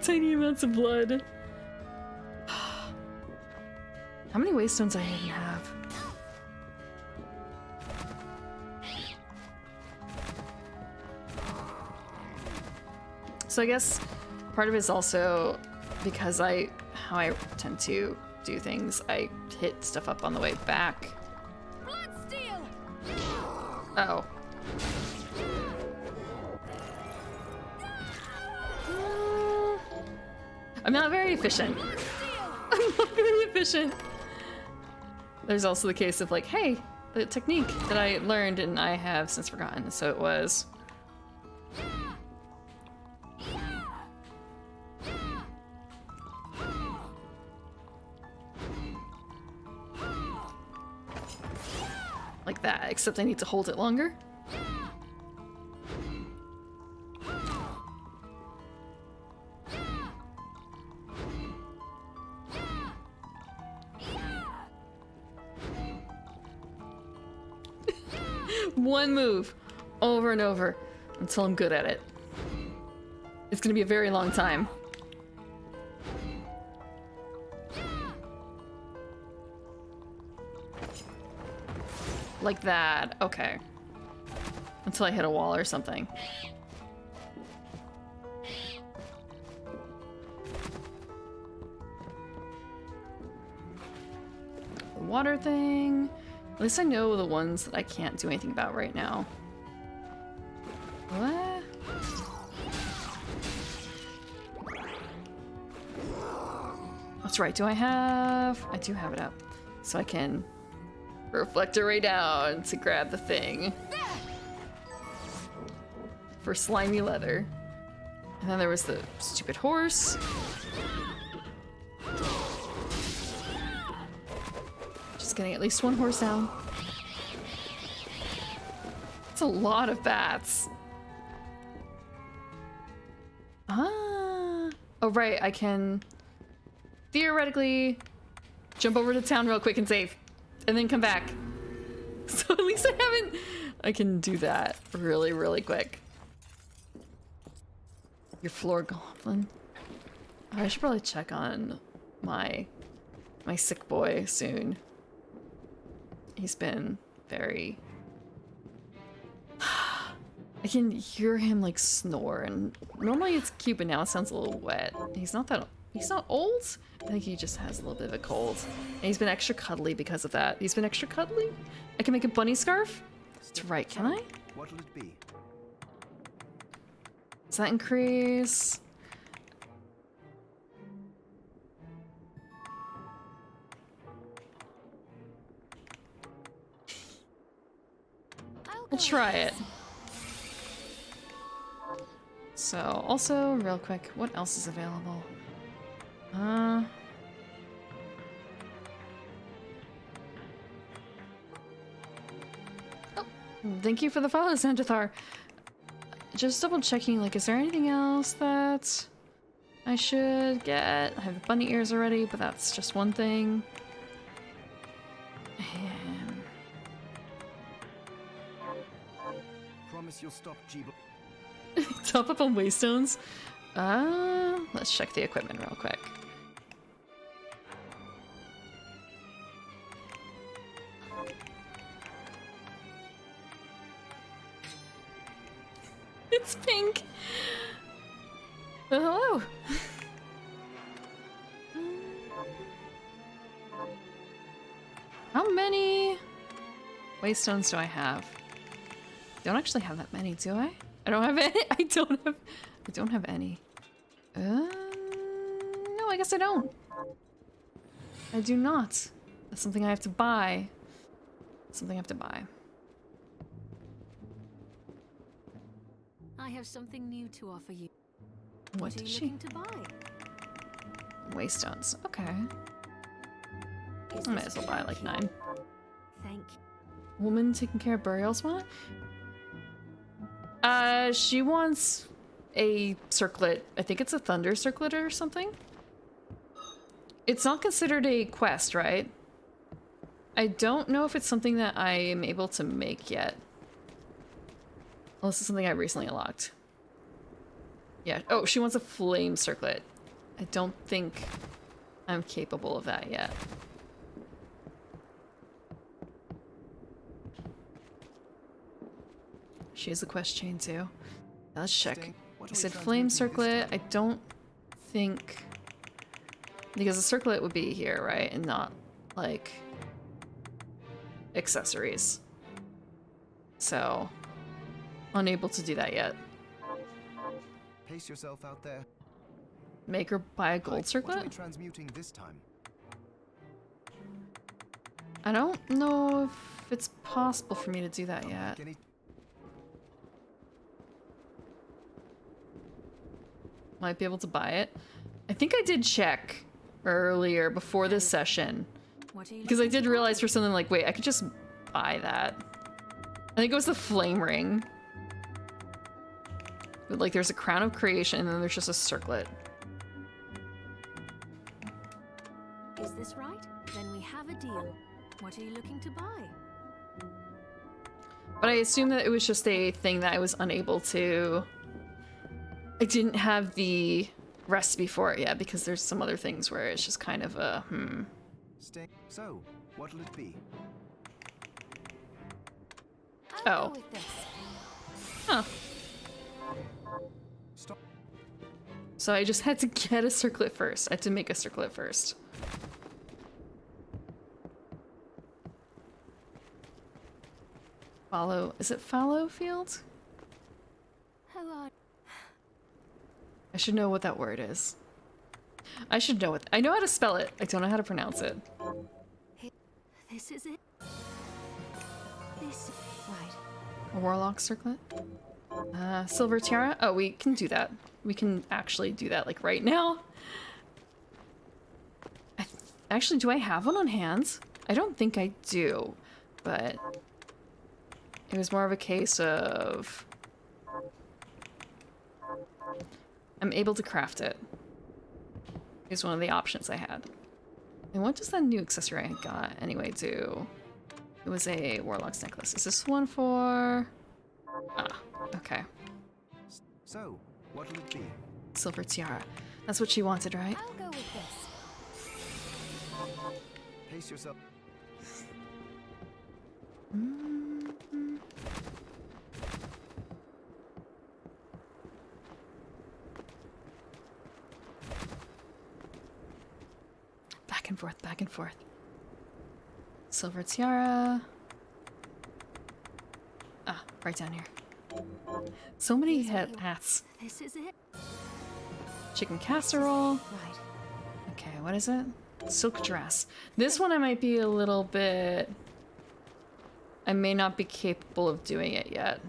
Tiny amounts of blood. How many waystones I even have? So I guess part of it is also because how I tend to do things, I hit stuff up on the way back. Bloodstained! Oh. I'm not very efficient. I'm not very efficient. There's also the case of like, hey, the technique that I learned and I have since forgotten. So it was... like that, except I need to hold it longer. One move over and over until I'm good at it. It's gonna be a very long time. Like that, okay. Until I hit a wall or something. The water thing. At least I know the ones that I can't do anything about right now. What? That's right, I do have it up. So I can reflect a ray down to grab the thing. For slimy leather. And then there was the stupid horse. Just getting at least one horse down. That's a lot of bats. Ah. Oh, right, I can theoretically jump over to town real quick and save. And then come back. So at least I can do that really, really quick. Your floor goblin. Oh, I should probably check on my sick boy soon. He's been very... I can hear him like snore, and normally it's cute, but now it sounds a little wet. He's not old. I think he just has a little bit of a cold. And he's been extra cuddly because of that. He's been extra cuddly? I can make a bunny scarf? That's right, can I? What'll it be? Does that increase? We'll try it. So, also, real quick, what else is available? Oh, thank you for the follow, Sanjathar. Just double checking, like, is there anything else that I should get? I have the bunny ears already, but that's just one thing. Promise you'll stop Jeeble. Top up on waystones. Let's check the equipment real quick. It's pink. Oh, hello. How many waystones do I have? I don't actually have that many, do I? I don't have any. I don't have any. No, I guess I don't. I do not. That's something I have to buy. Something I have to buy. I have something new to offer you. What are did you she? looking to buy? Waystones. Okay. Is I might this as well buy like 9. Thank you. Woman taking care of burials want? She wants a circlet. I think it's a thunder circlet or something. It's not considered a quest, right? I don't know if it's something that I am able to make yet. Unless it's something I recently unlocked. Yeah. Oh, she wants a flame circlet. I don't think I'm capable of that yet. She has a quest chain too. Let's check. What I are we said flame transmuting this circlet. I time? don't think... Because the circlet would be here, right? And not, like, accessories. So, unable to do that yet. Pace yourself out there. Make her buy a gold What are we circlet? transmuting this time? I don't know if it's possible for me to do that yet. Any Might be able to buy it. I think I did check earlier before this session. What are you Because I looking did for? realize for something like, wait, I could just buy that. I think it was the flame ring. But like there's a crown of creation and then there's just a circlet. Is this right? Then we have a deal. What are you looking to buy? But I assume that it was just a thing that I was unable to... I didn't have the recipe for it yet because there's some other things where it's just kind of a, stay. So, what'll it be? I'll Oh. go with this. Huh. Stop. So I just had to get a circlet first. I had to make a circlet first. Follow, is it fallow field? How are I should know what that word is. I should know it. I know how to spell it. I don't know how to pronounce it. this is it? This right. A warlock circlet? Silver tiara? Oh, we can do that. We can actually do that, like, right now. Actually, do I have one on hand? I don't think I do, but... It was more of a case of... I'm able to craft it. Is one of the options I had. And what does that new accessory I got anyway do? It was a warlock's necklace. Is this one for... Ah, okay. So, what'll it be? Silver tiara. That's what she wanted, right? I'll go with this. Pace yourself. Back and forth, back and forth. Silver tiara. Ah, right down here. So many Here's what you- hats. This is it? Chicken casserole. Right. Okay, what is it? Silk dress. This one I might be a little bit... I may not be capable of doing it yet.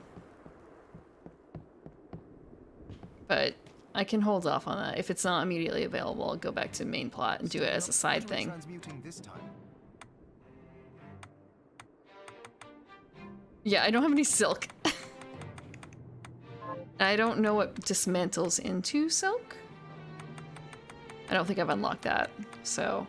But I can hold off on that. If it's not immediately available, I'll go back to main plot and do it as a side What are we thing. transmuting this time? Yeah, I don't have any silk. I don't know what dismantles into silk. I don't think I've unlocked that, so...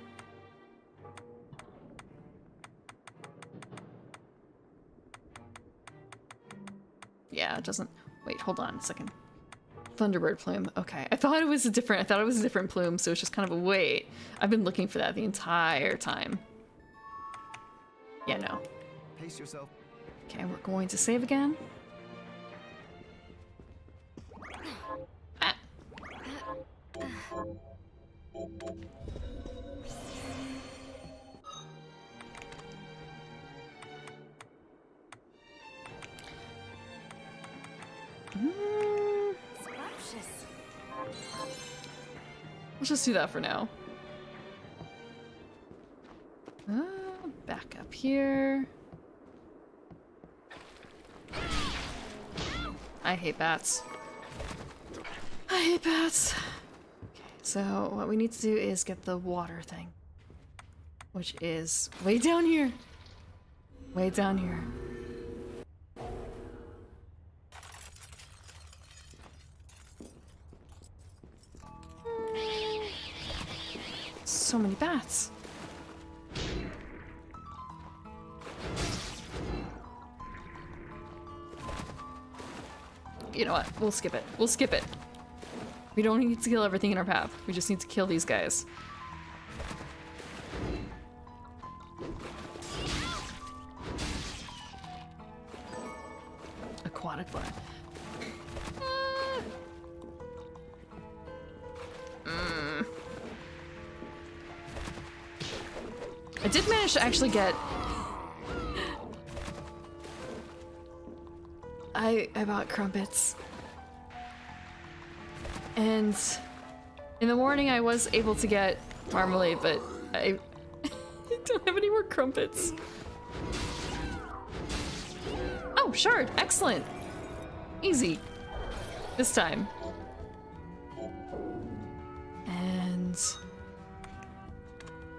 Yeah, it doesn't... Wait, hold on a second. Thunderbird plume. Okay, I thought it was a different plume, so it's just kind of a wait. I've been looking for that the entire time. Yeah, no. Pace yourself. Okay, we're going to save again. Ah. Scrumptious. Let's just do that for now. Back up here. I hate bats. I hate bats. Okay, so what we need to do is get the water thing. Which is way down here. Way down here. So many bats. You know what? We'll skip it. We'll skip it. We don't need to kill everything in our path. We just need to kill these guys. Aquatic blood. I did manage to actually get... I bought crumpets. And in the morning I was able to get marmalade, but I don't have any more crumpets. Oh, shard! Excellent! Easy. This time. And...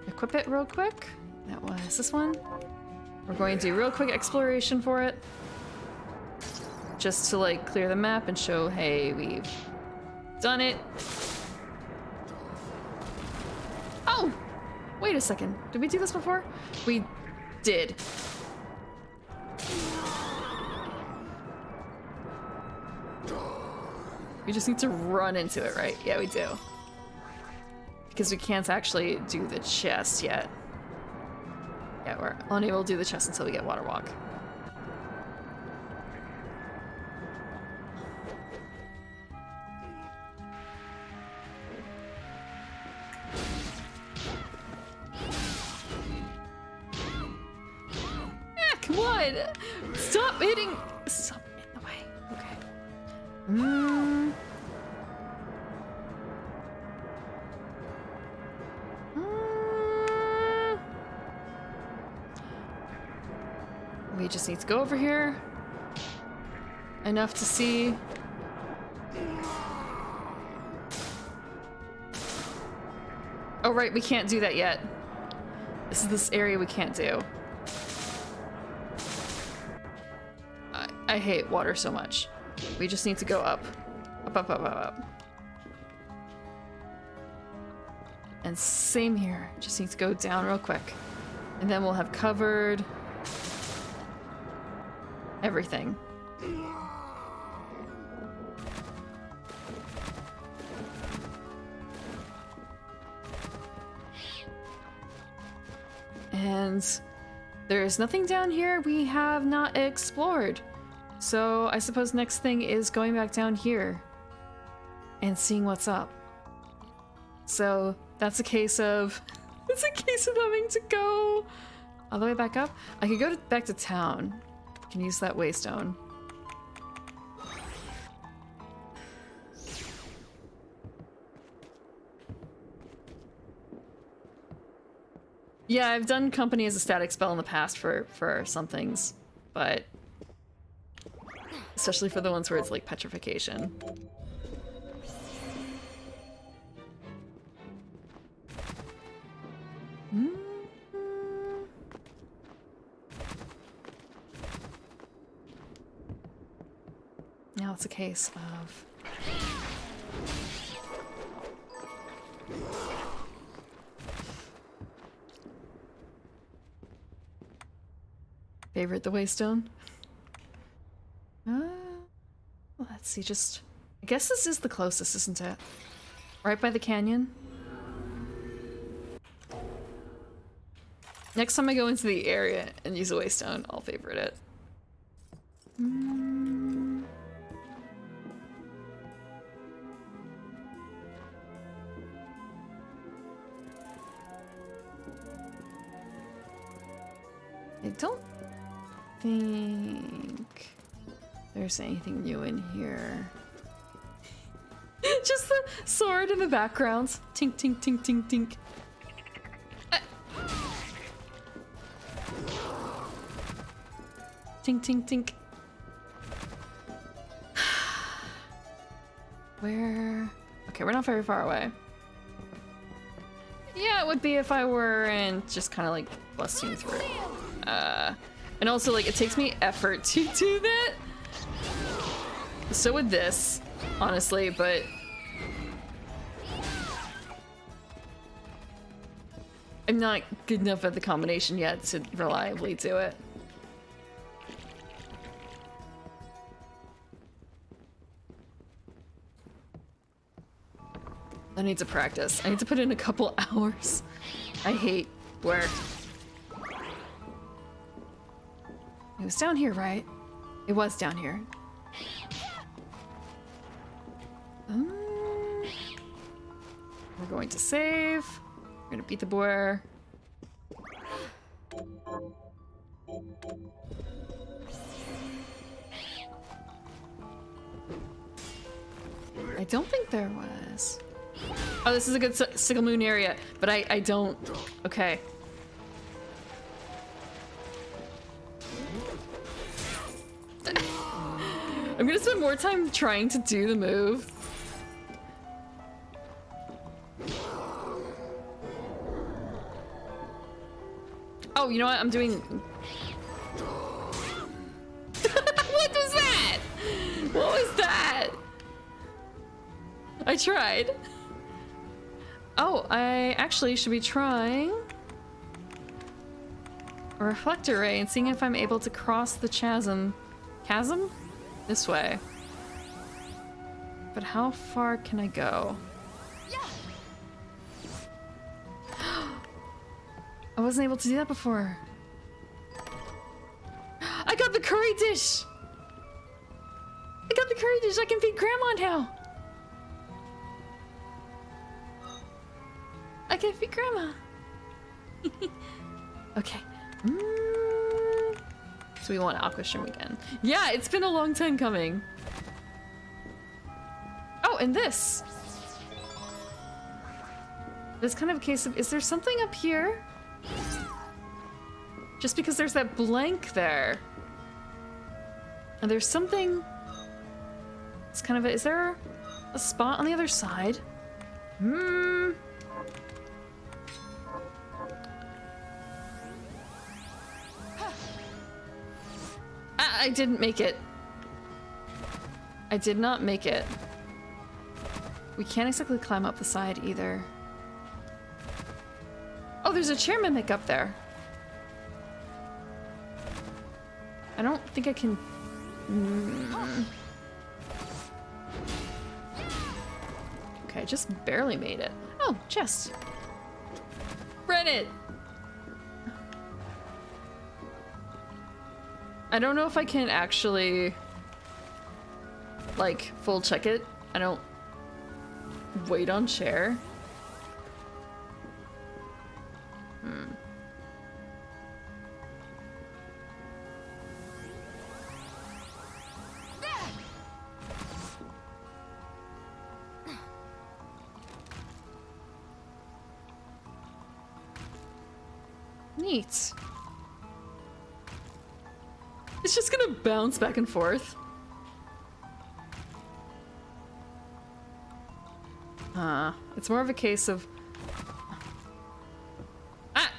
equip it real quick. That was this one. We're going to do real quick exploration for it. Just to like clear the map and show, hey, we've done it. Oh! Wait a second. Did we do this before? We did. We just need to run into it, right? Yeah, we do. Because we can't actually do the chest yet. Yeah, we're unable to do the chest until we get Water Walk. Ah, come on! Stop hitting! Stop in the way. Okay. We just need to go over here. Enough to see. Oh right, we can't do that yet. This is this area we can't do. I hate water so much. We just need to go up. Up, up, up, up, up. And same here. Just need to go down real quick. And then we'll have covered everything. And there's nothing down here we have not explored. So I suppose next thing is going back down here and seeing what's up. So that's a case of it's a case of having to go all the way back up. I could go back to town. I can use that waystone. Yeah, I've done company as a static spell in the past for some things, but especially for the ones where it's like petrification. Now it's a case of favorite the waystone. Let's see, just I guess this is the closest, isn't it? Right by the canyon. Next time I go into the area and use a waystone, I'll favorite it. I don't think there's anything new in here. Just the sword in the background. Tink, tink, tink, tink, tink. Tink, tink, tink. Where? Okay, we're not very far away. Yeah, it would be if I weren't just kind of like busting through. And also, like, it takes me effort to do that. So would this, honestly, but I'm not good enough at the combination yet to reliably do it. I need to practice. I need to put in a couple hours. I hate work. It was down here, right? It was down here. We're going to save. We're gonna beat the boar. don't think there was. Oh, this is a good Sickle Moon area, but I don't. Okay. I'm gonna spend more time trying to do the move. Oh, you know what? I'm doing... What was that? What was that? I tried. Oh, I actually should be trying a reflector ray and seeing if I'm able to cross the chasm. Chasm? This way. But how far can I go? I wasn't able to do that before. I got the curry dish! I got the curry dish! I can feed Grandma now! I can feed Grandma! Okay. So we want Aqua Shroom again. Yeah, it's been a long time coming. Oh, and this! It's kind of a case of, is there something up here? Just because there's that blank there. And there's something... It's kind of a... Is there a spot on the other side? I didn't make it. I did not make it. We can't exactly climb up the side either. Oh, there's a chair mimic up there. I don't think I can... Okay, I just barely made it. Oh, chest. Read it! I don't know if I can actually, like, full check it. I don't... Wait on chair. Neat. It's just gonna bounce back and forth. It's more of a case of... Ah!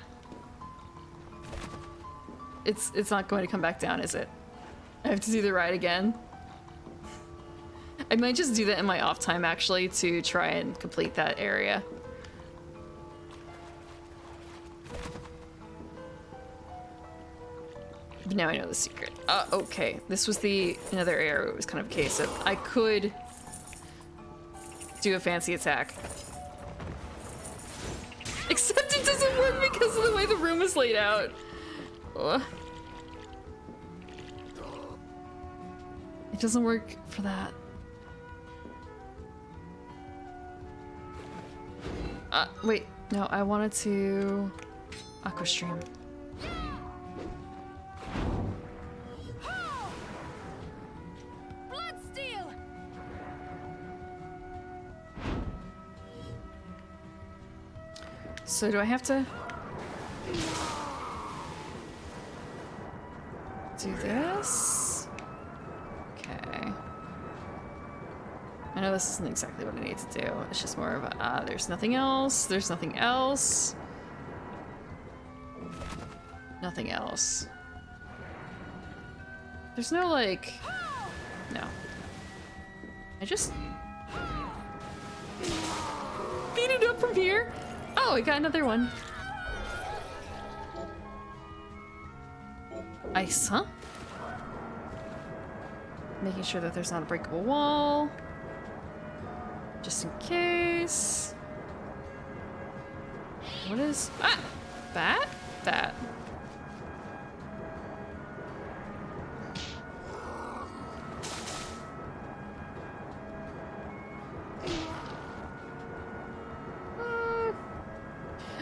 It's not going to come back down, is it? I have to do the ride again. I might just do that in my off time, actually, to try and complete that area. But now I know the secret. Okay. This was another area where it was kind of a case of I could do a fancy attack. Except it doesn't work because of the way the room is laid out. Ugh. It doesn't work for that. Wait. No, I wanted to... Aqua Stream. So do I have to do this? Okay. I know this isn't exactly what I need to do. It's just more of a, there's nothing else. There's nothing else. Nothing else. There's no, like... No. I just... beat it up from here? Oh, we got another one. Ice, huh? Making sure that there's not a breakable wall. Just in case. What is... Ah! Bat? Bat.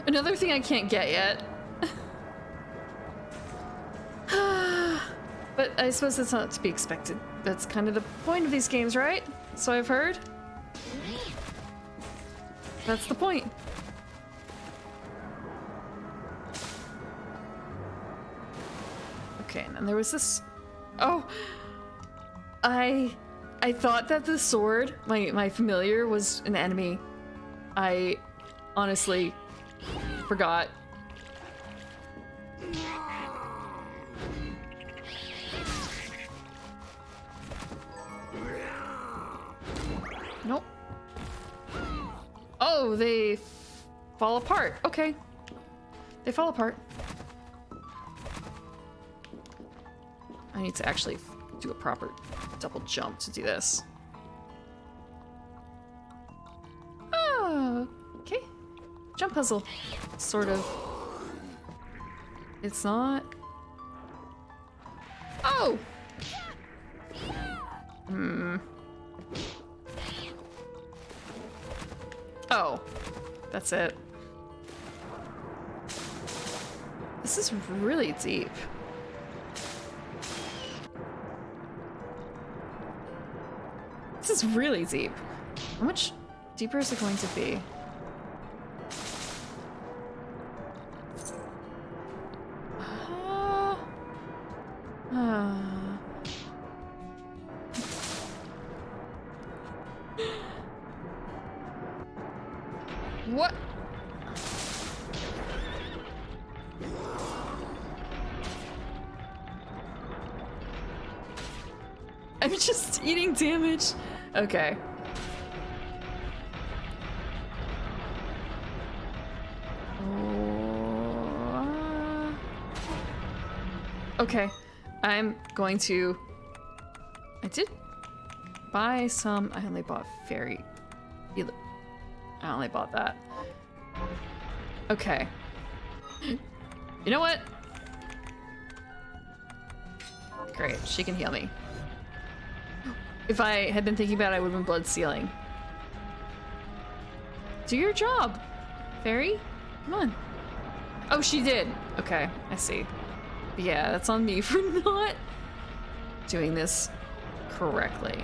Another thing I can't get yet. But I suppose that's not to be expected. That's kind of the point of these games, right? So I've heard. That's the point. Okay, and then there was this. Oh, I thought that the sword, my familiar, was an enemy. I honestly forgot. Nope. Oh, they fall apart. Okay. They fall apart. I need to actually do a proper double jump to do this. Oh, okay. Jump puzzle. Sort of. It's not. Oh! Hmm. Oh. That's it. This is really deep. This is really deep. How much deeper is it going to be? What? I'm just eating damage. Okay. Okay. I'm going to... I did buy some... I only bought fairy... I only bought that. Okay. You know what? Great, she can heal me. If I had been thinking about it, I would have been blood stealing. Do your job, fairy. Come on. Oh, she did. Okay, I see. But yeah, that's on me for not doing this correctly.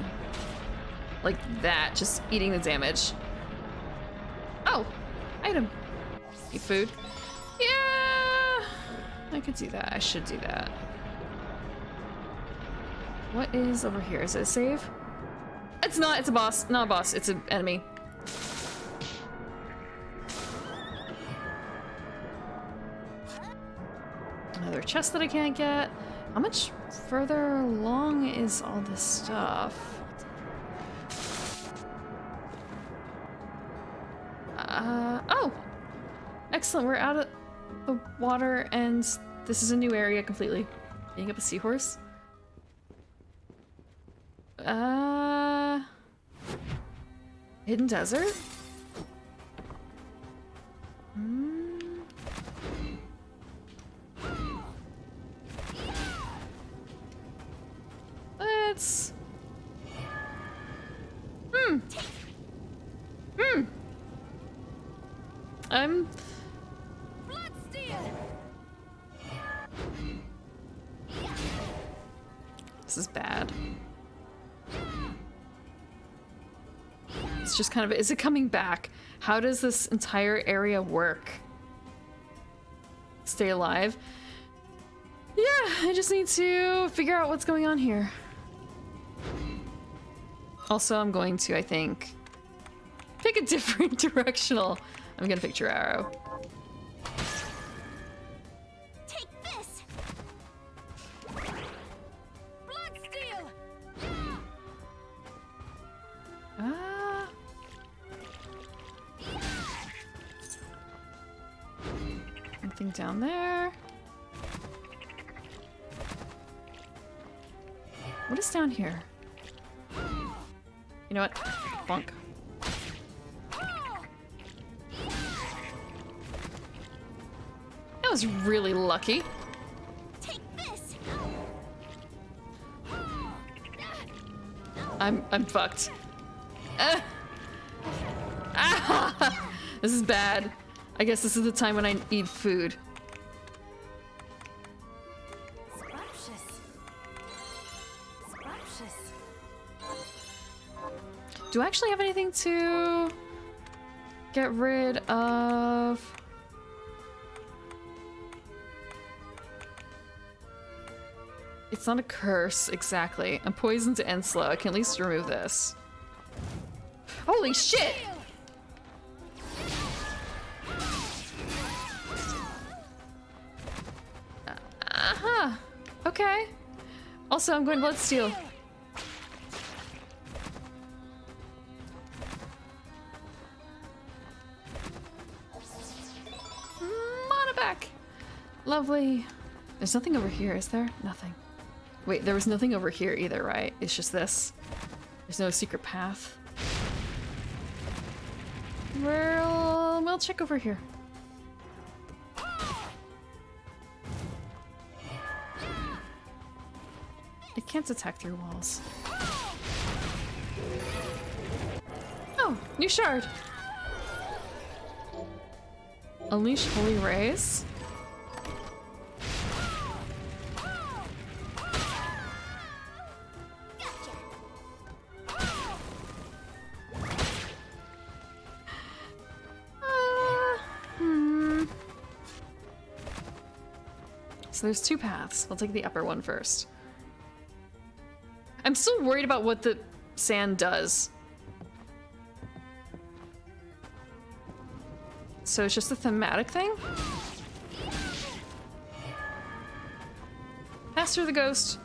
Like that, just eating the damage. Oh, item. Eat food. Yeah, I could do that. I should do that. What is over here? Is it a save? It's not. It's a boss. Not a boss. It's an enemy. Another chest that I can't get. How much further along is all this stuff? Oh! Excellent, we're out of the water and this is a new area completely. Being up a seahorse? Hidden desert? Let's... I'm... This is bad. It's just kind of... Is it coming back? How does this entire area work? Stay alive? Yeah, I just need to figure out what's going on here. Also, I'm going to, I think, pick a different directional. I'm gonna pick your arrow. Take this. Bloodstained. Anything down there? What is down here? You know what? Bonk. That was really lucky. Take this. I'm fucked. This is bad. I guess this is the time when I need food. Do I actually have anything to... Get rid of... It's not a curse, exactly. I'm poisoned and slow. I can at least remove this. Holy shit! Uh-huh. Okay. Also, I'm going Bloodsteel. Mana back! Lovely. There's nothing over here, is there? Nothing. Wait, there was nothing over here either, right? It's just this. There's no secret path. We'll check over here. It can't attack through walls. Oh, new shard. Unleash holy rays. So there's two paths. I'll take the upper one first. I'm still worried about what the sand does. So it's just a thematic thing? Pass through the ghost.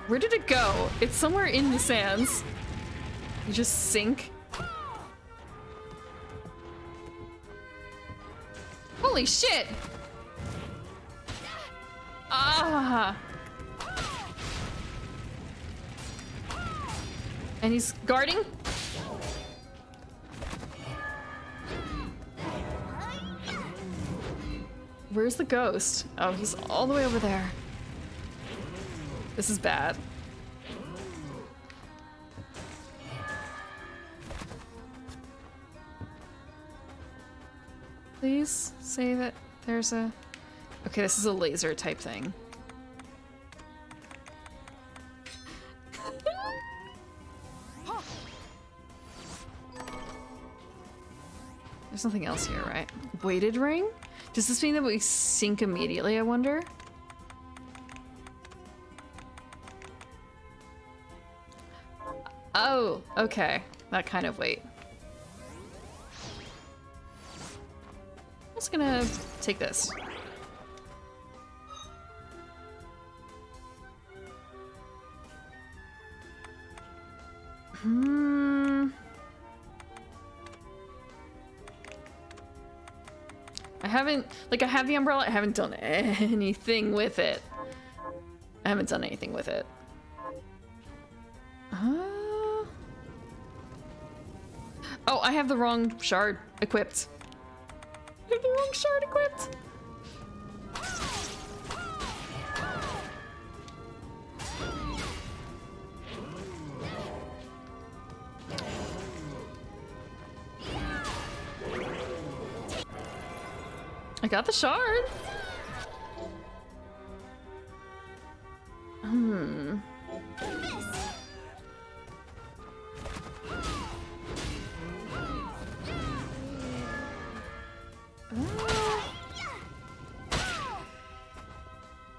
Where did it go? It's somewhere in the sands. You just sink. Holy shit! Ah! And he's guarding? Where's the ghost? Oh, he's all the way over there. This is bad. Please say that there's a... Okay, this is a laser type thing. There's nothing else here, right? Weighted ring? Does this mean that we sink immediately, I wonder? Oh, okay. That kind of weight. I'm just gonna take this. I haven't, like, I have the umbrella, I haven't done anything with it. I haven't done anything with it. Oh, I have the wrong shard equipped. I have the wrong shard equipped. I got the shard.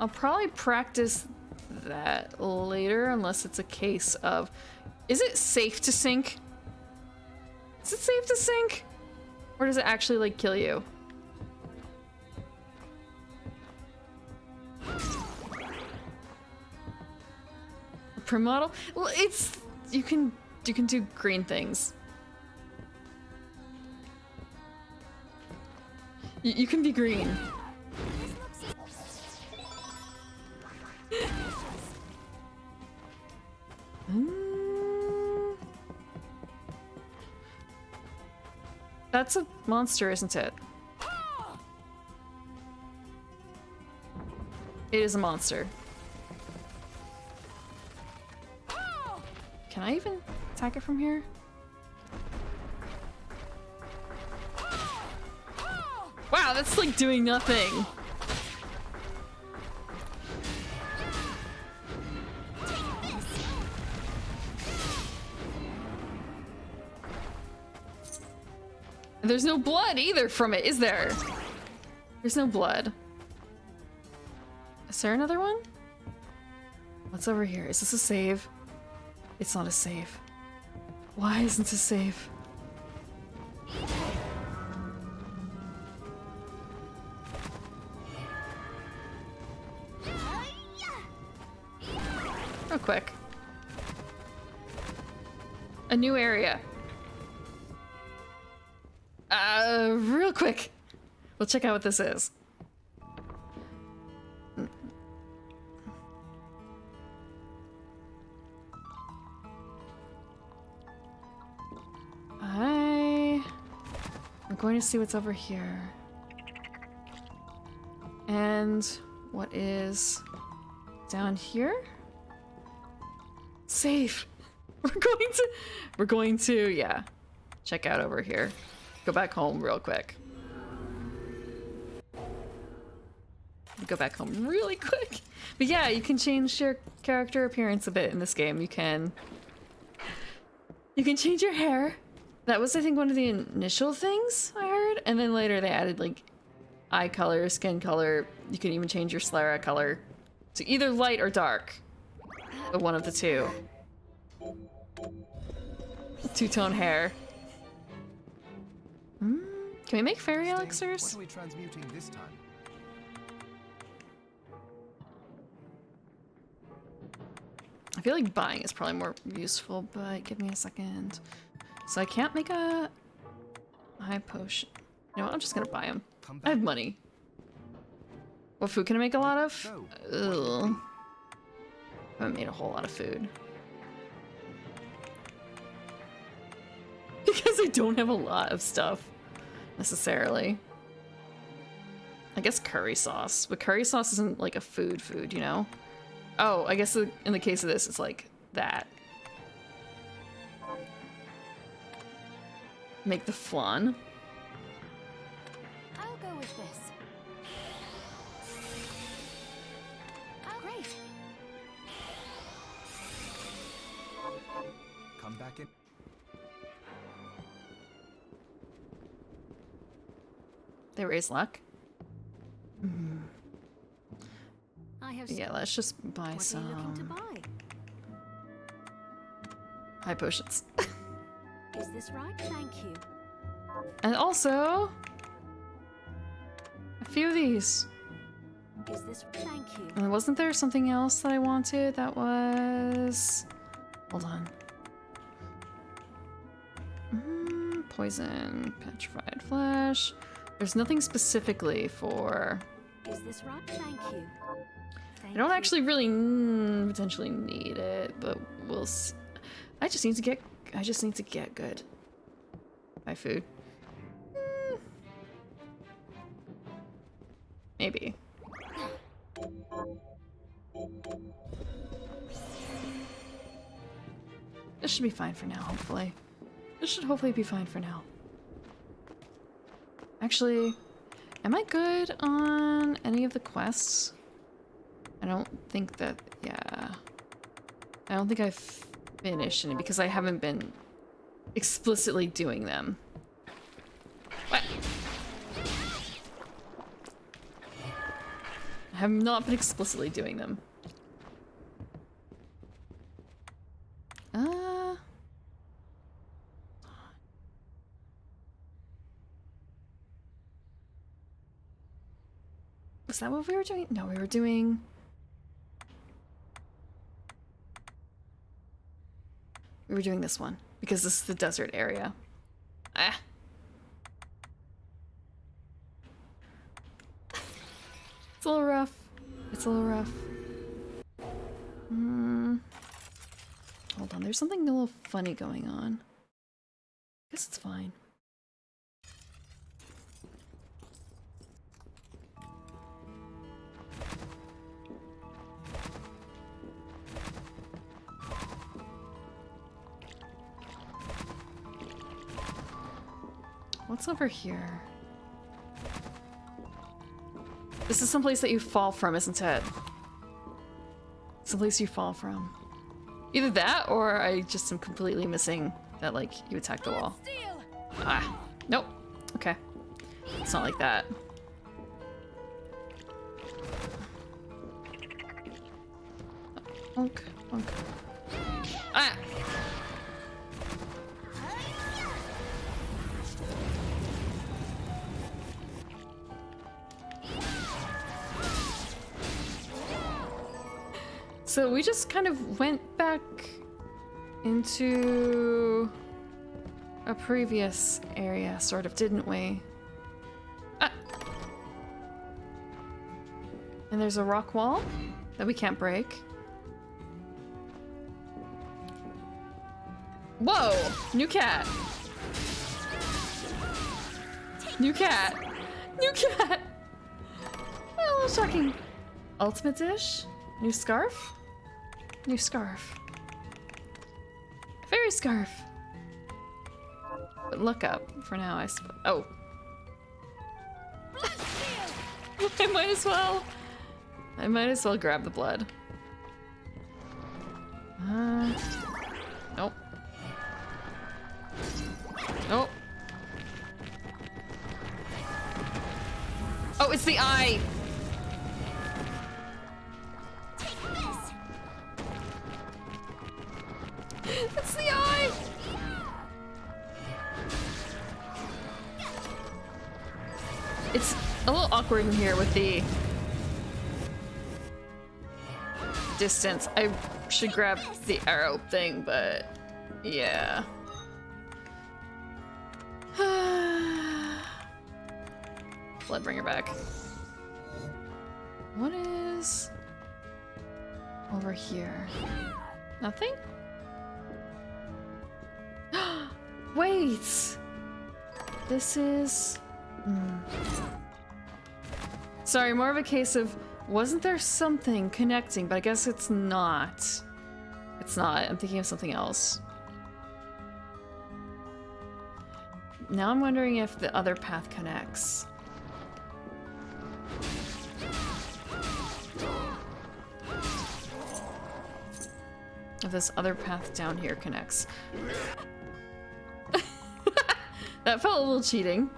I'll probably practice that later, unless it's a case of... Is it safe to sink? Is it safe to sink? Or does it actually, like, kill you? Primodal? Well, it's... You can do green things. You can be green. That's a monster, isn't it? It is a monster. Can I even attack it from here? Wow, that's like doing nothing. There's no blood either from it, is there? There's no blood. Is there another one? What's over here? Is this a save? It's not a save. Why isn't it a save? Real quick. A new area. Real quick. We'll check out what this is. I'm going to see what's over here. And what is down here? Safe. We're going to, yeah, check out over here. Go back home real quick. Go back home really quick. But yeah, you can change your character appearance a bit in this game. You can change your hair. That was, I think, one of the initial things I heard. And then later they added like eye color, skin color. You can even change your sclera color to either light or dark. But one of the two. Two-tone hair. Can we make fairy elixirs? What are we transmuting this time? I feel like buying is probably more useful, but give me a second. So I can't make a high potion. You know what? I'm just gonna buy them. I have money. What food can I make a lot of? Ugh. I haven't made a whole lot of food. Because I don't have a lot of stuff, necessarily. I guess curry sauce, but curry sauce isn't like a food, you know? Oh, I guess in the case of this, it's like that. Make the flan. I'll go with this. Oh, great. Come back in. They raise luck. I have. Yeah, let's just buy What are you looking to some buy? high potions. Is this right? Thank you. And also a few of these. Is this? Thank you. And wasn't there something else that I wanted? That was... Hold on. Poison, petrified flesh. There's nothing specifically for... Is this right? Thank you. I don't actually really potentially need it, but we'll see. I just need to get good. Buy food. Maybe. This should be fine for now, hopefully. This should hopefully be fine for now. Actually, am I good on any of the quests? I don't think that, yeah. I don't think I've finished any because I haven't been explicitly doing them. What? I have not been explicitly doing them. Was that what we were doing? No, we were doing... We were doing this one, because this is the desert area. Ah. It's a little rough. It's a little rough. Hold on, there's something a little funny going on. I guess it's fine. What's over here? This is someplace that you fall from, isn't it? Someplace you fall from. Either that, or I just am completely missing that, like, you attack the wall. Ah, nope. Okay. It's not like that. Bonk, bonk. Ah! So we just kind of went back into a previous area, sort of, didn't we? Ah! And there's a rock wall that we can't break. Whoa! New cat! New cat! New cat! A little shocking. Ultimate dish? New scarf? New scarf. Fairy scarf. But look up for now, I suppose. Oh. I might as well grab the blood. Nope. Nope. Oh, it's the eye! It's the eye! It's a little awkward in here with the distance. I should grab the arrow thing, but yeah. Bloodbringer back. What is over here? Nothing? Wait! This is... Sorry, more of a case of, wasn't there something connecting? But I guess it's not. It's not. I'm thinking of something else. Now I'm wondering if the other path connects. If this other path down here connects. That felt a little cheating.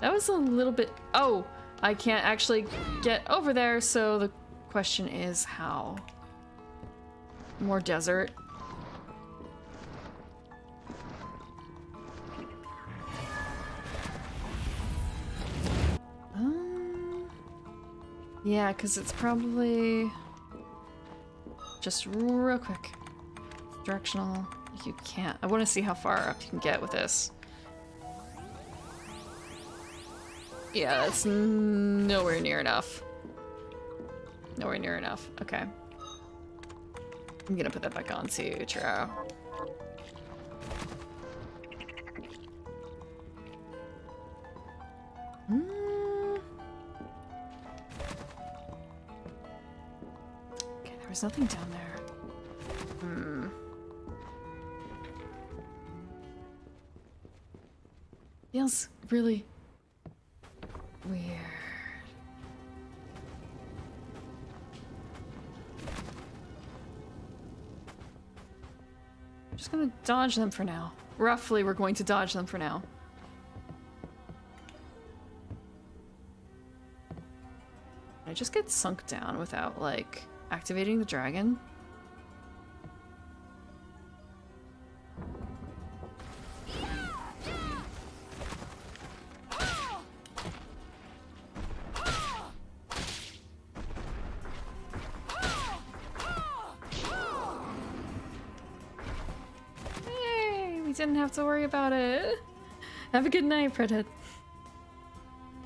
That was a little bit... Oh! I can't actually get over there, so the question is how? More desert. Yeah, because it's probably... Just real quick. Directional. You can't. I want to see how far up you can get with this. Yeah, that's nowhere near enough. Nowhere near enough. Okay. I'm gonna put that back on too, Churro. Okay, there was nothing down there. Feels really weird. I'm just gonna dodge them for now. Roughly, we're going to dodge them for now. I just get sunk down without, like, activating the dragon. Didn't have to worry about it. Have a good night, Predhead.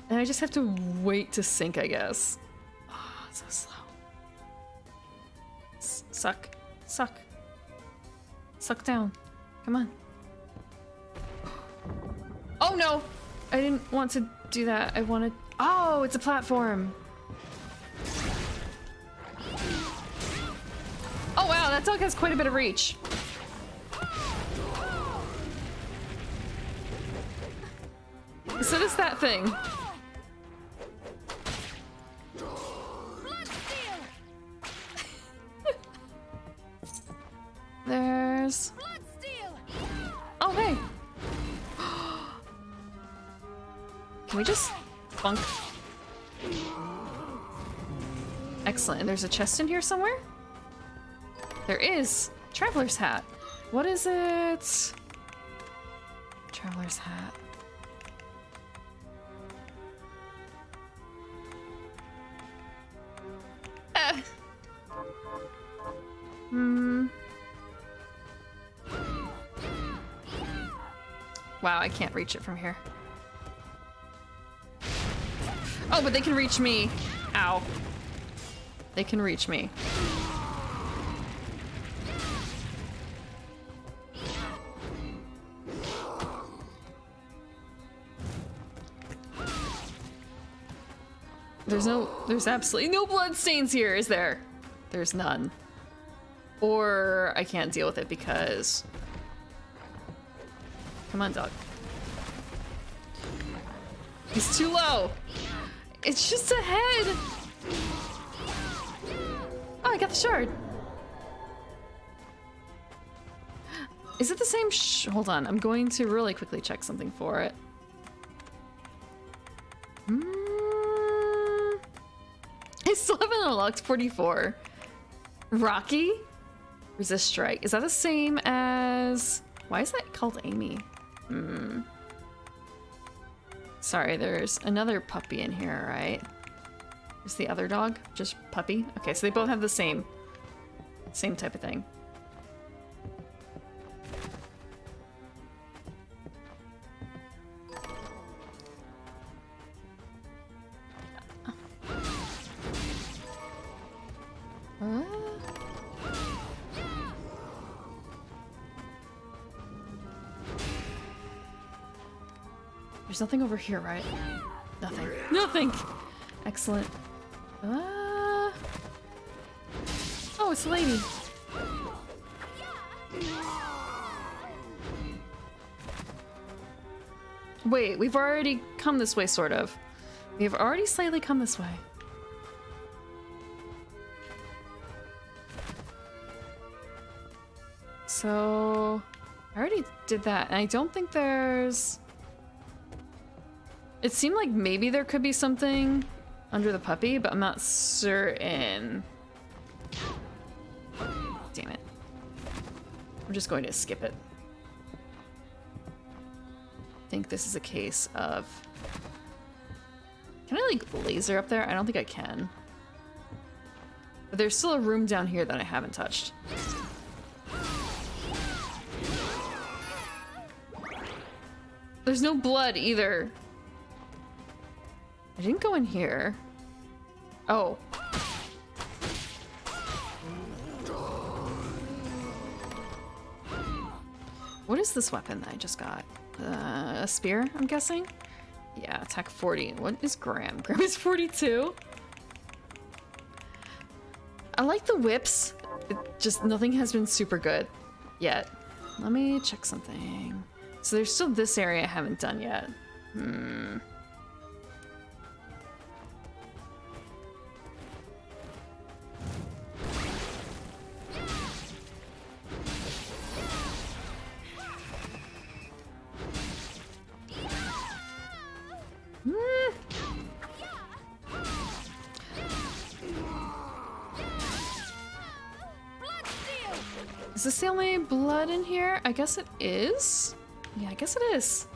And I just have to wait to sink, I guess. Oh, so slow. Suck. Suck. Suck down. Come on. Oh no! I didn't want to do that. I wanted... Oh, it's a platform. Oh wow, that dog has quite a bit of reach. So does that thing. Oh, hey! Can we just bunk? Excellent. And there's a chest in here somewhere? There is. Traveler's hat. What is it? Traveler's hat. Wow, I can't reach it from here. Oh, but they can reach me. Ow. They can reach me. There's absolutely no bloodstains here, is there? There's none. Or I can't deal with it because... Come on, dog. He's too low. It's just a head. Oh, I got the shard. Is it the same hold on, I'm going to really quickly check something for it. I still haven't unlocked 44. Rocky? Resist strike. Is that the same as... Why is that called Amy? Sorry, there's another puppy in here, right? Is the other dog just puppy? Okay, so they both have the same type of thing. There's nothing over here, right? Nothing. Nothing! Excellent. Oh, it's a lady. Wait, we've already come this way, sort of. We have already slightly come this way. So... I already did that, and I don't think there's... It seemed like maybe there could be something under the puppy, but I'm not certain. Damn it. I'm just going to skip it. I think this is a case of... Can I, like, laser up there? I don't think I can. But there's still a room down here that I haven't touched. There's no blood either. I didn't go in here. Oh. What is this weapon that I just got? A spear, I'm guessing? Yeah, attack 40. What is Graham? Graham is 42? I like the whips. It just nothing has been super good yet. Let me check something. So there's still this area I haven't done yet. Is this the only blood in here? I guess it is. Yeah, I guess it is.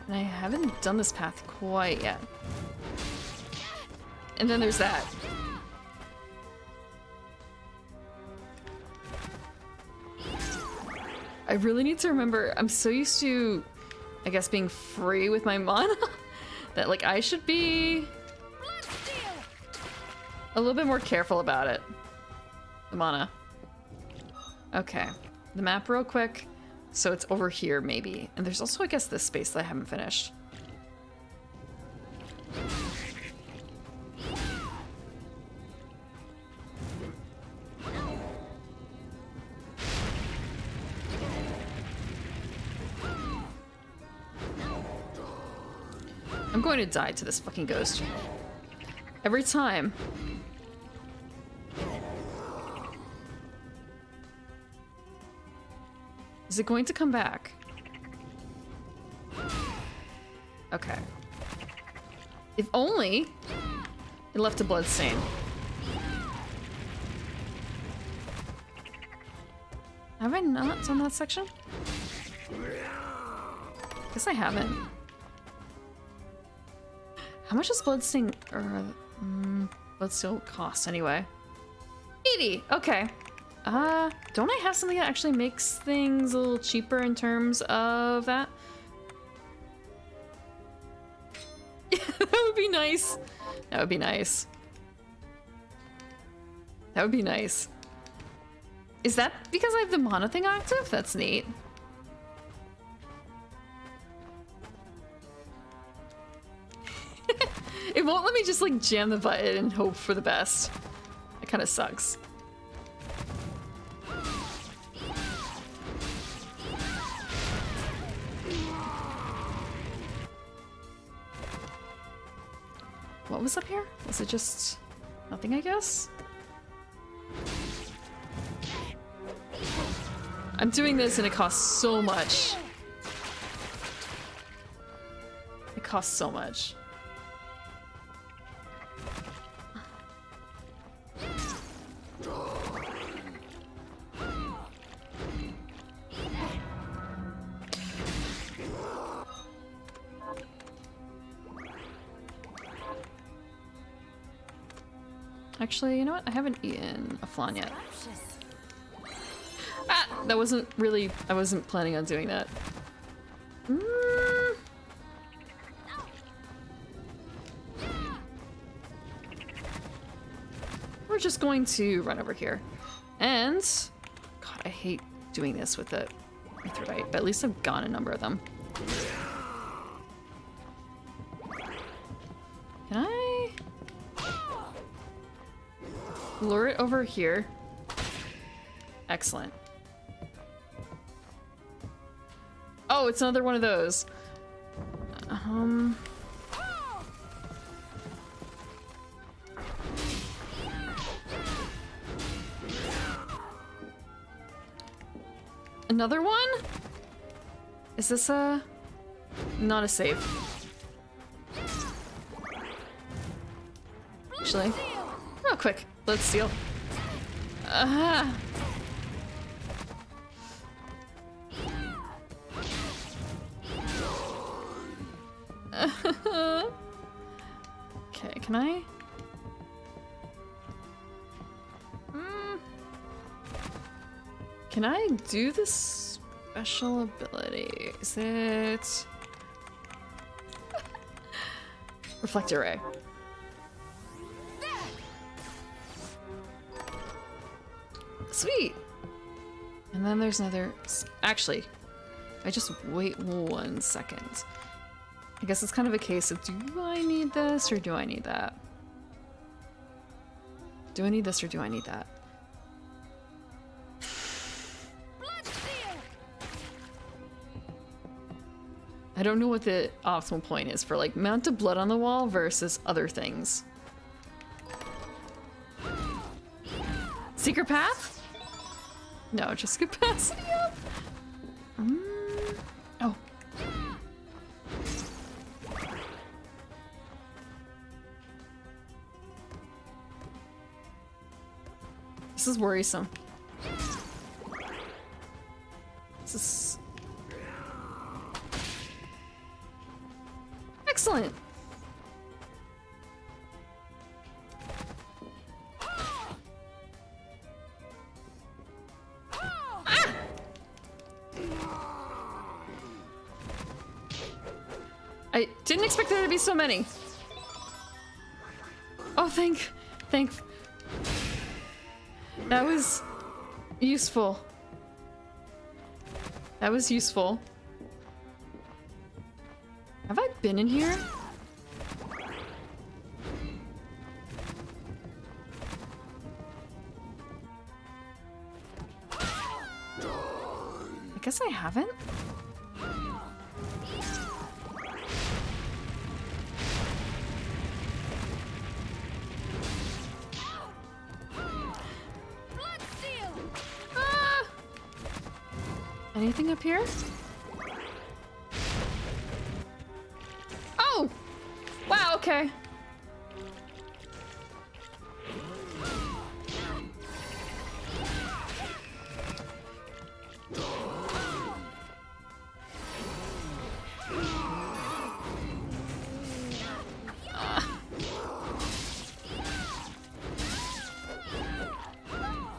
And I haven't done this path quite yet. And then there's that. I really need to remember, I'm so used to, I guess, being free with my mana that, like, I should be a little bit more careful about it. The mana. Okay. The map real quick. So it's over here, maybe. And there's also, I guess, this space that I haven't finished. I'm going to die to this fucking ghost. Every time. Is it going to come back? Okay. If only it left a blood stain. Have I not done that section? Guess I haven't. How much does Bloodstained or Bloodstained cost anyway? 80. Okay. Don't I have something that actually makes things a little cheaper in terms of that? That would be nice. That would be nice. That would be nice. Is that because I have the mono thing active? That's neat. It won't let me just like jam the button and hope for the best. It kind of sucks. What was up here? Was it just nothing, I guess? I'm doing this and it costs so much. It costs so much. Actually, you know what? I haven't eaten a flan yet. Ah! That wasn't really... I wasn't planning on doing that. We're just going to run over here. And... God, I hate doing this with the Mithrite, but at least I've gotten a number of them. Can I... lure it over here? Excellent. Oh, it's another one of those. Another one? Is this not a save? Actually, real quick, let's steal. Okay, can I? Can I do this special ability? Is it... Reflector Ray. Sweet! And then there's another... Actually, if I just wait 1 second. I guess it's kind of a case of, do I need this or do I need that? Do I need this or do I need that? I don't know what the optimal point is for like mounted blood on the wall versus other things. Secret path? No, just capacity up. Oh. This is worrisome. This is... Excellent! Ah! I didn't expect there to be so many. Oh, thank... That was useful. That was useful. Have I been in here? I guess I haven't. Anything up here? Oh! Wow, okay.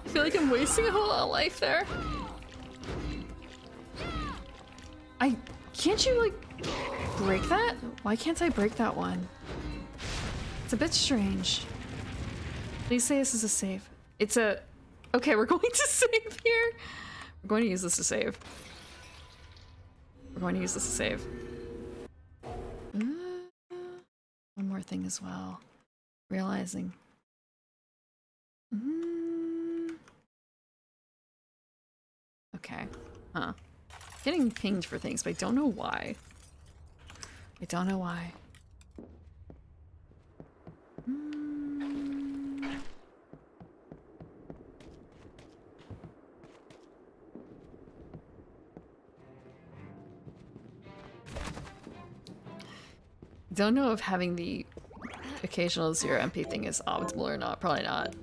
I feel like I'm wasting a whole lot of life there. Can't you, like, break that? Why can't I break that one? It's a bit strange. Please say this is a save. It's a... Okay, we're going to save here. We're going to use this to save. We're going to use this to save. One more thing as well. Realizing. Okay. Huh. Getting pinged for things, but I don't know why. I don't know why. Don't know if having the occasional 0 MP thing is optimal or not. Probably not.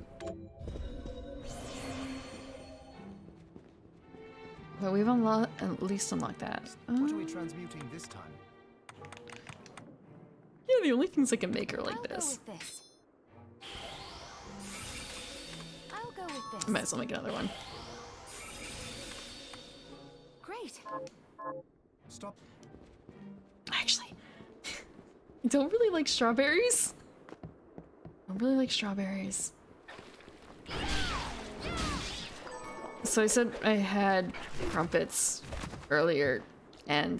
But we've at least unlocked that. What are we transmuting this time? Yeah, the only things I can make are like this. I'll go with this. I might as well make another one. Great. Stop. Actually, I don't really like strawberries. I don't really like strawberries. So I said I had crumpets earlier, and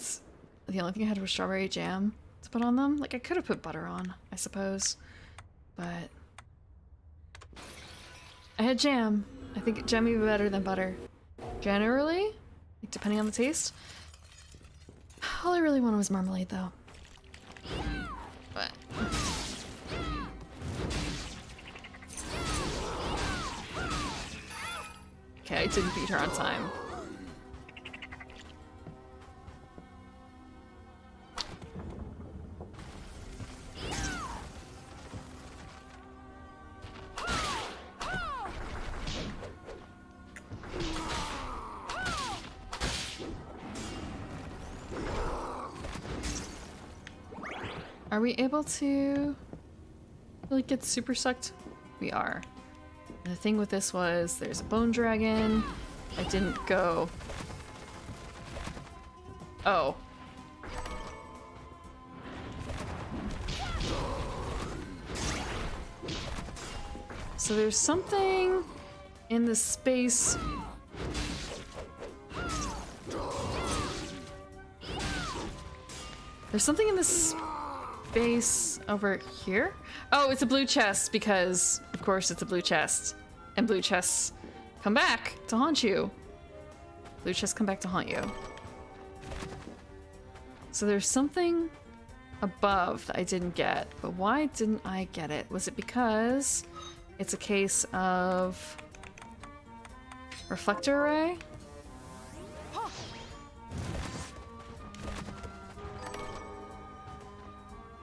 the only thing I had was strawberry jam to put on them. Like, I could have put butter on, I suppose, but I had jam. I think jam would be better than butter. Generally, like, depending on the taste. All I really wanted was marmalade, though. But... Okay, I didn't beat her on time. Are we able to like get super sucked? We are. And the thing with this was there's a bone dragon. I didn't go. Oh. So there's something in the space. There's something in this space over here. Oh, it's a blue chest because, of course, it's a blue chest. And blue chests come back to haunt you. Blue chests come back to haunt you. So there's something above that I didn't get. But why didn't I get it? Was it because it's a case of reflector array?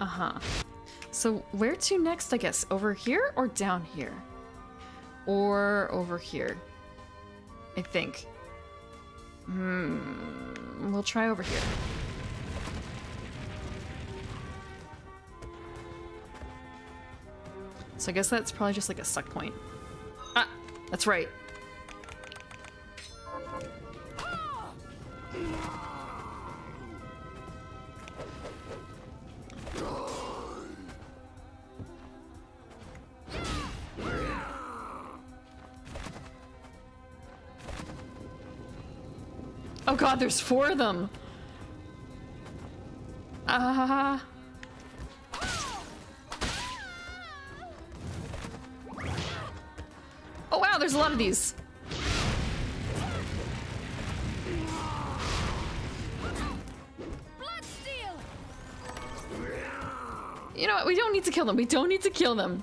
Uh-huh. So where to next, I guess? Over here or down here? Or over here? I think. We'll try over here. So I guess that's probably just like a suck point. Ah, that's right. Oh god, there's 4 of them! Ah. Oh wow, there's a lot of these. You know what? We don't need to kill them. We don't need to kill them.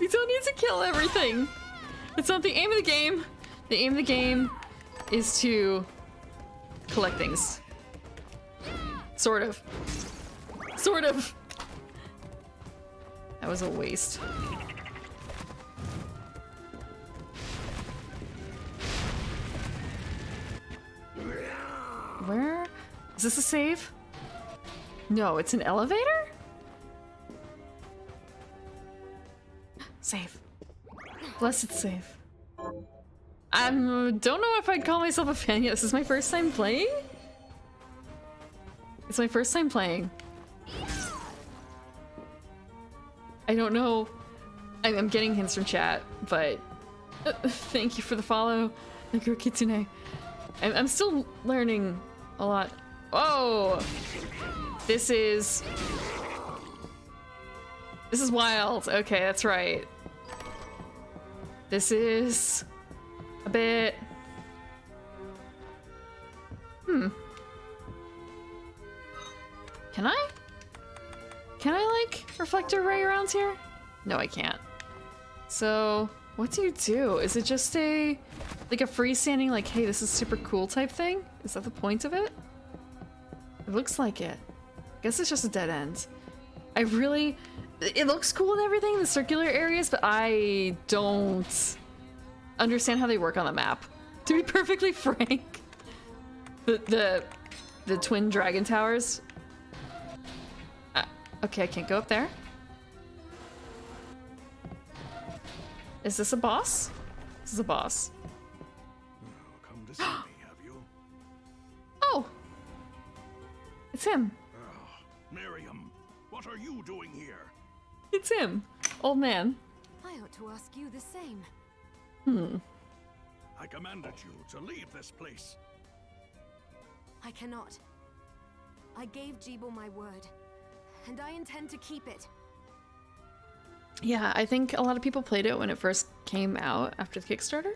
We don't don't need to kill everything. It's not the aim of the game. The aim of the game is to collect things. Sort of. Sort of. That was a waste. Where? Is this a save? No, it's an elevator? Save. Blessed save. I don't know if I'd call myself a fan yet. This is my first time playing? It's my first time playing. I don't know. I'm getting hints from chat, but thank you for the follow, Naguro Kitsune. I'm still learning a lot. Oh! This is wild. Okay, that's right. This is a bit... Can I? Can I, like, reflector ray around here? No, I can't. So, what do you do? Is it just a, like a freestanding, like, hey, this is super cool type thing? Is that the point of it? It looks like it. I guess it's just a dead end. It looks cool and everything, the circular areas, but I don't understand how they work on the map. To be perfectly frank. The twin dragon towers. Okay, I can't go up there. Is this a boss? This is a boss. Come to see me, have you? Oh! It's him. Miriam, what are you doing here? It's him. Old man. I ought to ask you the same. I commanded you to leave this place. I cannot. I gave Jeeble my word, and I intend to keep it. Yeah, I think a lot of people played it when it first came out after the Kickstarter.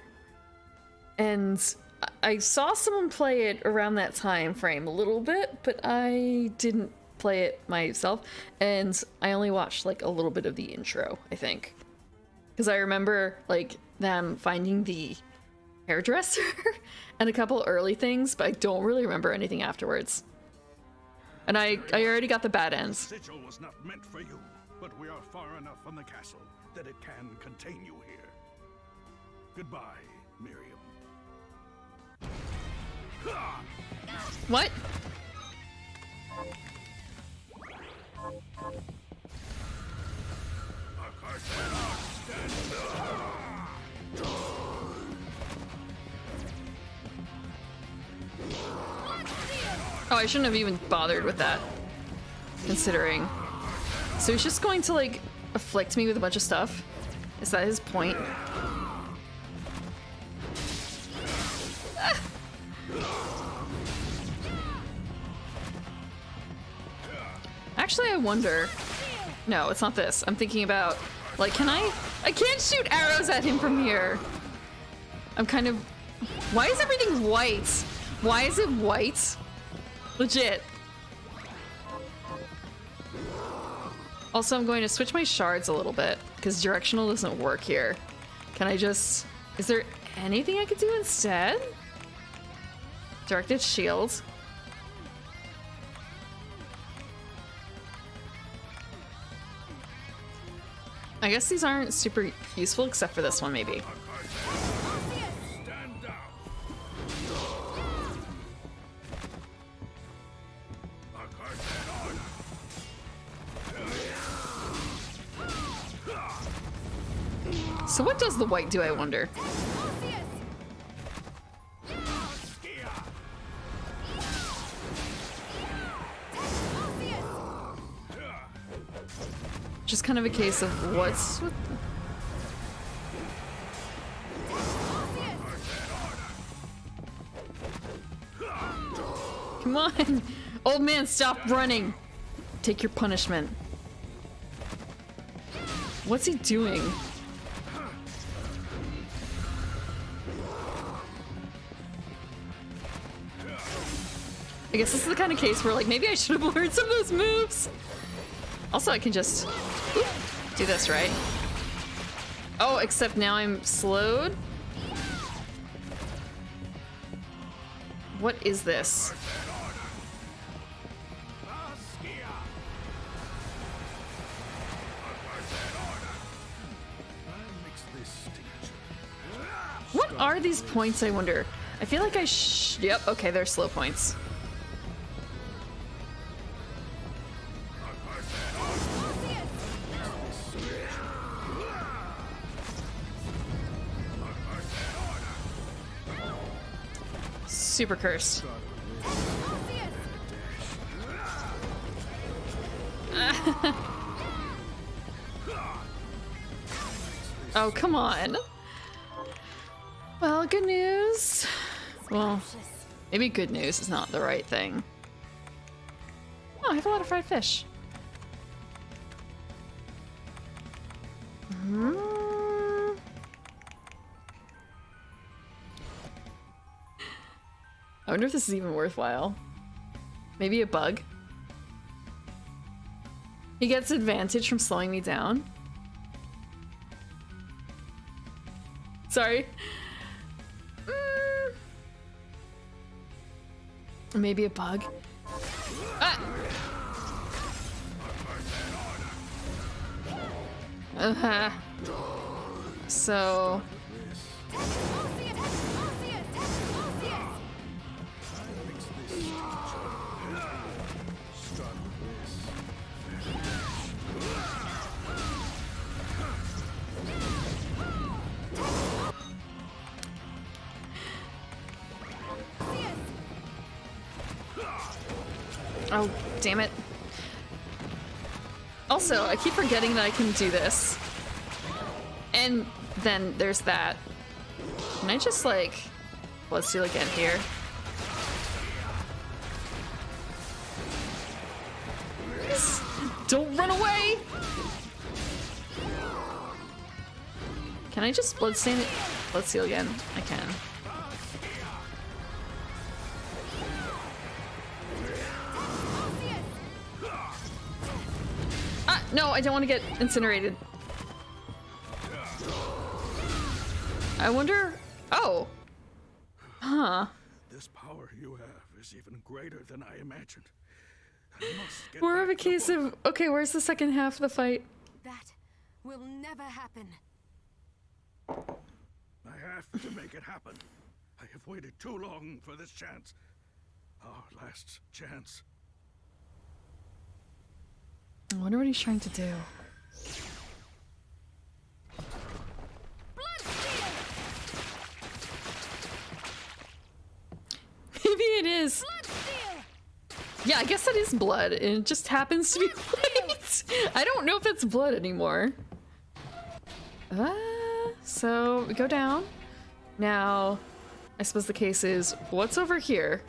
And I saw someone play it around that time frame a little bit, but I didn't play it myself. And I only watched like a little bit of the intro, I think. Because I remember like them finding the hairdresser and a couple early things, but I don't really remember anything afterwards. And I already got the bad ends. Sigil was not meant for you, but we are far enough from the castle that it can contain you here. Goodbye, Miriam. What? Oh, I shouldn't have even bothered with that, considering. So he's just going to, like, afflict me with a bunch of stuff? Is that his point? Ah. Actually, I wonder... No, it's not this. I'm thinking about, like, can I can't shoot arrows at him from here. I'm kind of... Why is everything white? Why is it white? Legit. Also, I'm going to switch my shards a little bit, because directional doesn't work here. Can I just... Is there anything I could do instead? Directed shield. I guess these aren't super useful, except for this one, maybe. Stand down. So what does the white do, I wonder? Just kind of a case of what's with Come on! Old man, stop running! Take your punishment. What's he doing? I guess this is the kind of case where, like, maybe I should have learned some of those moves. Also, I can just do this, right? Oh, except now I'm slowed? What is this? What are these points, I wonder? I feel like yep, okay, they're slow points. Super cursed. Oh, come on. Well, good news. Well, maybe good news is not the right thing. Oh, I have a lot of fried fish. I wonder if this is even worthwhile. Maybe a bug? He gets advantage from slowing me down. Sorry. Maybe a bug? Ah! So... Oh, damn it. Also, I keep forgetting that I can do this. And then there's that. Can I just, like... Bloodstained again here? Don't run away! Can I just Bloodstained again? I can. No, I don't want to get incinerated. I wonder... Oh. Huh. This power you have is even greater than I imagined. I must get More of a back to case of... Okay, where's the second half of the fight? That will never happen. I have to make it happen. I have waited too long for this chance. Our last chance. I wonder what he's trying to do. Maybe it is. Yeah, I guess that is blood. It just happens to be white. I don't know if it's blood anymore. So we go down. Now, I suppose the case is, what's over here?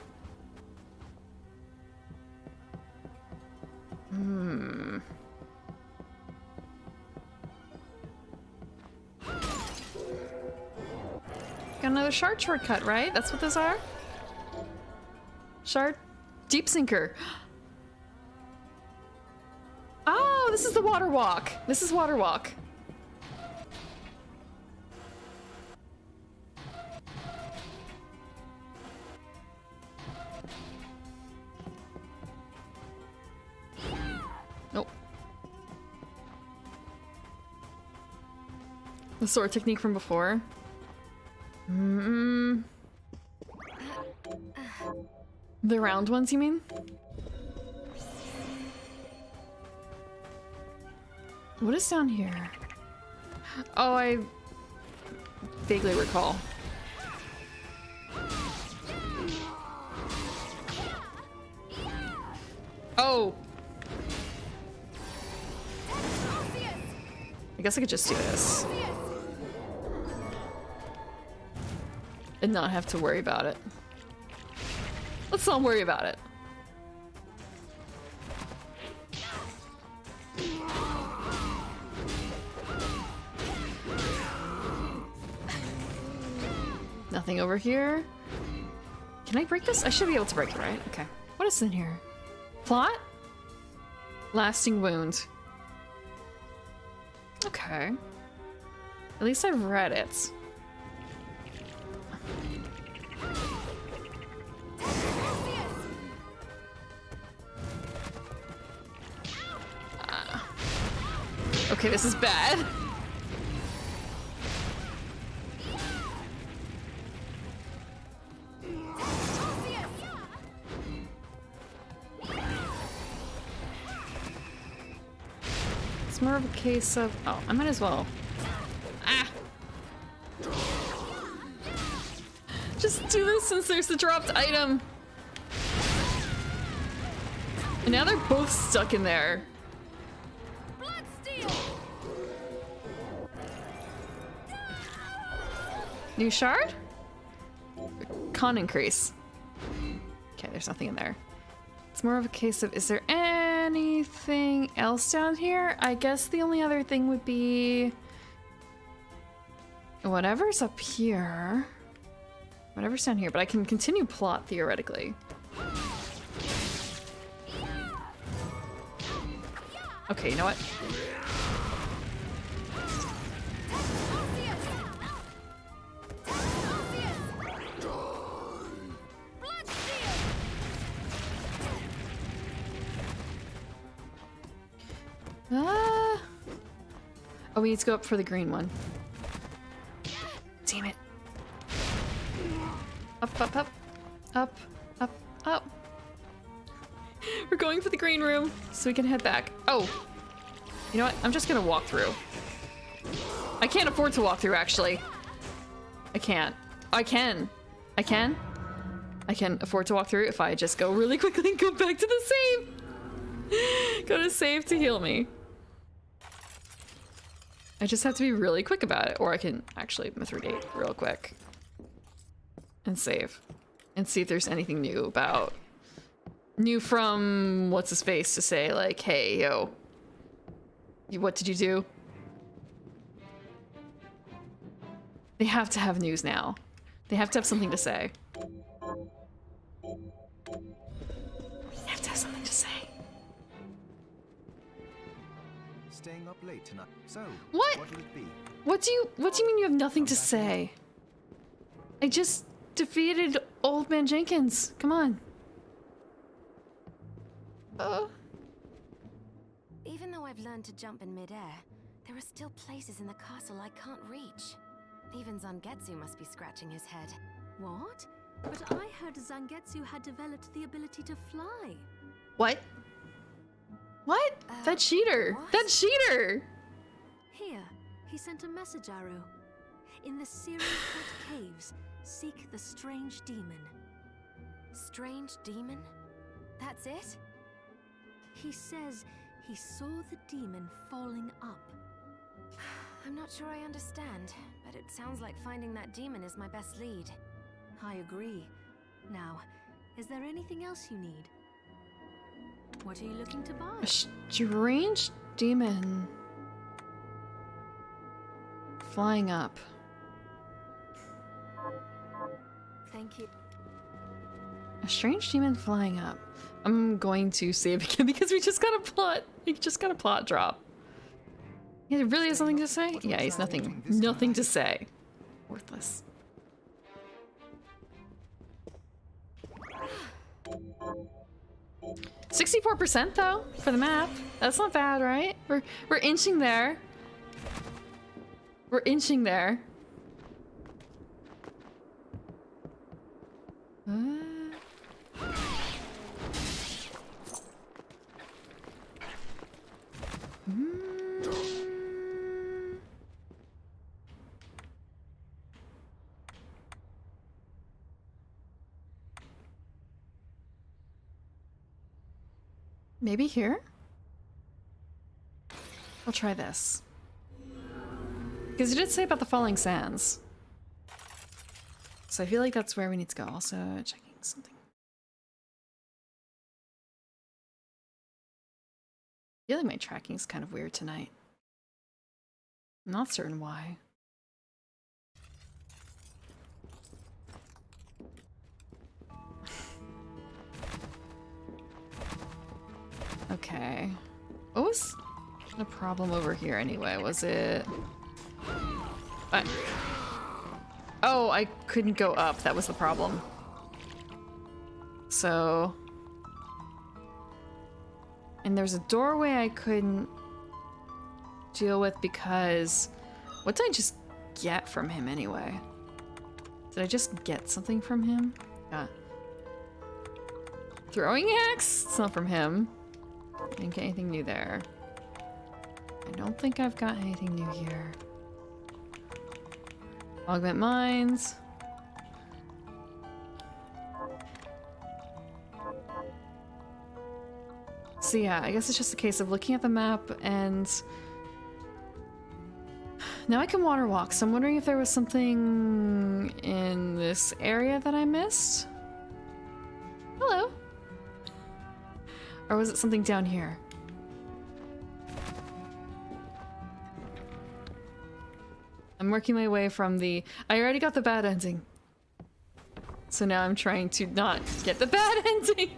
Got another shard shortcut, right? That's what those are? Shard? Deep sinker. Oh, this is the water walk. This is water walk. Nope. The sword technique from before. The round ones, you mean? What is down here? Oh, I vaguely recall. Oh! I guess I could just do this. And not have to worry about it. Let's not worry about it. Nothing over here. Can I break this? I should be able to break it, right? Okay. What is in here? Plot? Lasting wound. Okay. At least I've read it. Okay, this is bad. It's more of a case of... Oh, I might as well. Ah! Just do this since there's the dropped item. And now they're both stuck in there. New shard? Con increase. Okay, there's nothing in there. It's more of a case of, is there anything else down here? I guess the only other thing would be whatever's up here. Whatever's down here, but I can continue plot theoretically. Okay, you know what? Ah. Oh, we need to go up for the green one. Damn it. Up, up, up. Up, up, up. We're going for the green room so we can head back. Oh. You know what? I'm just gonna walk through. I can't afford to walk through, actually. I can't. I can. I can. I can afford to walk through if I just go really quickly and go back to the save. Go to save to heal me. I just have to be really quick about it, or I can actually Mithridate real quick and save and see if there's anything new about from what's his face to say like, hey, yo, what did you do? They have to have news now. They have to have something to say. They have to have something to say. Staying up late tonight. So, What? what'll it be? What do you mean you have nothing to say? I just defeated Old Man Jenkins. Come on. Even though I've learned to jump in midair, there are still places in the castle I can't reach. Even Zangetsu must be scratching his head. What? But I heard Zangetsu had developed the ability to fly. What? What? That cheater. what? That cheater. Here, he sent a message arrow. In the Searing Cut Caves, seek the strange demon. Strange demon? That's it? He says he saw the demon falling up. I'm not sure I understand, but it sounds like finding that demon is my best lead. I agree. Now, is there anything else you need? What are you looking to buy? A strange demon flying up. Thank you. A strange demon flying up. I'm going to save again because we just got a plot. We just got a plot drop. He really has nothing to say? Yeah, he's nothing to say. Worthless. %64% though for the map. That's not bad, right? We're inching there. We're inching there. Maybe here? I'll try this. Because you did say about the falling sands. So I feel like that's where we need to go. Also checking something. I feel like my tracking's kind of weird tonight. I'm not certain why. Okay. What was the problem over here anyway? Was it... Oh, I couldn't go up. That was the problem. So... And there's a doorway I couldn't deal with because... What did I just get from him anyway? Did I just get something from him? Yeah. Throwing axe? It's not from him. Didn't get anything new there. I don't think I've got anything new here. Augment mines. So yeah, I guess it's just a case of looking at the map and... Now I can water walk, so I'm wondering if there was something in this area that I missed? Hello. Or was it something down here? I'm working my way from the... I already got the bad ending. So now I'm trying to not get the bad ending.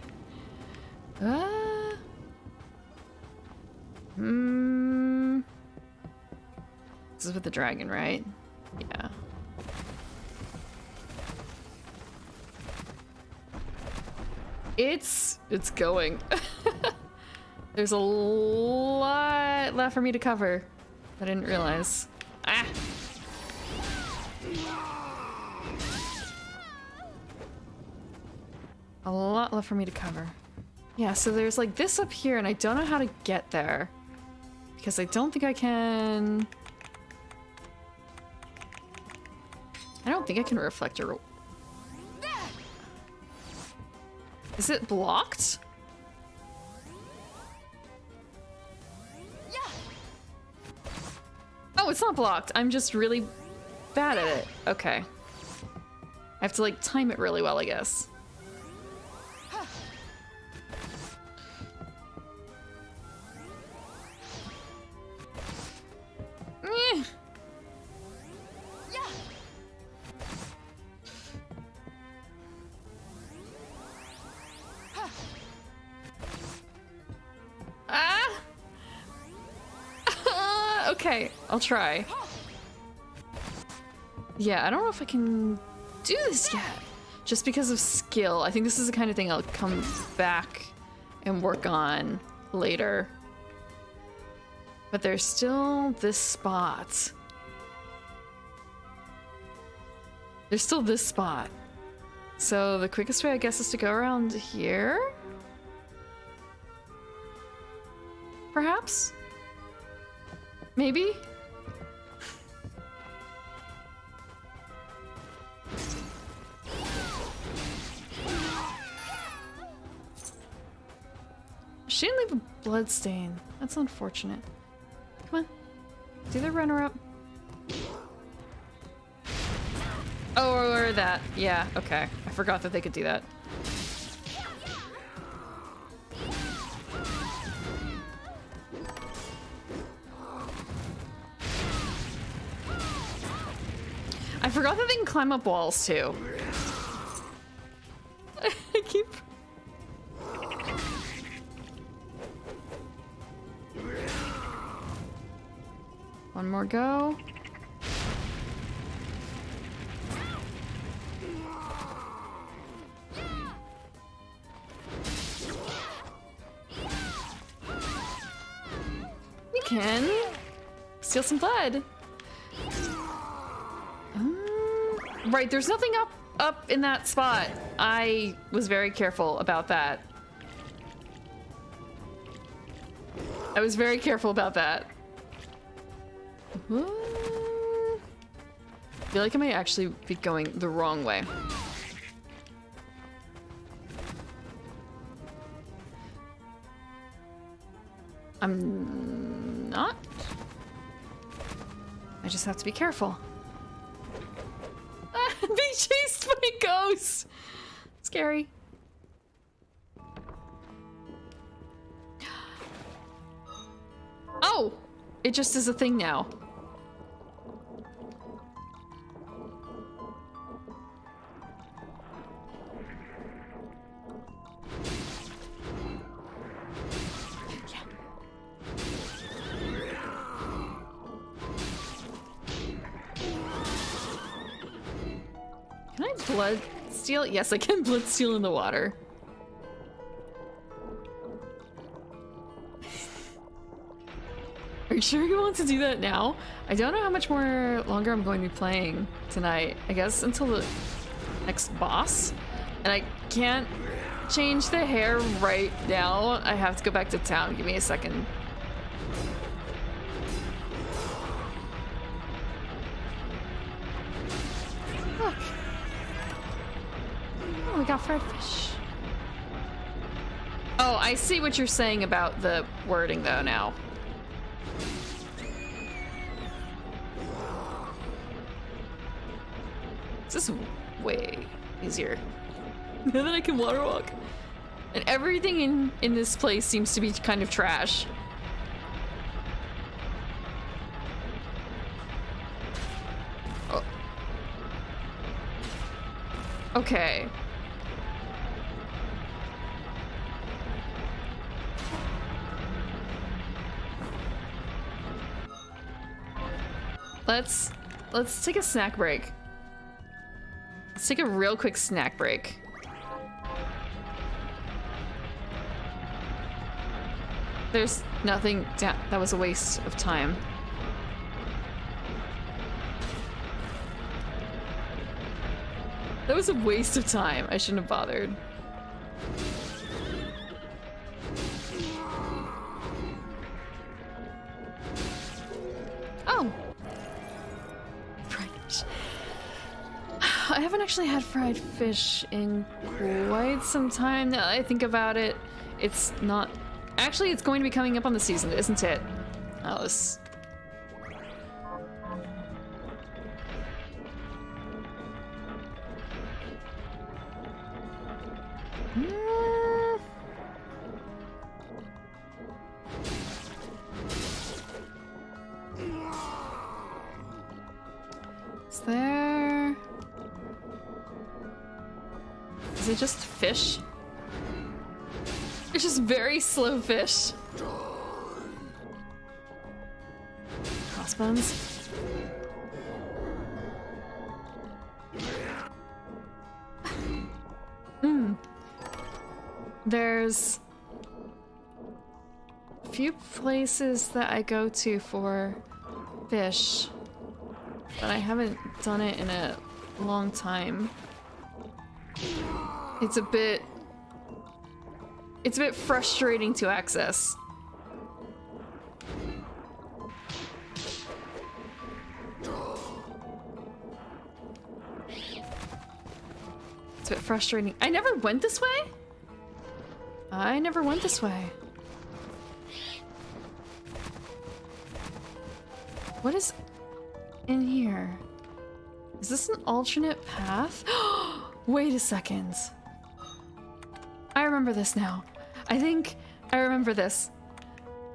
This is with the dragon, right? Yeah. It's going. There's a lot left for me to cover. I didn't realize. Ah! A lot left for me to cover. Yeah, so there's like this up here and I don't know how to get there. Because I don't think I can... I don't think I can reflector. Is it blocked? Oh, it's not blocked. I'm just really bad at it. Okay. I have to like time it really well, I guess. Eh. Okay, I'll try. Yeah, I don't know if I can do this yet. Just because of skill. I think this is the kind of thing I'll come back and work on later. But there's still this spot. There's still this spot. So the quickest way, I guess, is to go around here? Perhaps? Maybe? She didn't leave a bloodstain. That's unfortunate. Come on. Do the runner up. Oh, or that. Yeah, okay. I forgot that they could do that. I forgot that they can climb up walls too. I keep... One more go. We can steal some blood. Right, there's nothing up in that spot. I was very careful about that. I was very careful about that. I feel like I might actually be going the wrong way. I'm not. I just have to be careful. Being chased by ghosts! Scary. Oh! It just is a thing now. blood steal? Yes, I can blood steal in the water. Are you sure you want to do that now? I don't know how much more longer I'm going to be playing tonight. I guess until the next boss. And I can't change the hair right now. I have to go back to town. Give me a second. Look. Oh, we got fried fish. Oh, I see what you're saying about the wording though now. This is way easier. Now that I can water walk. And everything in this place seems to be kind of trash. Oh. Okay. Let's take a snack break. Let's take a real quick snack break. There's nothing down. That was a waste of time. That was a waste of time. I shouldn't have bothered. Oh. Fried fish. I haven't actually had fried fish in quite some time. Now that I think about it, it's not... Actually, it's going to be coming up on the season, isn't it? Oh, this... Is there... Is it just fish? It's just very slow fish. Crossbones. There's a few places that I go to for fish, but I haven't done it in a long time. It's a bit frustrating to access. It's a bit frustrating. I never went this way? I never went this way. What is in here? Is this an alternate path? Wait a second. I remember this now. I think I remember this.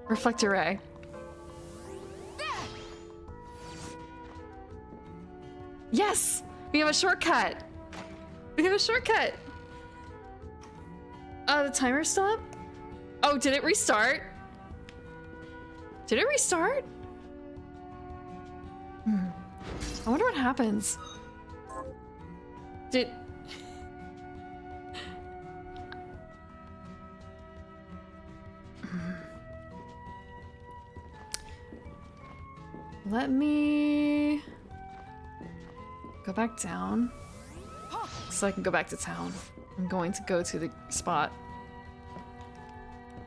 Reflector ray. Yes! We have a shortcut! We have a shortcut! The timer's still up? Oh, did it restart? Did it restart? I wonder what happens. Did... Let me go back down so I can go back to town. I'm going to go to the spot.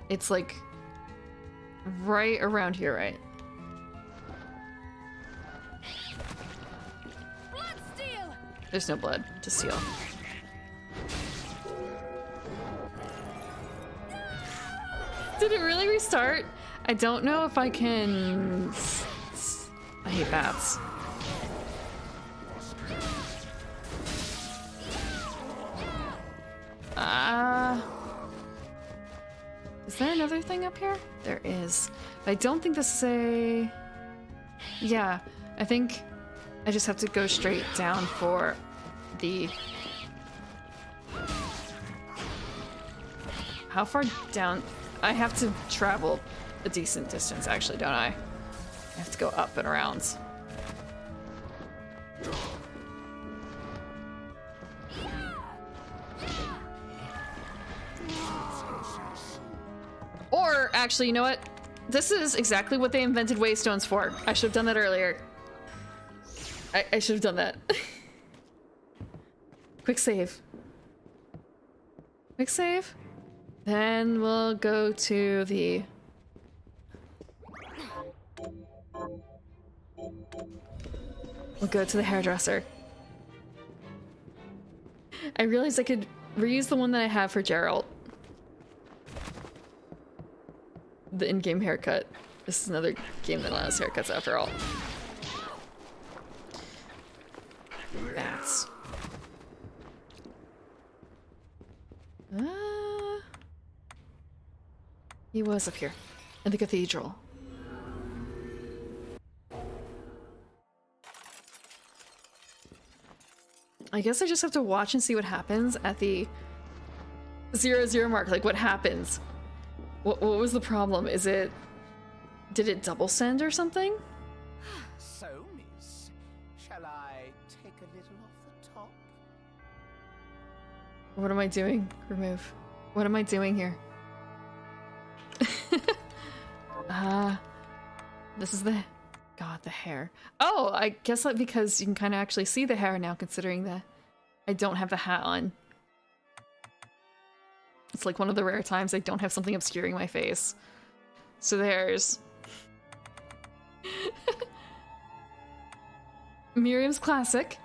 It's like right around here, right? Bloodsteal! There's no blood to steal. Did it really restart? I don't know if I can... I hate bats. Is there another thing up here? There is. But I don't think this is a... Yeah, I think I just have to go straight down for the... How far down? I have to travel a decent distance, actually, don't I? I have to go up and around. Or, actually, you know what? This is exactly what they invented waystones for. I should have done that earlier. I should have done that. Quick save. Quick save. Then we'll go to the... We'll go to the hairdresser. I realized I could reuse the one that I have for Geralt. The in-game haircut. This is another game that allows haircuts after all. Bats. He was up here. In the cathedral. I guess I just have to watch and see what happens at the 0-0 mark. Like, what happens? What was the problem? Is it... Did it double send or something? So, miss, shall I take a little off the top? What am I doing? Remove. What am I doing here? This is the... God, the hair. Oh, I guess that because you can kind of actually see the hair now, considering that I don't have the hat on. It's like one of the rare times I don't have something obscuring my face. So there's... Miriam's Classic.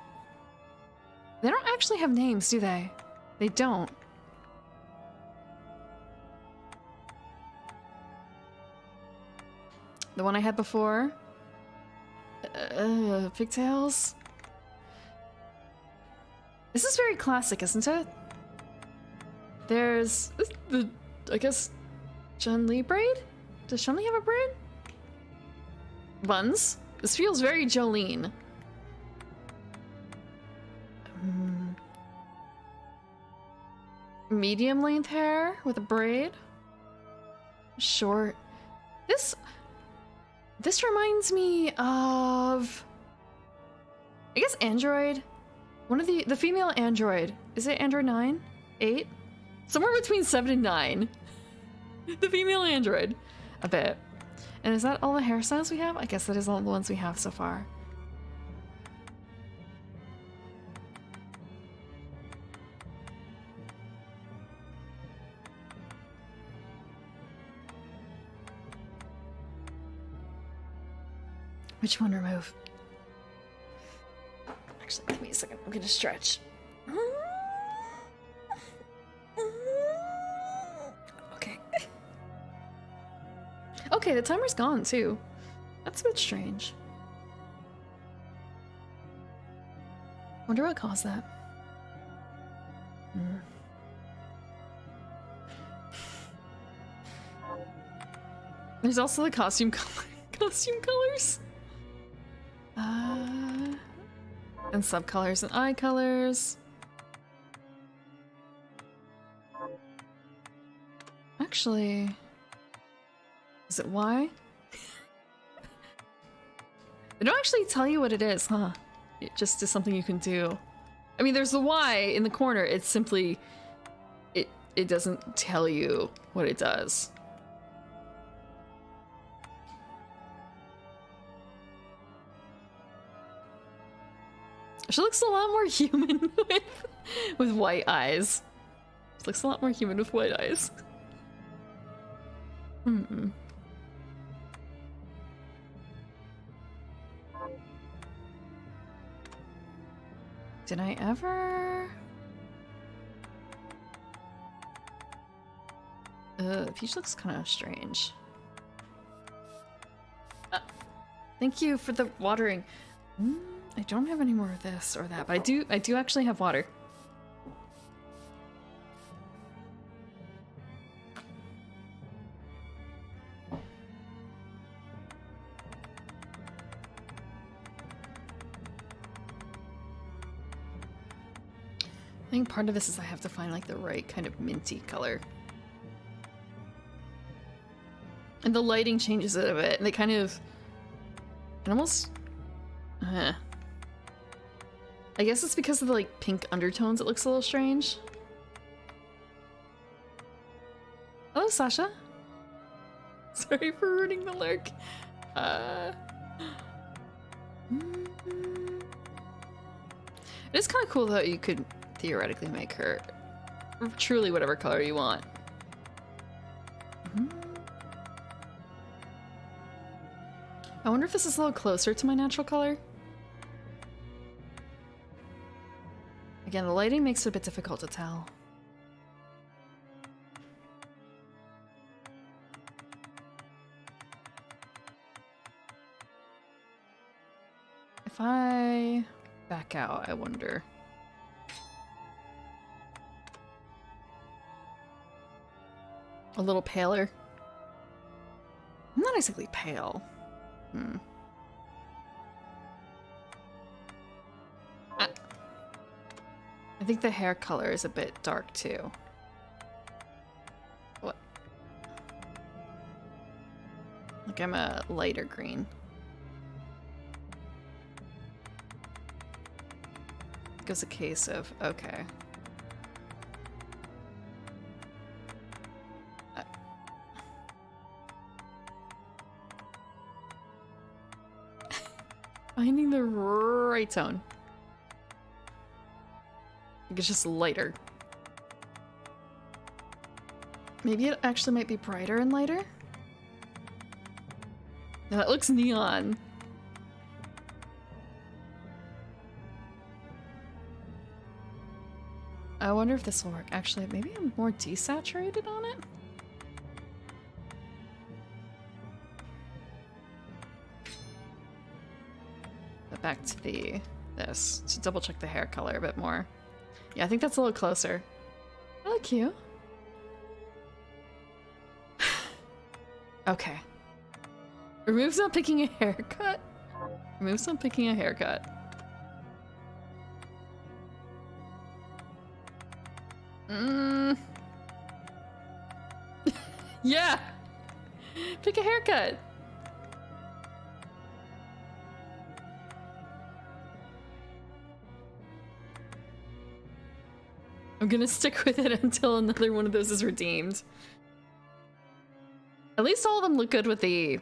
They don't actually have names, do they? They don't. The one I had before. Pigtails. This is very classic, isn't it? There's the, I guess, Chun-Li braid? Does Chun-Li have a braid? Buns? This feels very Jolene. Medium length hair with a braid. Short. This reminds me of, I guess, Android. One of the female Android. Is it Android 9? 8? Somewhere between 7 and 9. The female Android. A bit. And is that all the hairstyles we have? I guess that is all the ones we have so far. Which one remove? Actually, give me a second. I'm gonna stretch. Okay. Okay, the timer's gone too. That's a bit strange. Wonder what caused that. There's also the costume colors. And subcolors and eye colors. Actually, is it Y? They don't actually tell you what it is, huh? It just is something you can do. I mean, there's the Y in the corner. It's simply, it doesn't tell you what it does. She looks a lot more human with white eyes. She looks a lot more human with white eyes. Did I ever... Peach looks kind of strange. Thank you for the watering. I don't have any more of this or that, but I do actually have water. I think part of this is I have to find like the right kind of minty color. And the lighting changes it a bit, and they kind of... It almost... I guess it's because of the like pink undertones it looks a little strange. Hello, Sasha. Sorry for ruining the lurk. It is kind of cool though. You could theoretically make her truly whatever color you want. I wonder if this is a little closer to my natural color. Again, the lighting makes it a bit difficult to tell. If I back out, I wonder. A little paler. I'm not exactly pale. I think the hair color is a bit dark too. What? Like I'm a lighter green. It was a case of, okay. Finding the right tone. I think it's just lighter. Maybe it actually might be brighter and lighter? No, that looks neon. I wonder if this will work. Actually, maybe I'm more desaturated on it? But back to this to double check the hair color a bit more. Yeah, I think that's a little closer. I like you. Okay. Removes not picking a haircut. Removes not picking a haircut. Yeah! Pick a haircut! I'm gonna stick with it until another one of those is redeemed. At least all of them look good with the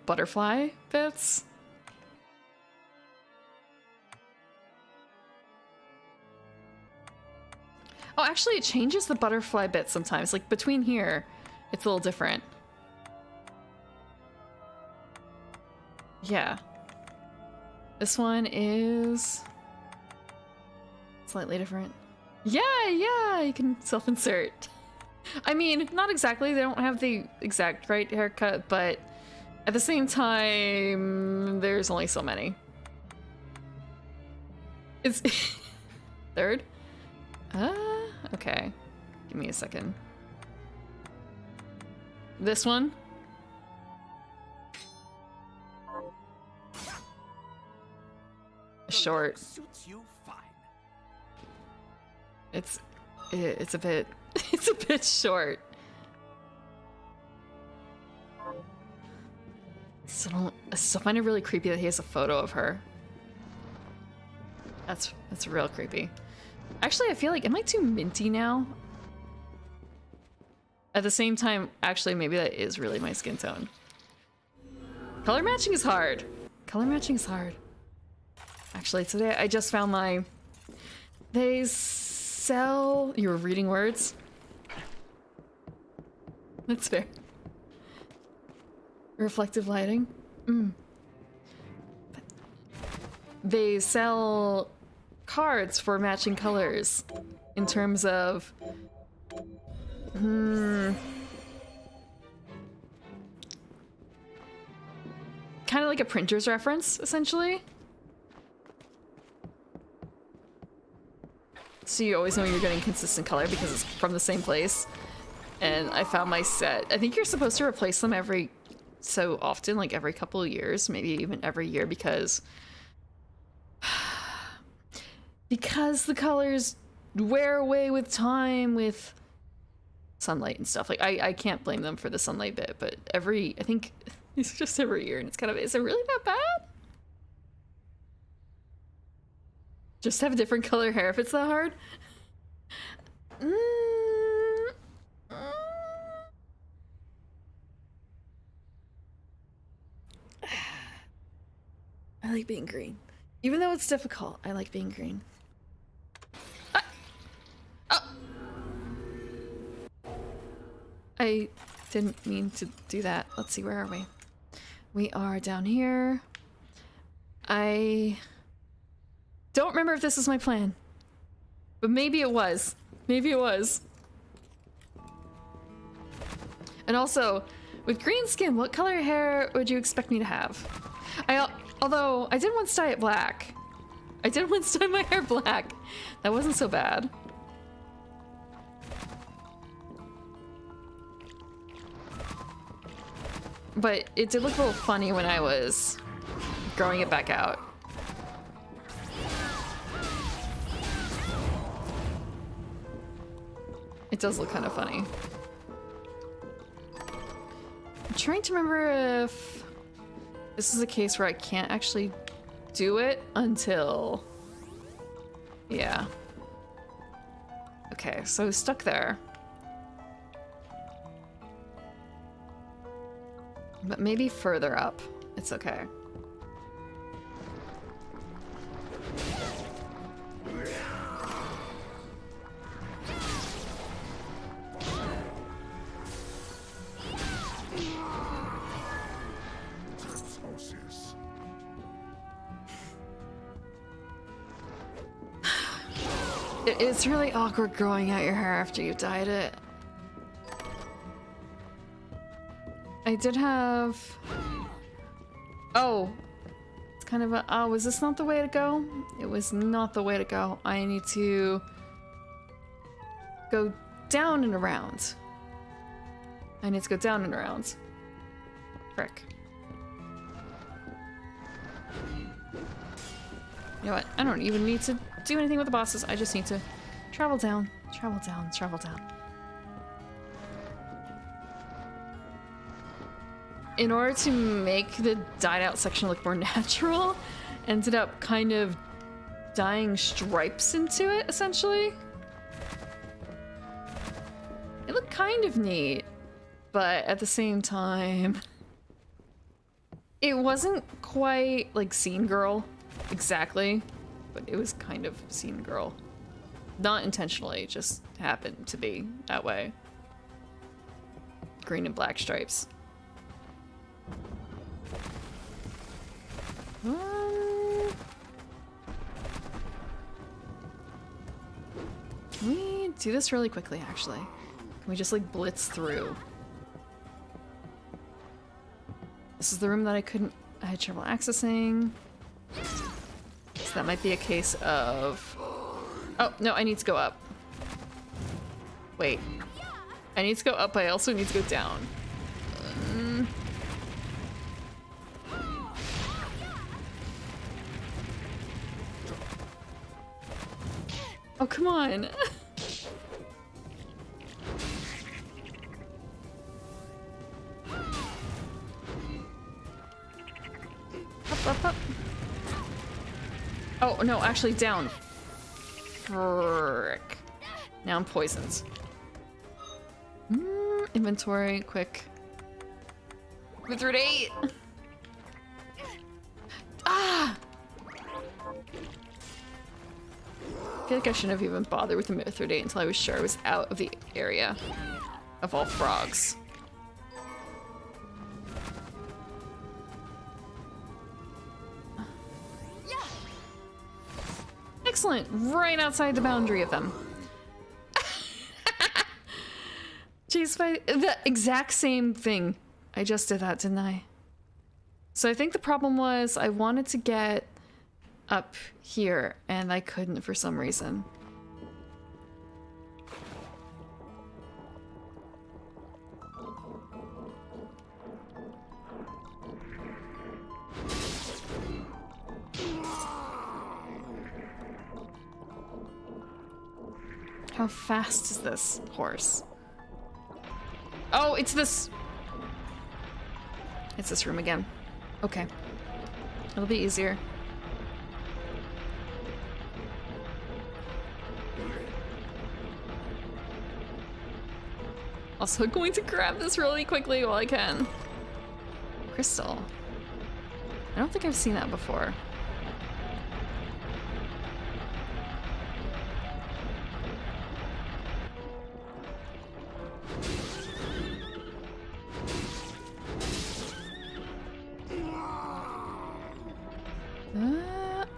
butterfly bits. Oh, actually it changes the butterfly bit sometimes. Like between here, it's a little different. Yeah. This one is slightly different. Yeah, you can self-insert. I mean, not exactly, they don't have the exact right haircut, but at the same time, there's only so many. It's third? Okay. Give me a second. This one? Short. Suits you fine. It's a bit short. I still find it really creepy that he has a photo of her. That's real creepy. Actually, I feel like, am I too minty now? At the same time, actually, maybe that is really my skin tone. Color matching is hard. Color matching is hard. Actually, today I just found my... They sell... You were reading words? That's fair. Reflective lighting? They sell cards for matching colors in terms of... kind of like a printer's reference, essentially. So you always know you're getting consistent color because it's from the same place. And I found my set. I think you're supposed to replace them every so often, like every couple of years, maybe even every year, because the colors wear away with time, with sunlight and stuff. Like I can't blame them for the sunlight bit, but I think it's just every year, and it's kind of, is it really that bad? Just have a different color hair if it's that hard? like being green. Even though it's difficult, I like being green. Ah! Oh! I didn't mean to do that. Let's see, where are we? We are down here. I don't remember if this is my plan. But maybe it was. Maybe it was. And also, with green skin, what color hair would you expect me to have? Although, I did once dye it black. I did once dye my hair black. That wasn't so bad. But it did look a little funny when I was growing it back out. It does look kind of funny. I'm trying to remember if this is a case where I can't actually do it until... Yeah. Okay, so stuck there. But maybe further up. It's okay. It's really awkward growing out your hair after you've dyed it. I did have... Oh! It's kind of a... Oh, was this not the way to go? It was not the way to go. I need to... go down and around. I need to go down and around. Frick. You know what? I don't even need to do anything with the bosses. I just need to travel down, travel down, travel down. In order to make the dyed out section look more natural, ended up kind of dyeing stripes into it, essentially. It looked kind of neat, but at the same time, it wasn't quite like Scene Girl. Exactly, but it was kind of Scene Girl. Not intentionally, just happened to be that way. Green and black stripes. Can we do this really quickly, actually? Can we just, like, blitz through? This is the room that I had trouble accessing. So that might be a case of... Oh, no, I need to go up. Wait. I need to go up, I also need to go down. Oh, come on. Up, up. Oh, no, actually down. Frick. Now I'm poisoned. Inventory, quick. Withered 8! Ah! I feel like I shouldn't have even bothered with the Withered 8 until I was sure I was out of the area of all frogs. Excellent! Right outside the boundary of them. Jeez, the exact same thing. I just did that, didn't I? So I think the problem was I wanted to get up here, and I couldn't for some reason. How fast is this horse? Oh, it's this... It's this room again. Okay. It'll be easier. Also going to grab this really quickly while I can. Crystal. I don't think I've seen that before.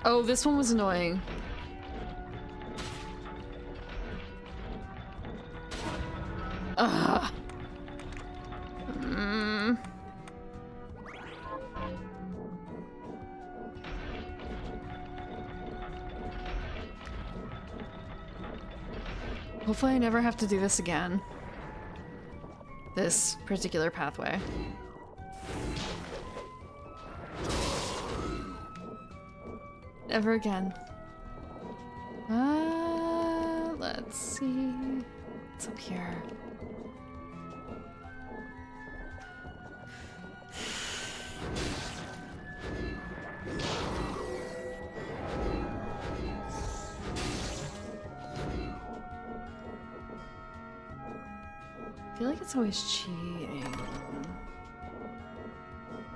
Oh, this one was annoying. Ugh. Hopefully I never have to do this again. This particular pathway. Ever again. Let's see. What's up here? I feel like it's always cheating.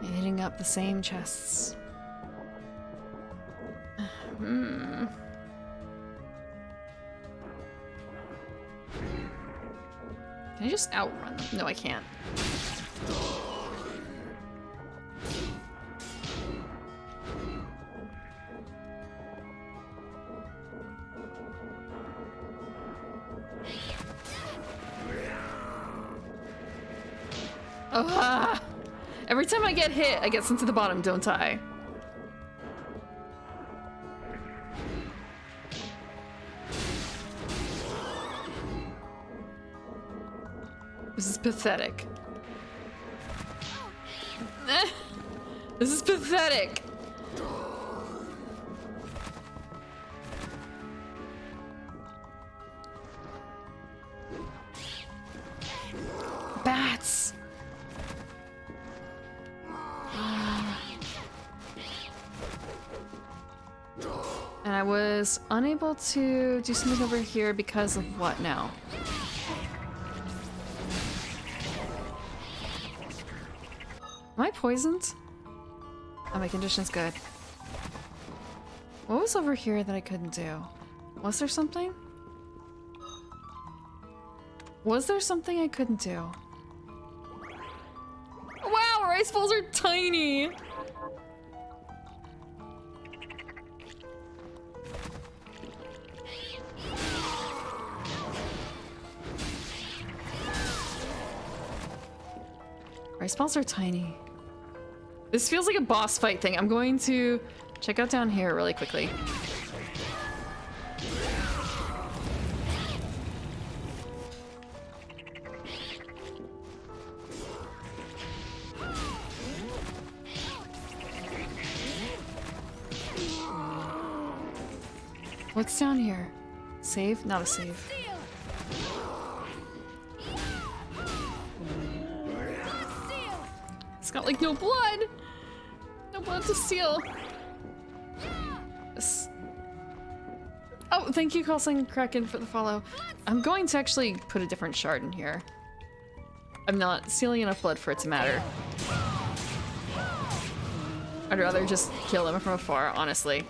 Hitting up the same chests. Can I just outrun them? No, I can't. Ah! Every time I get hit, I get sent to the bottom, don't I? This is pathetic. This is pathetic. Bats. And I was unable to do something over here because of what now? Am I poisoned? Oh, my condition's good. What was over here that I couldn't do? Was there something? Was there something I couldn't do? Wow, our ice balls are tiny! Ice balls are tiny. This feels like a boss fight thing. I'm going to check out down here really quickly. What's down here? Save? Not a save. It's got like no blood! No blood to steal. This. Oh, thank you, Carlson Kraken, for the follow. I'm going to actually put a different shard in here. I'm not stealing enough blood for it to matter. I'd rather just kill him from afar, honestly.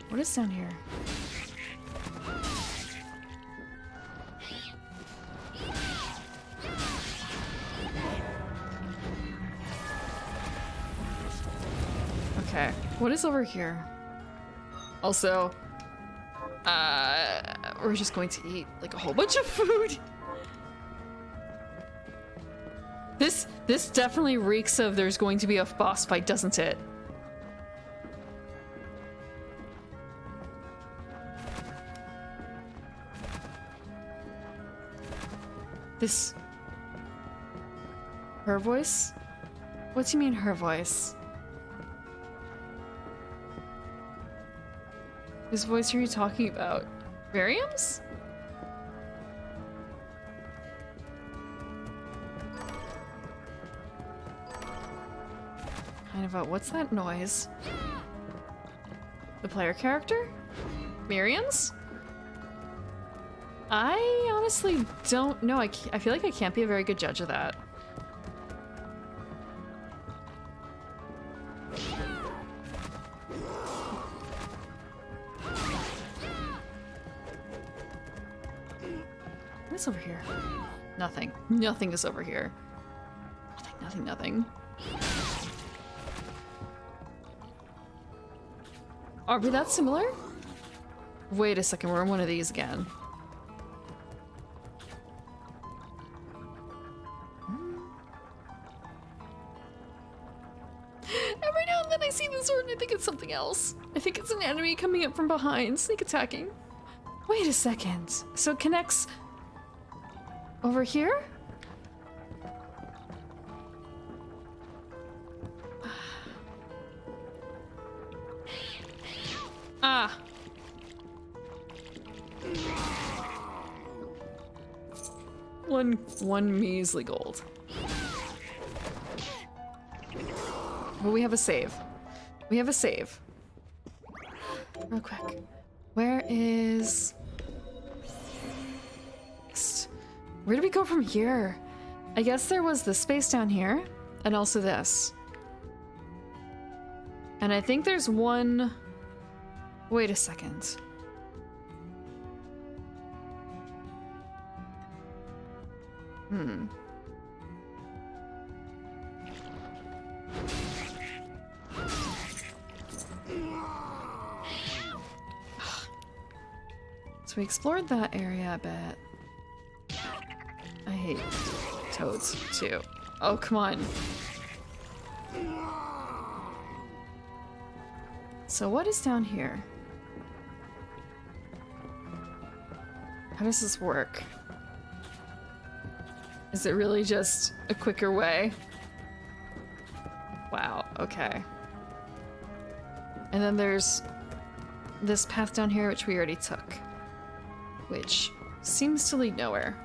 What is down here? Okay, what is over here? Also, we're just going to eat like a whole bunch of food. This definitely reeks of there's going to be a boss fight, doesn't it? This... Her voice? What do you mean, her voice? Whose voice are you talking about? Miriam's? Kind of a... What's that noise? The player character? Miriam's? I honestly don't know. I feel like I can't be a very good judge of that. What's over here? Nothing. Nothing is over here. Nothing, Nothing, nothing. Are we that similar? Wait a second, we're in one of these again. Every now and then I see the sword and I think it's something else. I think it's an enemy coming up from behind, sneak attacking. Wait a second. So it connects over here? Ah. One measly gold. Well, we have a save. We have a save. Real quick. Where is... Where do we go from here? I guess there was the space down here, and also this. And I think there's one... Wait a second. So we explored that area a bit. I hate toads too. Oh, come on. So what is down here? How does this work? Is it really just a quicker way? Wow, okay. And then there's this path down here, which we already took, which seems to lead nowhere.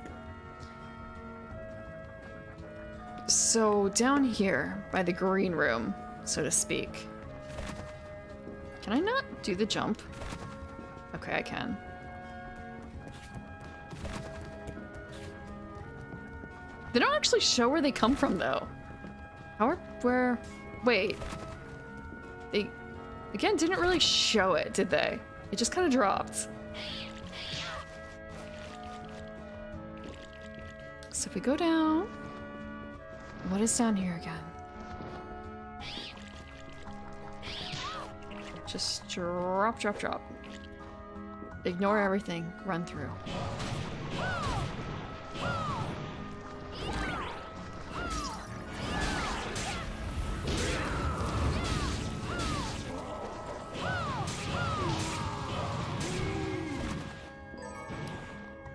So down here, by the green room, so to speak. Can I not do the jump? Okay, I can. They don't actually show where they come from, though. Where... Wait. They, again, didn't really show it, did they? It just kind of dropped. So if we go down... What is down here again? Just drop, drop, drop. Ignore everything. Run through.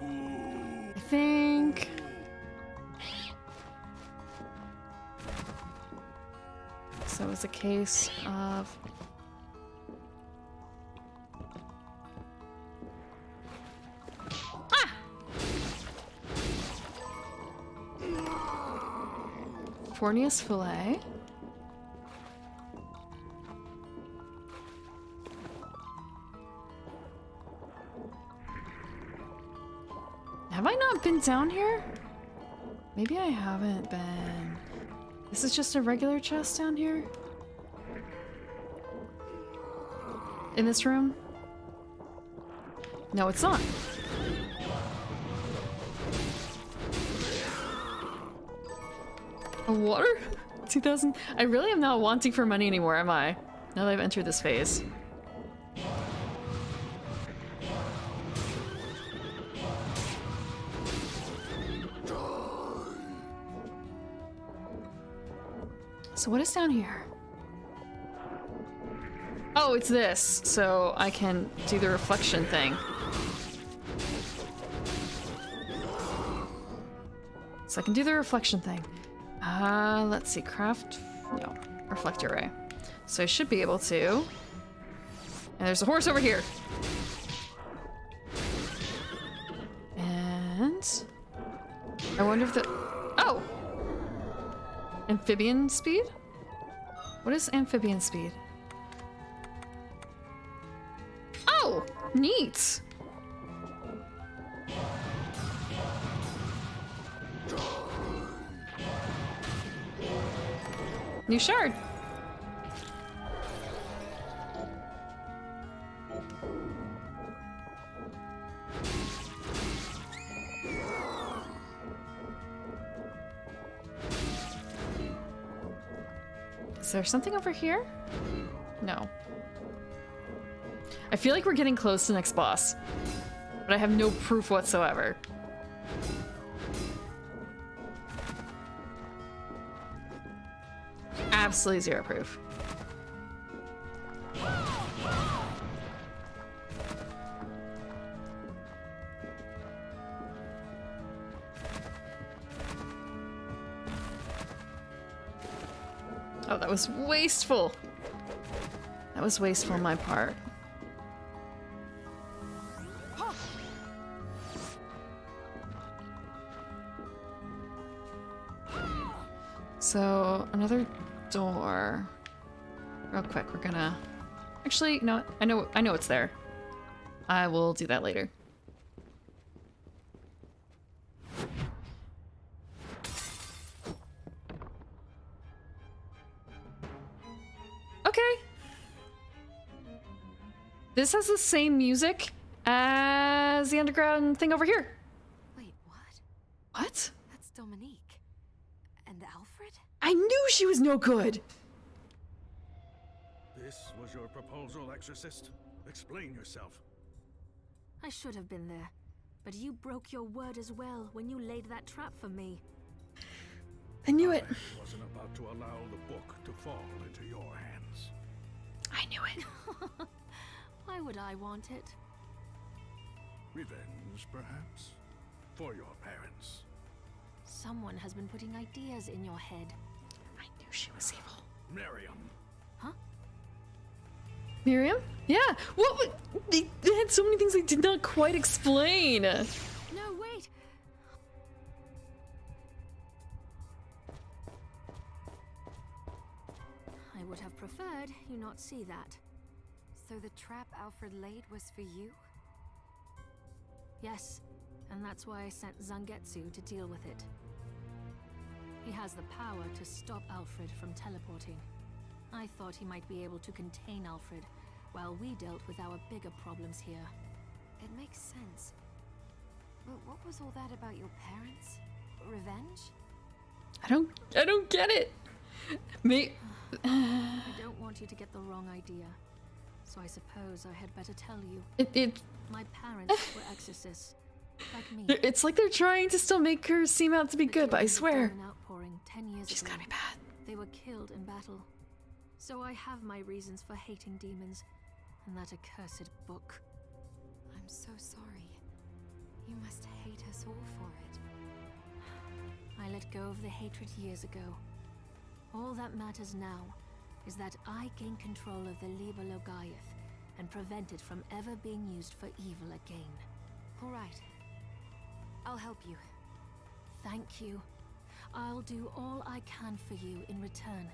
I think... So it's a case of... Fornius fillet. Have I not been down here? Maybe I haven't been. This is just a regular chest down here? In this room? No, it's not. A water? 2000? I really am not wanting for money anymore, am I? Now that I've entered this phase. So what is down here? Oh, it's this. So I can do the reflection thing. So I can do the reflection thing. Let's see, craft, no, reflector ray. So I should be able to. And there's a horse over here. And I wonder if the, oh! Amphibian speed? What is amphibian speed? Oh, neat. New shard. Is there something over here? No. I feel like we're getting close to the next boss, but I have no proof whatsoever. Absolutely zero proof. Oh, that was wasteful. That was wasteful on my part. So, another door. Real quick, we're gonna... Actually, no, I know it's there. I will do that later. Okay. This has the same music as the underground thing over here. Wait, what? What? That's Dominique. And Alfred? I knew she was no good. This was your proposal, Exorcist? Explain yourself. I should have been there, but you broke your word as well when you laid that trap for me. I knew it. I wasn't about to allow the book to fall into your hands. I knew it. Why would I want it? Revenge, perhaps? For your parents. Someone has been putting ideas in your head. I knew she was evil. Miriam. Huh? Miriam? Yeah. What? They had so many things they did not quite explain. No, wait! I would have preferred you not see that. So the trap Alfred laid was for you? Yes, and that's why I sent Zangetsu to deal with it. He has the power to stop Alfred from teleporting. I thought he might be able to contain Alfred, while we dealt with our bigger problems here. It makes sense. But what was all that about your parents? Revenge? I don't get it. I don't want you to get the wrong idea, so I suppose I had better tell you. My parents were exorcists, like me. It's like they're trying to still make her seem out to be good, but I swear. An outpouring 10 years She's ago. gotta be bad. They were killed in battle. So I have my reasons for hating demons and that accursed book. I'm so sorry. You must hate us all for it. I let go of the hatred years ago. All that matters now is that I gain control of the Liber Logaeth and prevent it from ever being used for evil again. All right. I'll help you. Thank you. I'll do all I can for you in return.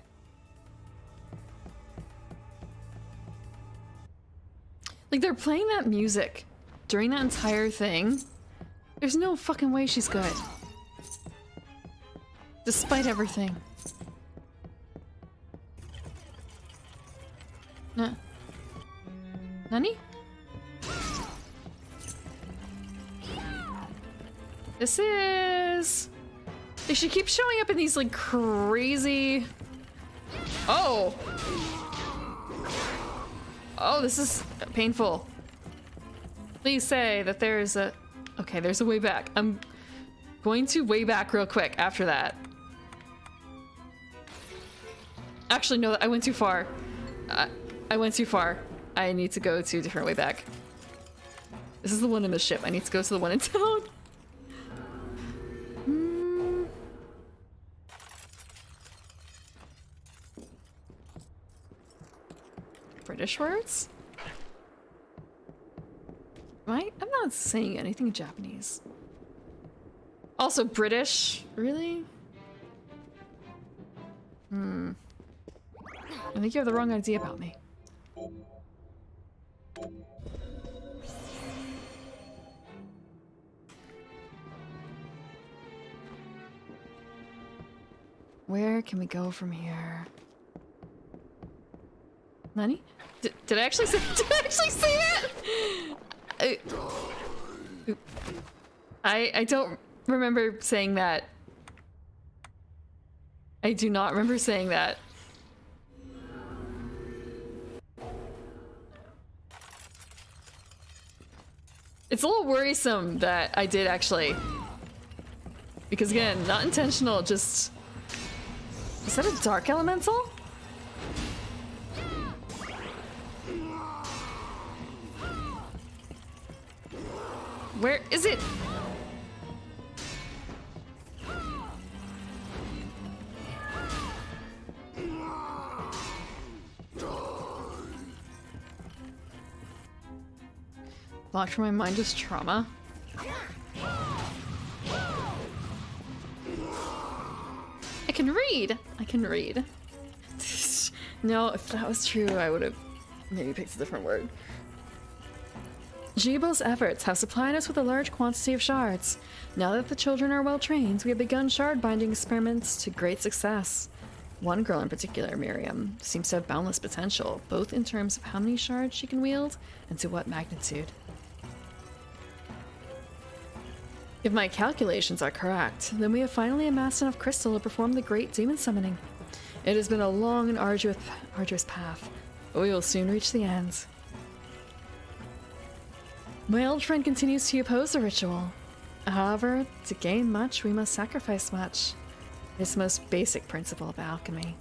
Like, they're playing that music during that entire thing. There's no fucking way she's good. Despite everything. Nani? This is... She keeps showing up in these, like, crazy... Oh! Oh, this is painful. Please say that there's a... Okay, there's a way back. I'm going to way back real quick after that. Actually, no, I went too far. I went too far. I need to go to a different way back. This is the one in the ship. I need to go to the one in town. British words? I'm not saying anything in Japanese. Also British? Really? I think you have the wrong idea about me. Where can we go from here? Nani? Did I actually say? Did I actually say that? I don't remember saying that. I do not remember saying that. It's a little worrisome that I did actually. Because again, not intentional, just... Is that a dark elemental? Where is it? Locked from my mind is trauma. I can read! I can read. No, if that was true, I would have maybe picked a different word. Jibo's efforts have supplied us with a large quantity of shards. Now that the children are well trained, we have begun shard binding experiments to great success. One girl in particular, Miriam, seems to have boundless potential, both in terms of how many shards she can wield and to what magnitude. If my calculations are correct, then we have finally amassed enough crystal to perform the great demon summoning. It has been a long and arduous path, but we will soon reach the end. My old friend continues to oppose the ritual. However, to gain much, we must sacrifice much. It's the most basic principle of alchemy.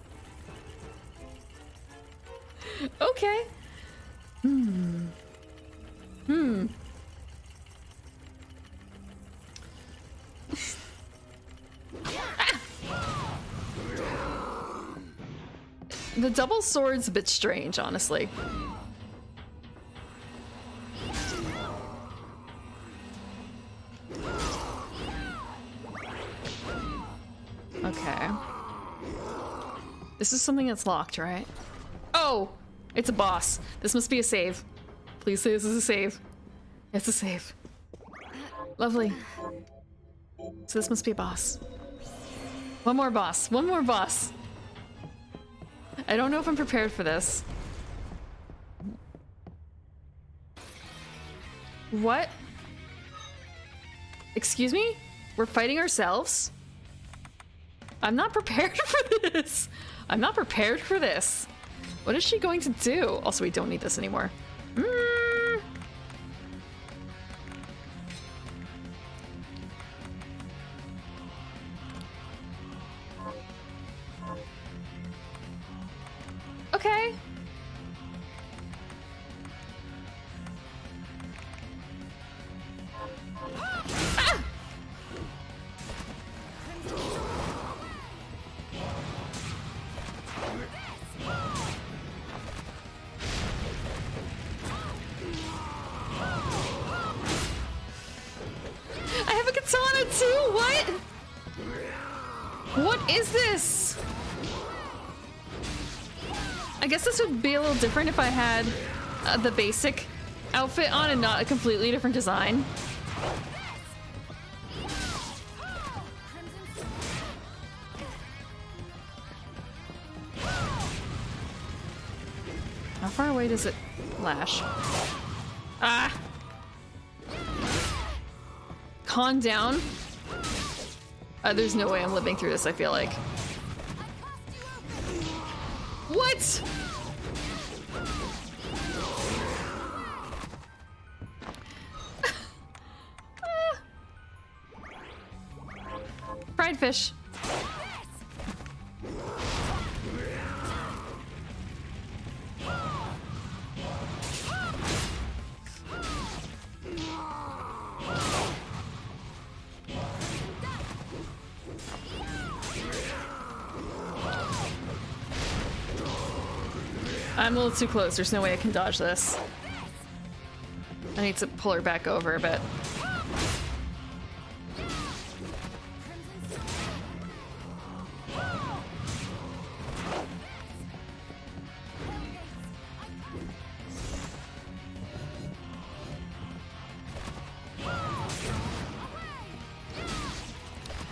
Okay. The double sword's a bit strange, honestly. Okay. This is something that's locked, right? Oh! It's a boss. This must be a save. Please say this is a save. It's a save. Lovely. So this must be a boss. One more boss. One more boss. I don't know if I'm prepared for this. What? Excuse me? We're fighting ourselves? I'm not prepared for this. I'm not prepared for this. What is she going to do? Also, we don't need this anymore. Okay. Ah! I have a katana too. What? What is this? I guess this would be a little different if I had the basic outfit on and not a completely different design. How far away does it lash? Ah! Calm down. There's no way I'm living through this, I feel like. What? Fried fish. I'm a little too close. There's no way I can dodge this. I need to pull her back over a bit.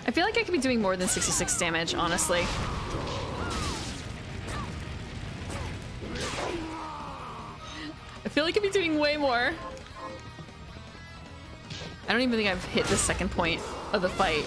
I feel like I could be doing more than 66 damage, honestly. I feel like I could be doing way more. I don't even think I've hit the second point of the fight.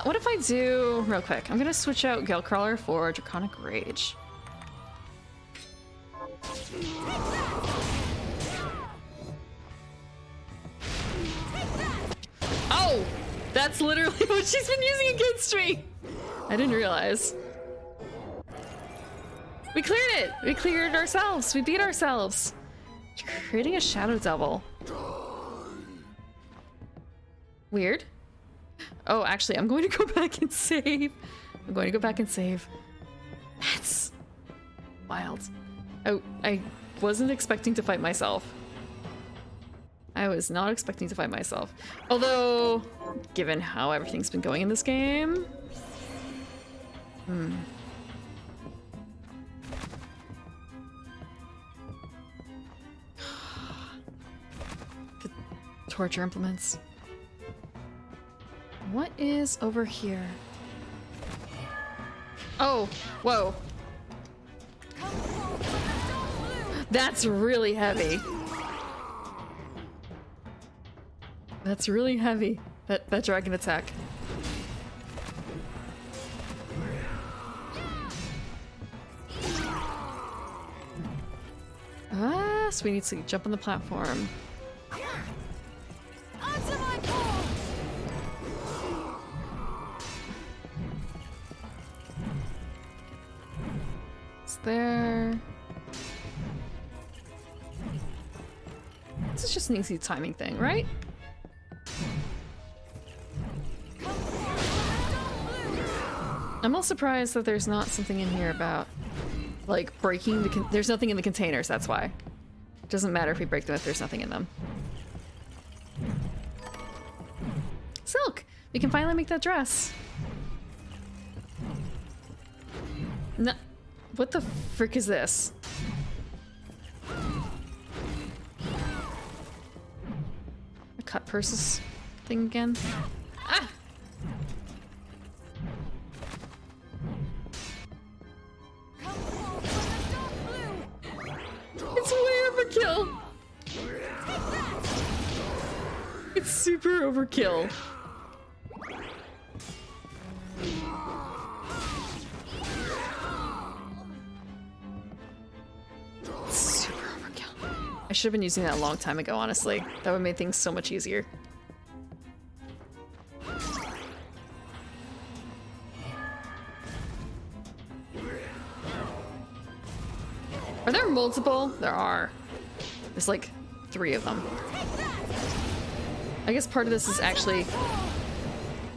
what if I do real quick? I'm gonna switch out Galecrawler for Draconic Rage. Oh! That's literally what she's been using against me! I didn't realize. We cleared it! We cleared ourselves! We beat ourselves! Creating a Shadow Devil. Weird. Oh, actually, I'm going to go back and save. I'm going to go back and save. That's wild. Oh, I wasn't expecting to fight myself. I was not expecting to fight myself. Although, given how everything's been going in this game... The torture implements. What is over here? Oh, whoa. That's really heavy. That's really heavy. That dragon attack. Ah, so we need to jump on the platform. Answer my call! It's there. This is just an easy timing thing, right? I'm all surprised that there's not something in here about, like, breaking the there's nothing in the containers, that's why. It doesn't matter if we break them if there's nothing in them. Silk! We can finally make that dress. No, what the frick is this? A cut purses thing again? Ah! It's way overkill! It's super overkill. Super overkill. I should have been using that a long time ago, honestly. That would have made things so much easier. Are there multiple? There are. There's like 3 of them. I guess part of this is actually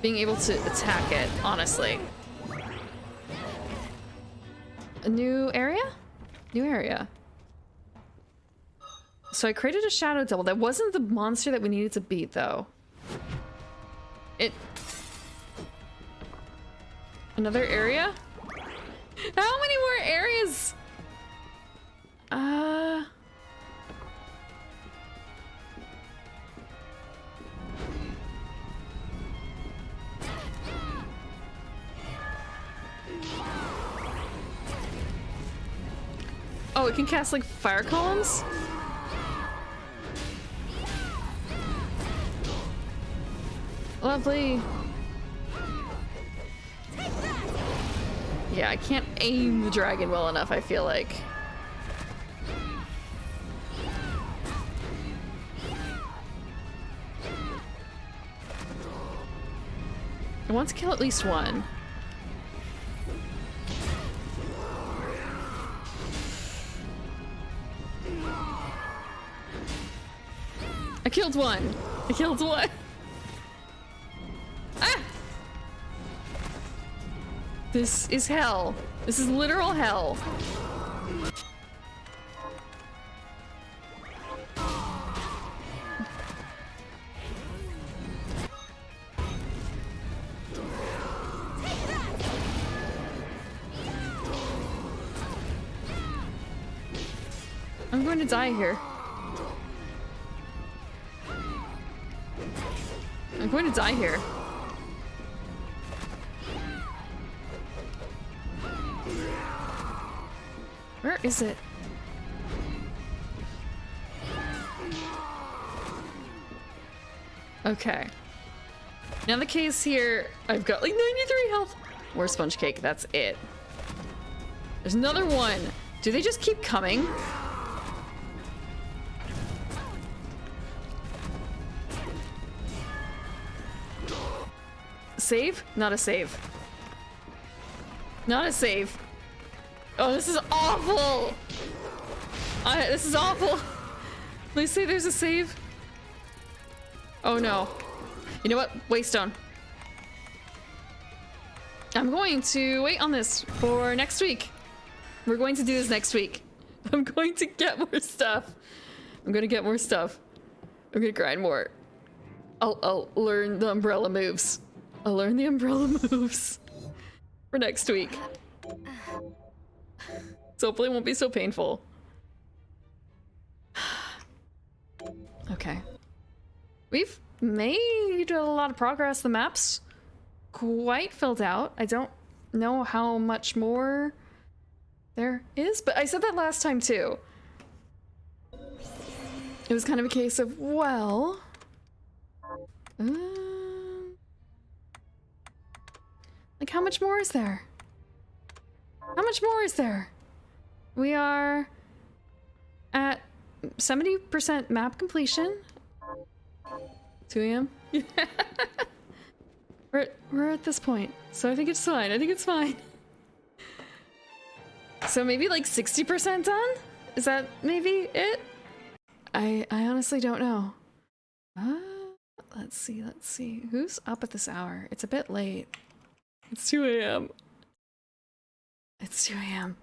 being able to attack it, honestly. A new area? New area. So I created a Shadow Devil. That wasn't the monster that we needed to beat, though. Another area? How many more areas? Oh, it can cast like fire columns? Lovely. Yeah, I can't aim the dragon well enough, I feel like. I want to kill at least one. I killed one. I killed one. Ah! This is hell. This is literal hell. I'm going to die here. I'm going to die here. Where is it? Okay. In the case here, I've got like 93 health. More sponge cake, that's it. There's another one. Do they just keep coming? Save? Not a save. Not a save. Oh, this is awful. This is awful. They say there's a save. Oh no. You know what? Waystone. I'm going to wait on this for next week. We're going to do this next week. I'm going to get more stuff. I'm gonna get more stuff. I'm gonna grind more. I'll learn the umbrella moves. I'll learn the umbrella moves for next week. So hopefully it won't be so painful. Okay. We've made a lot of progress. The map's quite filled out. I don't know how much more there is, but I said that last time too. It was kind of a case of, well... like, how much more is there? How much more is there? We are at 70% map completion. 2 a.m. We're at this point, so I think it's fine. I think it's fine. So maybe like 60% done? Is that maybe it? I honestly don't know. Let's see. Who's up at this hour? It's a bit late. It's 2 a.m. It's 2 a.m.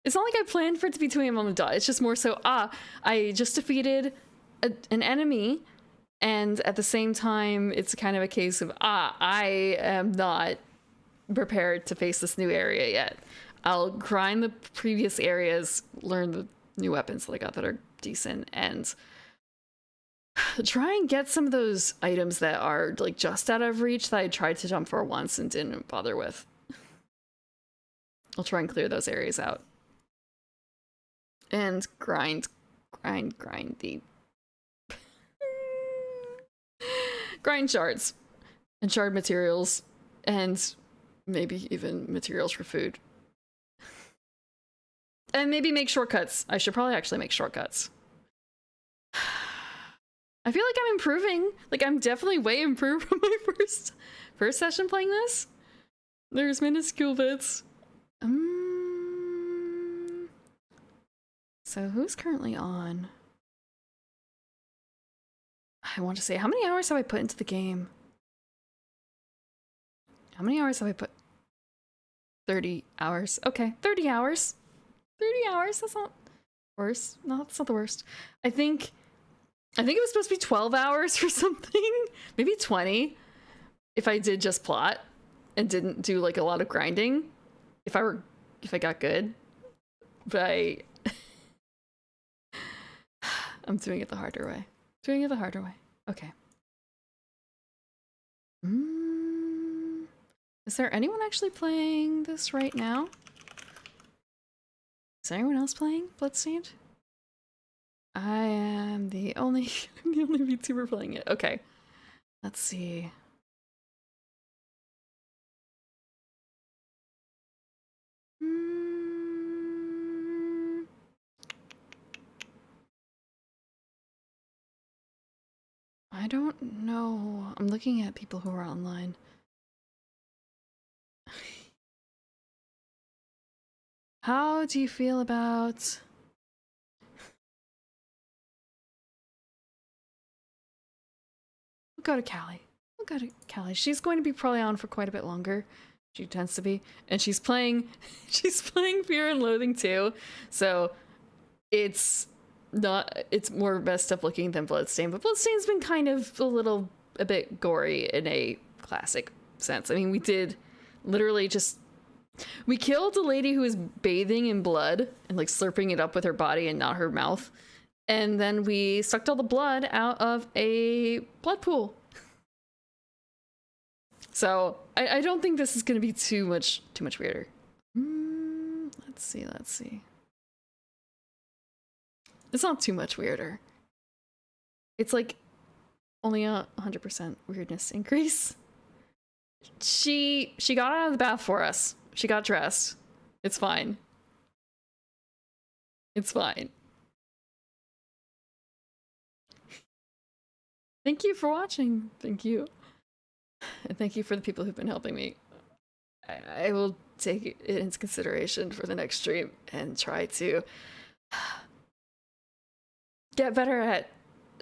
It's not like I planned for it to be 2 a.m. on the dot. It's just more so, I just defeated an enemy, and at the same time, it's kind of a case of, I am not prepared to face this new area yet. I'll grind the previous areas, learn the new weapons that I got that are decent, and try and get some of those items that are like just out of reach that I tried to jump for once and didn't bother with. I'll try and clear those areas out. And grind the grind shards and shard materials and maybe even materials for food. And maybe make shortcuts. I should probably actually make shortcuts. I feel like I'm improving. Like, I'm definitely way improved from my first session playing this. There's minuscule bits. So who's currently on? I want to say, how many hours have I put into the game? How many hours have I put? 30 hours. Okay, 30 hours. 30 hours, that's not worse. No, that's not the worst. I think it was supposed to be 12 hours or something. Maybe 20 if I did just plot and didn't do like a lot of grinding. If I got good. But I'm doing it the harder way. Doing it the harder way. Okay. Is there anyone actually playing this right now? Is anyone else playing Bloodstained? I am the only VTuber playing it. Okay. Let's see. I don't know. I'm looking at people who are online. How do you feel about... We'll go to Callie. We'll go to Callie. She's going to be probably on for quite a bit longer. She tends to be. And she's playing Fear and Loathing too. So it's more messed up looking than Bloodstained, but Bloodstained's been kind of a bit gory in a classic sense. I mean, we did literally we killed a lady who was bathing in blood and like slurping it up with her body and not her mouth. And then we sucked all the blood out of a blood pool. So I don't think this is gonna be too much weirder. Let's see. It's not too much weirder. It's like only a 100% weirdness increase. She got out of the bath for us. She got dressed. It's fine. It's fine. Thank you for watching. Thank you. And thank you for the people who've been helping me. I will take it into consideration for the next stream and try to get better at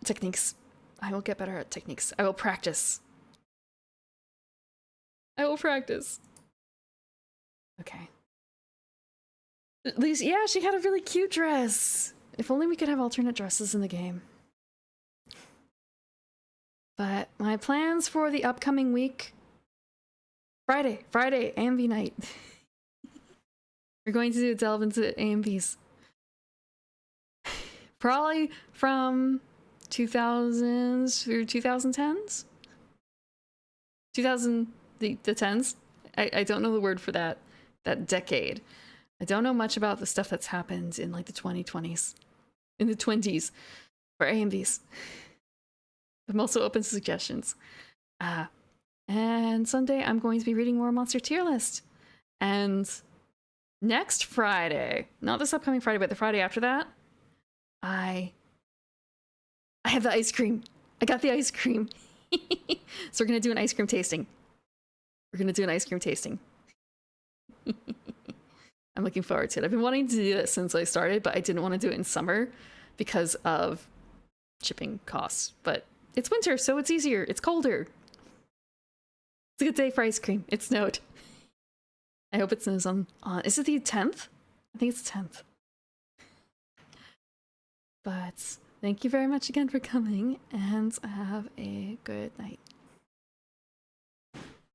techniques. I will get better at techniques. I will practice. I will practice. Okay. At least, yeah, she had a really cute dress. If only we could have alternate dresses in the game. But my plans for the upcoming week... Friday, AMV night. We're going to delve into AMVs. Probably from 2000s through 2010s? The 10s? I don't know the word for that decade. I don't know much about the stuff that's happened in like the 2020s. In the 20s for AMVs. I'm also open to suggestions. And Sunday, I'm going to be reading more Monster Tier List. And next Friday, not this upcoming Friday, but the Friday after that, I have the ice cream. I got the ice cream. So we're going to do an ice cream tasting. I'm looking forward to it. I've been wanting to do this since I started, but I didn't want to do it in summer because of shipping costs. But it's winter, so it's easier. It's colder. It's a good day for ice cream. It snowed. I hope it snows on is it the 10th? I think it's the 10th. But thank you very much again for coming, and have a good night.